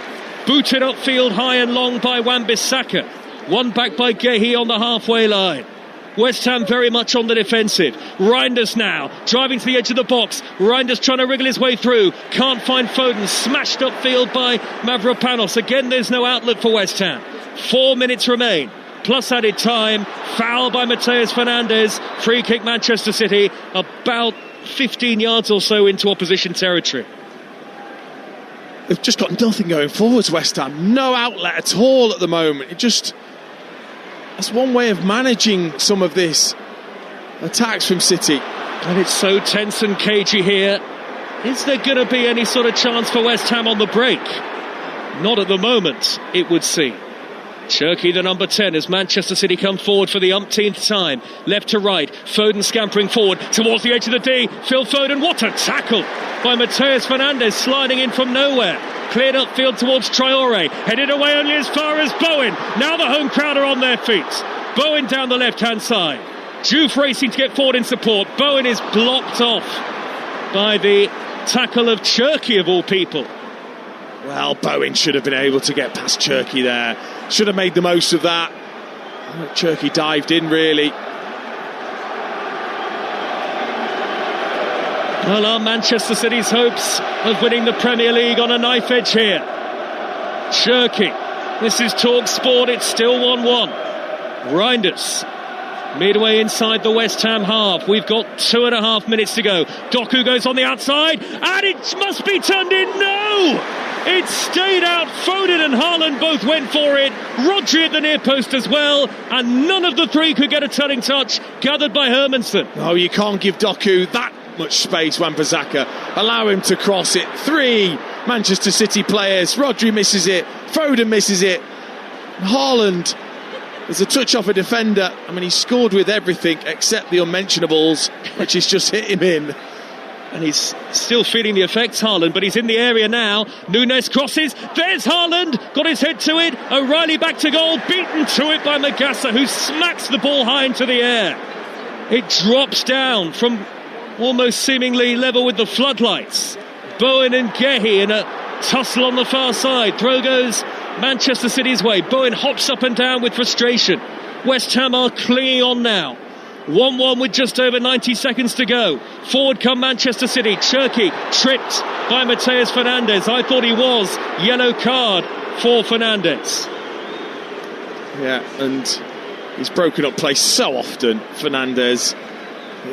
booted upfield high and long by Wan-Bissaka. One back by Gehi on the halfway line. West Ham very much on the defensive. Reinders now driving to the edge of the box. Reinders trying to wriggle his way through. Can't find Foden. Smashed upfield by Mavropanos. Again, there's no outlet for West Ham. 4 minutes remain, plus added time. Foul by Mateus Fernandes. Free kick Manchester City, about 15 yards or so into opposition territory. They've just got nothing going forwards, West Ham. No outlet at all at the moment. That's one way of managing some of this attacks from City. And it's so tense and cagey here. Is there going to be any sort of chance for West Ham on the break? Not at the moment, it would seem. Cherki, the number 10, as Manchester City come forward for the umpteenth time. Left to right, Foden scampering forward towards the edge of the D. Phil Foden, what a tackle by Mateus Fernandes, sliding in from nowhere. Cleared upfield towards Traore, headed away only as far as Bowen. Now the home crowd are on their feet. Bowen down the left-hand side. Juve racing to get forward in support. Bowen is blocked off by the tackle of Cherki, of all people. Well, Bowen should have been able to get past Cherki there. Should have made the most of that. Cherki dived in, really. Well, are Manchester City's hopes of winning the Premier League on a knife edge here? Cherki, this is Talksport, it's still 1-1. Reinders, midway inside the West Ham half. We've got 2.5 minutes to go. Doku goes on the outside, and it must be turned in. No! It stayed out. Foden and Haaland both went for it. Rodri at the near post as well. And none of the three could get a turning touch, gathered by Hermansen. Oh, you can't give Doku that much space, Wan-Bissaka. Allow him to cross it. 3 Manchester City players. Rodri misses it. Foden misses it. Haaland, there's a touch off a defender. I mean, he scored with everything except the unmentionables, which has just hit him in. And he's still feeling the effects, Haaland, but he's in the area now. Nunes crosses. There's Haaland. Got his head to it. O'Reilly back to goal. Beaten to it by Magassa, who smacks the ball high into the air. It drops down from almost seemingly level with the floodlights. Bowen and Gehi in a tussle on the far side. Throw goes Manchester City's way. Bowen hops up and down with frustration. West Ham are clinging on now. 1-1 with just over 90 seconds to go. Forward come Manchester City. Cherki tripped by Mateus Fernandes. I thought he was. Yellow card for Fernandes. Yeah, and he's broken up play so often, Fernandes.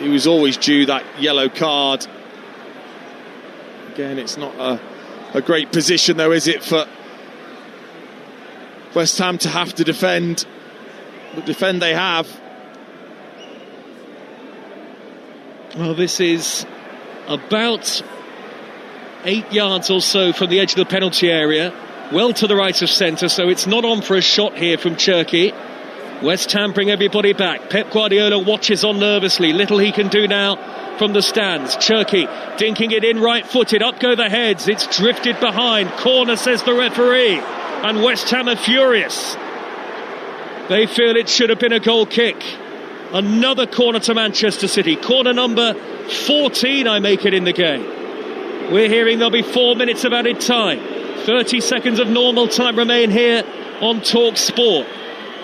He was always due that yellow card. Again, it's not a great position, though, is it, for West Ham to have to defend? But defend they have. Well, this is about 8 yards or so from the edge of the penalty area, well to the right of centre, so it's not on for a shot here from Cherki. West Ham bring everybody back. Pep Guardiola watches on nervously. Little he can do now from the stands. Cherki dinking it in right-footed. Up go the heads. It's drifted behind. Corner, says the referee. And West Ham are furious. They feel it should have been a goal kick. Another corner to Manchester City. Corner number 14, I make it, in the game. We're hearing there'll be 4 minutes of added time. 30 seconds of normal time remain here on Talksport.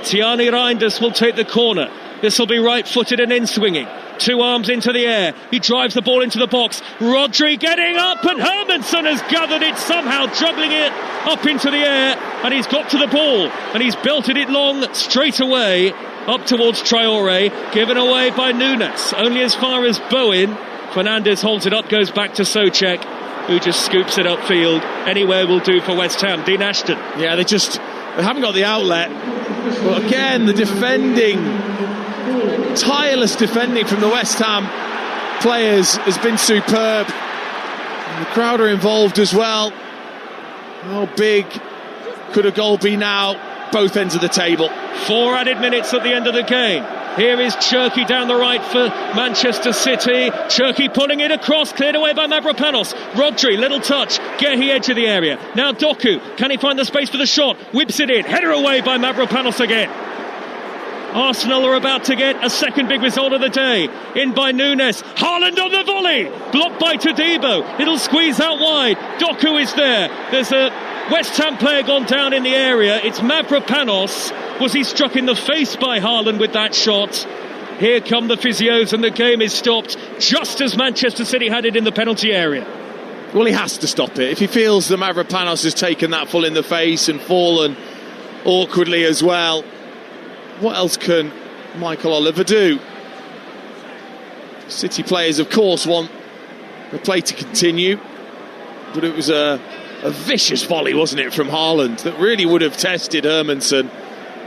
Tiani Reinders will take the corner. This will be right-footed and in-swinging. 2 arms into the air. He drives the ball into the box. Rodri getting up, and Hermansen has gathered it somehow, juggling it up into the air, and he's got to the ball, and he's belted it long straight away up towards Traore, given away by Nunes, only as far as Bowen. Fernandes holds it up, goes back to Souček, who just scoops it upfield. Anywhere will do for West Ham. Dean Ashton. Yeah, they haven't got the outlet. But again, the defending, tireless defending from the West Ham players has been superb. And the crowd are involved as well. How big could a goal be now? Both ends of the table. 4 added minutes at the end of the game. Here is Cherki down the right for Manchester City. Cherki pulling it across, cleared away by Mavropanos. Rodri, little touch. Gehi edge of the area. Now Doku. Can he find the space for the shot? Whips it in. Header away by Mavropanos again. Arsenal are about to get a second big result of the day. In by Nunes. Haaland on the volley. Blocked by Todibo. It'll squeeze out wide. Doku is there. There's a West Ham player gone down in the area. It's Mavropanos. Was he struck in the face by Haaland with that shot? Here come the physios, and the game is stopped just as Manchester City had it in the penalty area. Well, he has to stop it. If he feels that Mavropanos has taken that full in the face and fallen awkwardly as well, what else can Michael Oliver do? City players, of course, want the play to continue, but it was a vicious volley, wasn't it, from Haaland that really would have tested Hermansen.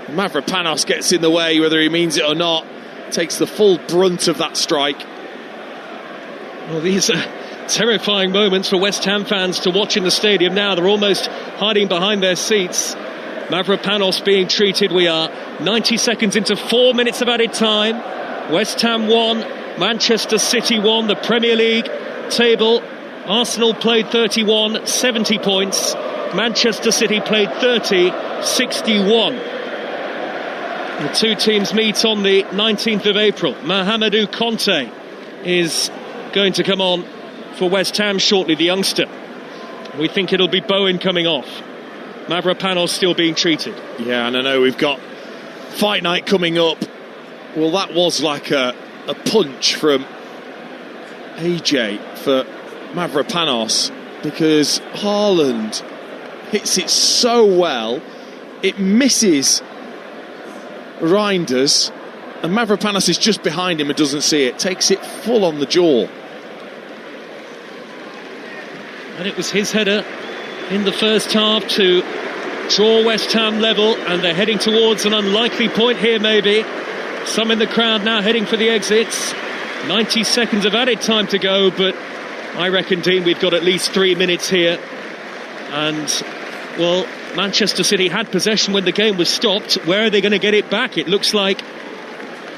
Mavropanos gets in the way, whether he means it or not, takes the full brunt of that strike. Well, these are terrifying moments for West Ham fans to watch in the stadium now. They're almost hiding behind their seats. Mavropanos being treated. We are 90 seconds into 4 minutes of added time. West Ham 1, Manchester City 1. The Premier League table. Arsenal played 31, 70 points. Manchester City played 30, 61. The two teams meet on the 19th of April. Mahamadou Conte is going to come on for West Ham shortly, the youngster. We think it'll be Bowen coming off. Mavropanos still being treated. Yeah, and I know we've got fight night coming up. Well, that was like a punch from AJ for Mavropanos, because Haaland hits it so well, it misses Reinders, and Mavropanos is just behind him and doesn't see it, takes it full on the jaw. And it was his header in the first half to draw West Ham level, and they're heading towards an unlikely point here maybe. Some in the crowd now heading for the exits. 90 seconds of added time to go, but I reckon, Dean, we've got at least 3 minutes here. And, well, Manchester City had possession when the game was stopped. Where are they going to get it back? It looks like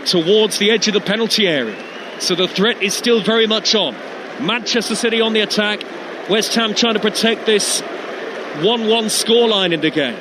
towards the edge of the penalty area. So the threat is still very much on. Manchester City on the attack. West Ham trying to protect this 1-1 scoreline in the game.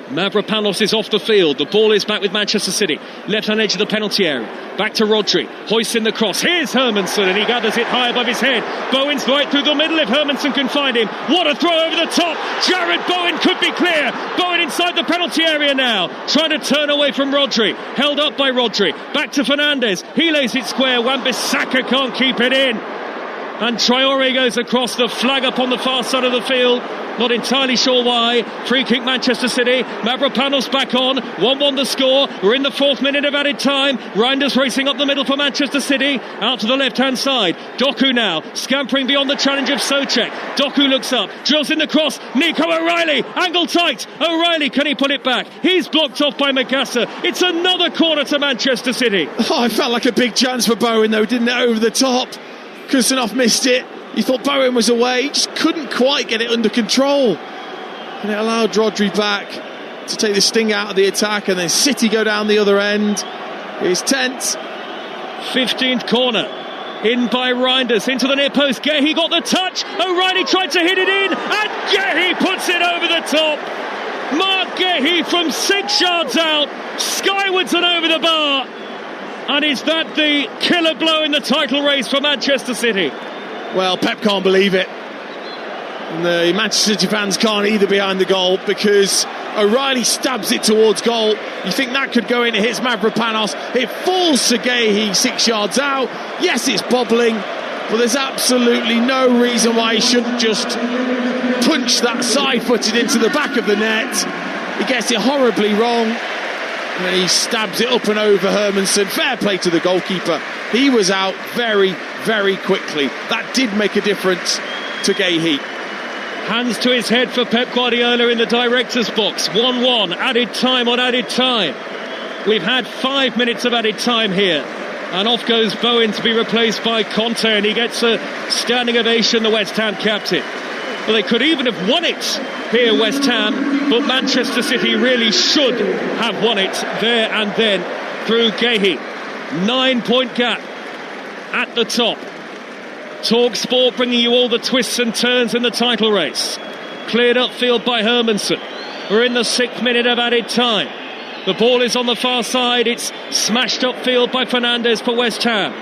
Mavropanos is off the field. The ball is back with Manchester City. Left-hand edge of the penalty area. Back to Rodri. Hoists in the cross. Here's Hermansen, and he gathers it high above his head. Bowen's right through the middle if Hermansen can find him. What a throw over the top. Jared Bowen could be clear. Bowen inside the penalty area now. Trying to turn away from Rodri. Held up by Rodri. Back to Fernandes. He lays it square. Wan-Bissaka can't keep it in. And Traore goes across, the flag up on the far side of the field. Not entirely sure why. Free kick Manchester City. Mavropanos back on. 1-1 the score. We're in the 4th minute of added time. Reinders racing up the middle for Manchester City. Out to the left-hand side. Doku now scampering beyond the challenge of Souček. Doku looks up. Drills in the cross. Nico O'Reilly. Angle tight. O'Reilly, can he put it back? He's blocked off by Magassa. It's another corner to Manchester City. Oh, it felt like a big chance for Bowen, though, didn't it? Over the top. Kusanov missed it. He thought Bowen was away. He just couldn't quite get it under control. And it allowed Rodri back to take the sting out of the attack, and then City go down the other end. It's tense. 15th corner. In by Reinders. Into the near post. Gehi got the touch. O'Reilly tried to hit it in. And Gehi puts it over the top. Mark Gehi from 6 yards out. Skywards and over the bar. And is that the killer blow in the title race for Manchester City? Well, Pep can't believe it. And the Manchester City fans can't either behind the goal, because O'Reilly stabs it towards goal. You think that could go in, it hits Mavropanos. It falls to Gehi 6 yards out. Yes, it's bobbling, but there's absolutely no reason why he shouldn't just punch that side-footed into the back of the net. He gets it horribly wrong. And he stabs it up and over Hermansen. Fair play to the goalkeeper. He was out very, very quickly. That did make a difference to Gehi. Hands to his head for Pep Guardiola in the director's box. 1-1, added time on added time. We've had 5 minutes of added time here. And off goes Bowen to be replaced by Conte, and he gets a standing ovation, the West Ham captain. Well, they could even have won it here, West Ham, but Manchester City really should have won it there and then through Gehi. 9-point gap at the top. Talksport bringing you all the twists and turns in the title race. Cleared upfield by Hermansen. We're in the 6th minute of added time. The ball is on the far side. It's smashed upfield by Fernandes for West Ham.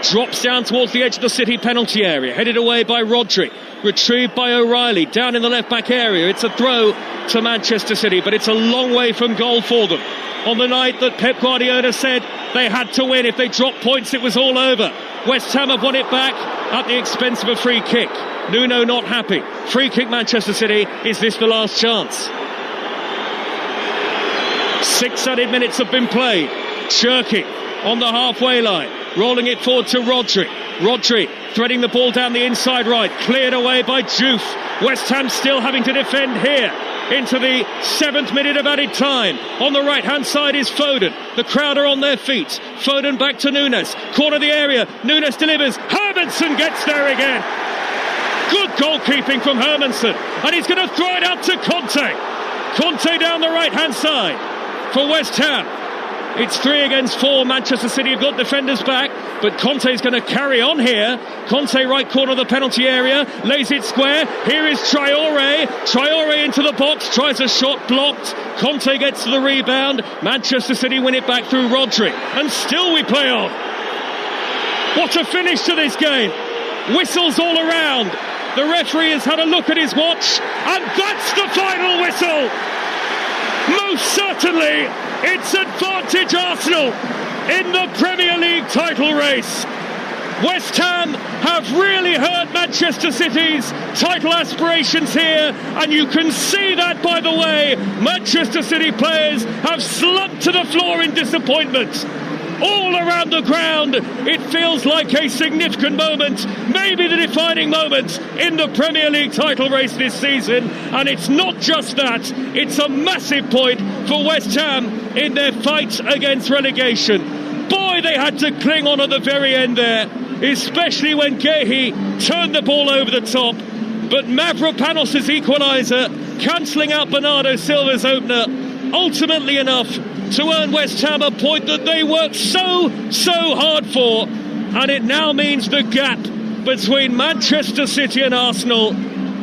Drops down towards the edge of the City penalty area. Headed away by Rodri. Retrieved by O'Reilly down in the left back area. It's a throw to Manchester City, but it's a long way from goal for them. On the night that Pep Guardiola said they had to win, if they dropped points it was all over. West Ham have won it back at the expense of a free kick. Nuno not happy. Free kick Manchester City. Is this the last chance? 6 added minutes have been played. Cherki on the halfway line, rolling it forward to Rodri. Rodri threading the ball down the inside right, cleared away by Diouf. West Ham still having to defend here into the 7th minute of added time. On the right hand side is Foden. The crowd are on their feet. Foden back to Nunes, corner of the area. Nunes delivers. Hermansen gets there again. Good goalkeeping from Hermansen, and he's going to throw it out to Conte. Conte down the right hand side for West Ham. It's 3 against 4. Manchester City have got defenders back, but Conte's going to carry on here. Conte right corner of the penalty area, lays it square. Here is Traore. Traore into the box, tries a shot, blocked. Conte gets to the rebound. Manchester City win it back through Rodri, and still we play on. What a finish to this game. Whistles all around. The referee has had a look at his watch, and that's the final whistle. Most certainly, it's advantage Arsenal in the Premier League title race. West Ham have really hurt Manchester City's title aspirations here, and you can see that by the way Manchester City players have slumped to the floor in disappointment. all around the ground. It feels like a significant moment, maybe the defining moment in the Premier League title race this season. And it's not just that, it's a massive point for West Ham in their fight against relegation. Boy, they had to cling on at the very end there, especially when Gehi turned the ball over the top. But Mavropanos' equaliser, cancelling out Bernardo Silva's opener, ultimately enough to earn West Ham a point that they worked so hard for. And it now means the gap between Manchester City and Arsenal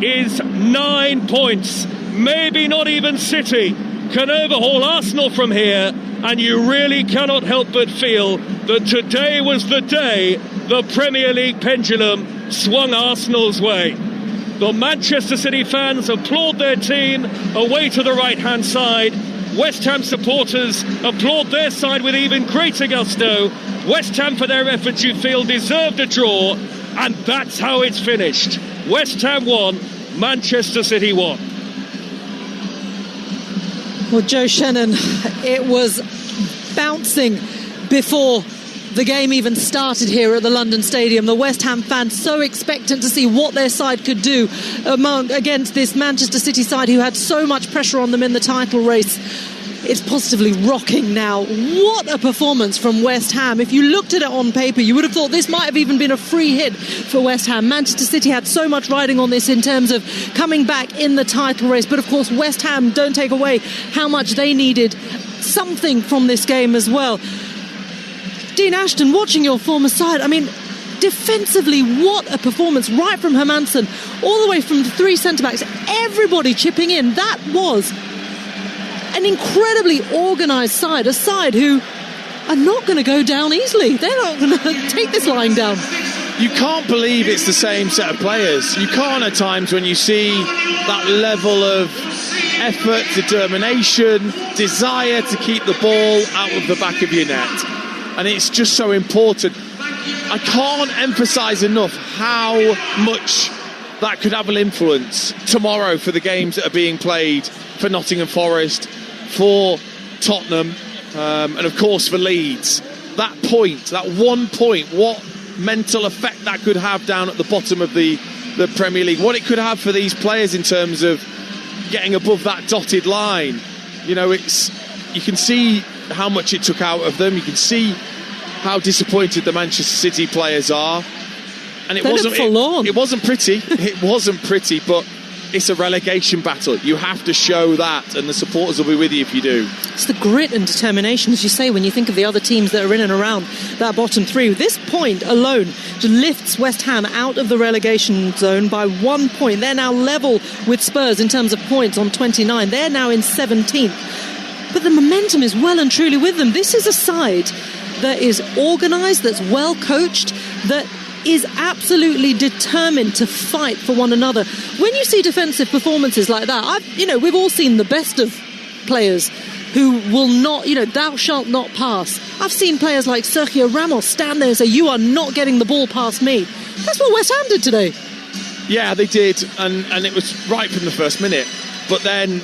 is 9 points. Maybe not even City can overhaul Arsenal from here, and you really cannot help but feel that today was the day the Premier League pendulum swung Arsenal's way. The Manchester City fans applaud their team away to the right-hand side. West Ham supporters applaud their side with even greater gusto. West Ham, for their efforts, you feel, deserved a draw, and that's how it's finished. West Ham won, Manchester City won. Well, Joe Shannon, it was bouncing before the game even started here at the London Stadium. The West Ham fans so expectant to see what their side could do against this Manchester City side who had so much pressure on them in the title race. It's positively rocking now. What a performance from West Ham. If you looked at it on paper, you would have thought this might have even been a free hit for West Ham. Manchester City had so much riding on this in terms of coming back in the title race. But of course, West Ham don't take away how much they needed something from this game as well. Dean Ashton, watching your former side, I mean, defensively, what a performance, right from Hermansen all the way from the three centre-backs, everybody chipping in. That was an incredibly organised side, a side who are not going to go down easily. They're not going to take this lying down. You can't believe it's the same set of players. You can't at times when you see that level of effort, determination, desire to keep the ball out of the back of your net. And it's just so important. I can't emphasise enough how much that could have an influence tomorrow for the games that are being played for Nottingham Forest, for Tottenham, and of course for Leeds. That point, that 1 point, what mental effect that could have down at the bottom of the Premier League, what it could have for these players in terms of getting above that dotted line. You know, you can see how much it took out of them. You can see how disappointed the Manchester City players are, and it wasn't pretty. It wasn't pretty, but it's a relegation battle. You have to show that, and the supporters will be with you if you do. It's the grit and determination, as you say, when you think of the other teams that are in and around that bottom three. This point alone lifts West Ham out of the relegation zone by 1 point. They're now level with Spurs in terms of points on 29. They're now in 17th. But the momentum is well and truly with them. This is a side that is organised, that's well coached, that is absolutely determined to fight for one another. When you see defensive performances like that, we've all seen the best of players who will not, thou shalt not pass. I've seen players like Sergio Ramos stand there and say, you are not getting the ball past me. That's what West Ham did today. Yeah, they did, and it was right from the first minute. But then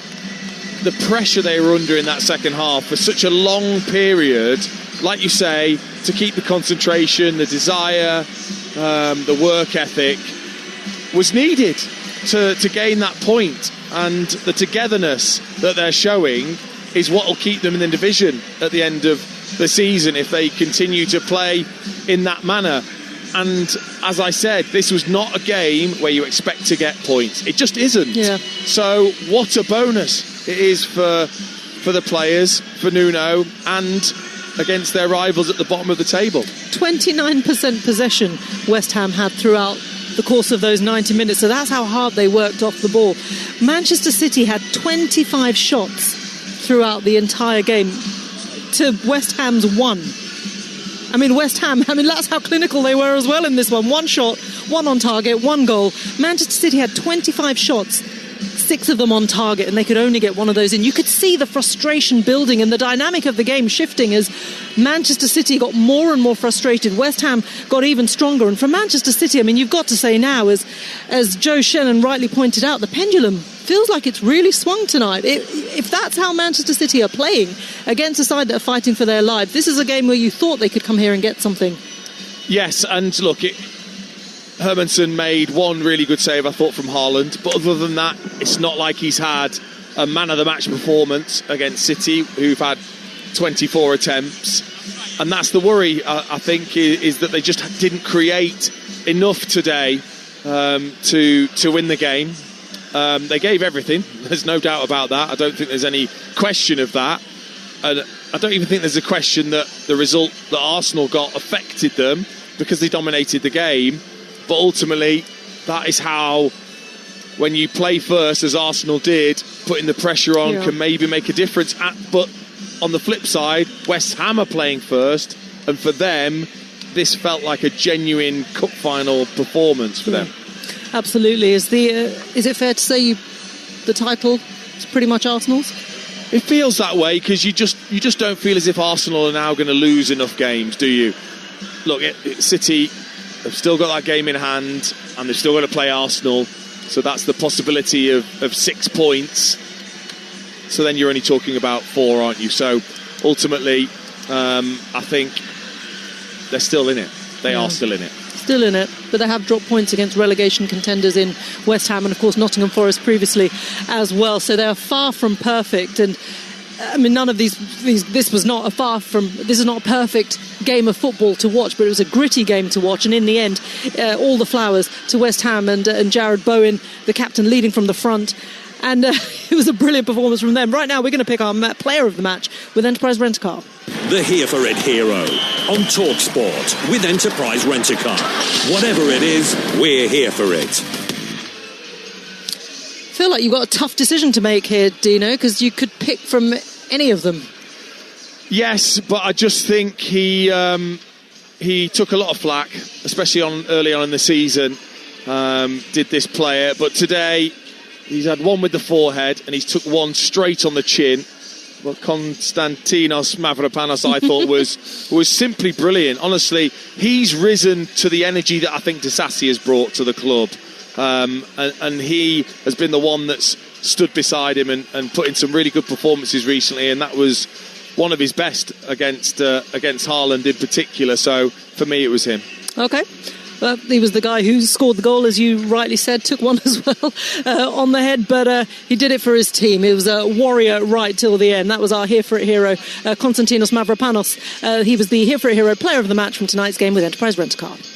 the pressure they were under in that second half for such a long period, like you say, to keep the concentration, the desire, the work ethic was needed to gain that point. And the togetherness that they're showing is what will keep them in the division at the end of the season if they continue to play in that manner. And as I said, this was not a game where you expect to get points. It just isn't. Yeah. So what a bonus it is for the players, for Nuno, and against their rivals at the bottom of the table. 29% possession West Ham had throughout the course of those 90 minutes, so that's how hard they worked off the ball. Manchester City had 25 shots throughout the entire game to West Ham's 1. West Ham, that's how clinical they were as well in this one. 1 shot, 1 on target, 1 goal. Manchester City had 25 shots, 6 of them on target, and they could only get 1 of those in. You could see the frustration building and the dynamic of the game shifting as Manchester City got more and more frustrated. West Ham got even stronger. And for Manchester City, you've got to say now, as Joe Shannon rightly pointed out, the pendulum feels like it's really swung tonight. If that's how Manchester City are playing against a side that are fighting for their lives, this is a game where you thought they could come here and get something. Yes, and look, Hermansen made one really good save, I thought, from Haaland, but other than that, it's not like he's had a man-of-the-match performance against City, who've had 24 attempts. And that's the worry, I think, is that they just didn't create enough today to win the game. They gave everything, there's no doubt about that. I don't think there's any question of that. And I don't even think there's a question that the result that Arsenal got affected them because they dominated the game. But ultimately, that is how, when you play first, as Arsenal did, putting the pressure on can maybe make a difference. But on the flip side, West Ham are playing first, and for them, this felt like a genuine cup final performance for them. Absolutely. Is it fair to say the title is pretty much Arsenal's? It feels that way because you just don't feel as if Arsenal are now going to lose enough games, do you? Look, City have still got that game in hand, and they've still got to play Arsenal, so that's the possibility of 6 points. So then you're only talking about 4, aren't you? So ultimately, I think they're still in it. They are still in it. Still in it, but they have dropped points against relegation contenders in West Ham and, of course, Nottingham Forest previously as well. So they are far from perfect. And I mean, none of these this is not a perfect game of football to watch, but it was a gritty game to watch. And in the end, all the flowers to West Ham and Jared Bowen, the captain, leading from the front. And it was a brilliant performance from them. Right now, we're going to pick our player of the match with Enterprise Rent-A-Car. The Here For It hero on Talksport with Enterprise Rent-A-Car. Whatever it is, we're here for it. I feel like you've got a tough decision to make here, Dino, because you could pick from any of them. Yes, but I just think he took a lot of flack, especially early on in the season, did this player. But today, he's had one with the forehead and he's took one straight on the chin. Well, Konstantinos Mavropanos, I thought, was simply brilliant. Honestly, he's risen to the energy that I think Disasi has brought to the club. And he has been the one that's stood beside him and put in some really good performances recently, and that was one of his best against Haaland in particular. So for me, it was him. Okay. He was the guy who scored the goal, as you rightly said, took one as well on the head, but he did it for his team. He was a warrior right till the end. That was our Here For It hero, Konstantinos Mavropanos. He was the Here For It hero player of the match from tonight's game with Enterprise Rent-A-Car.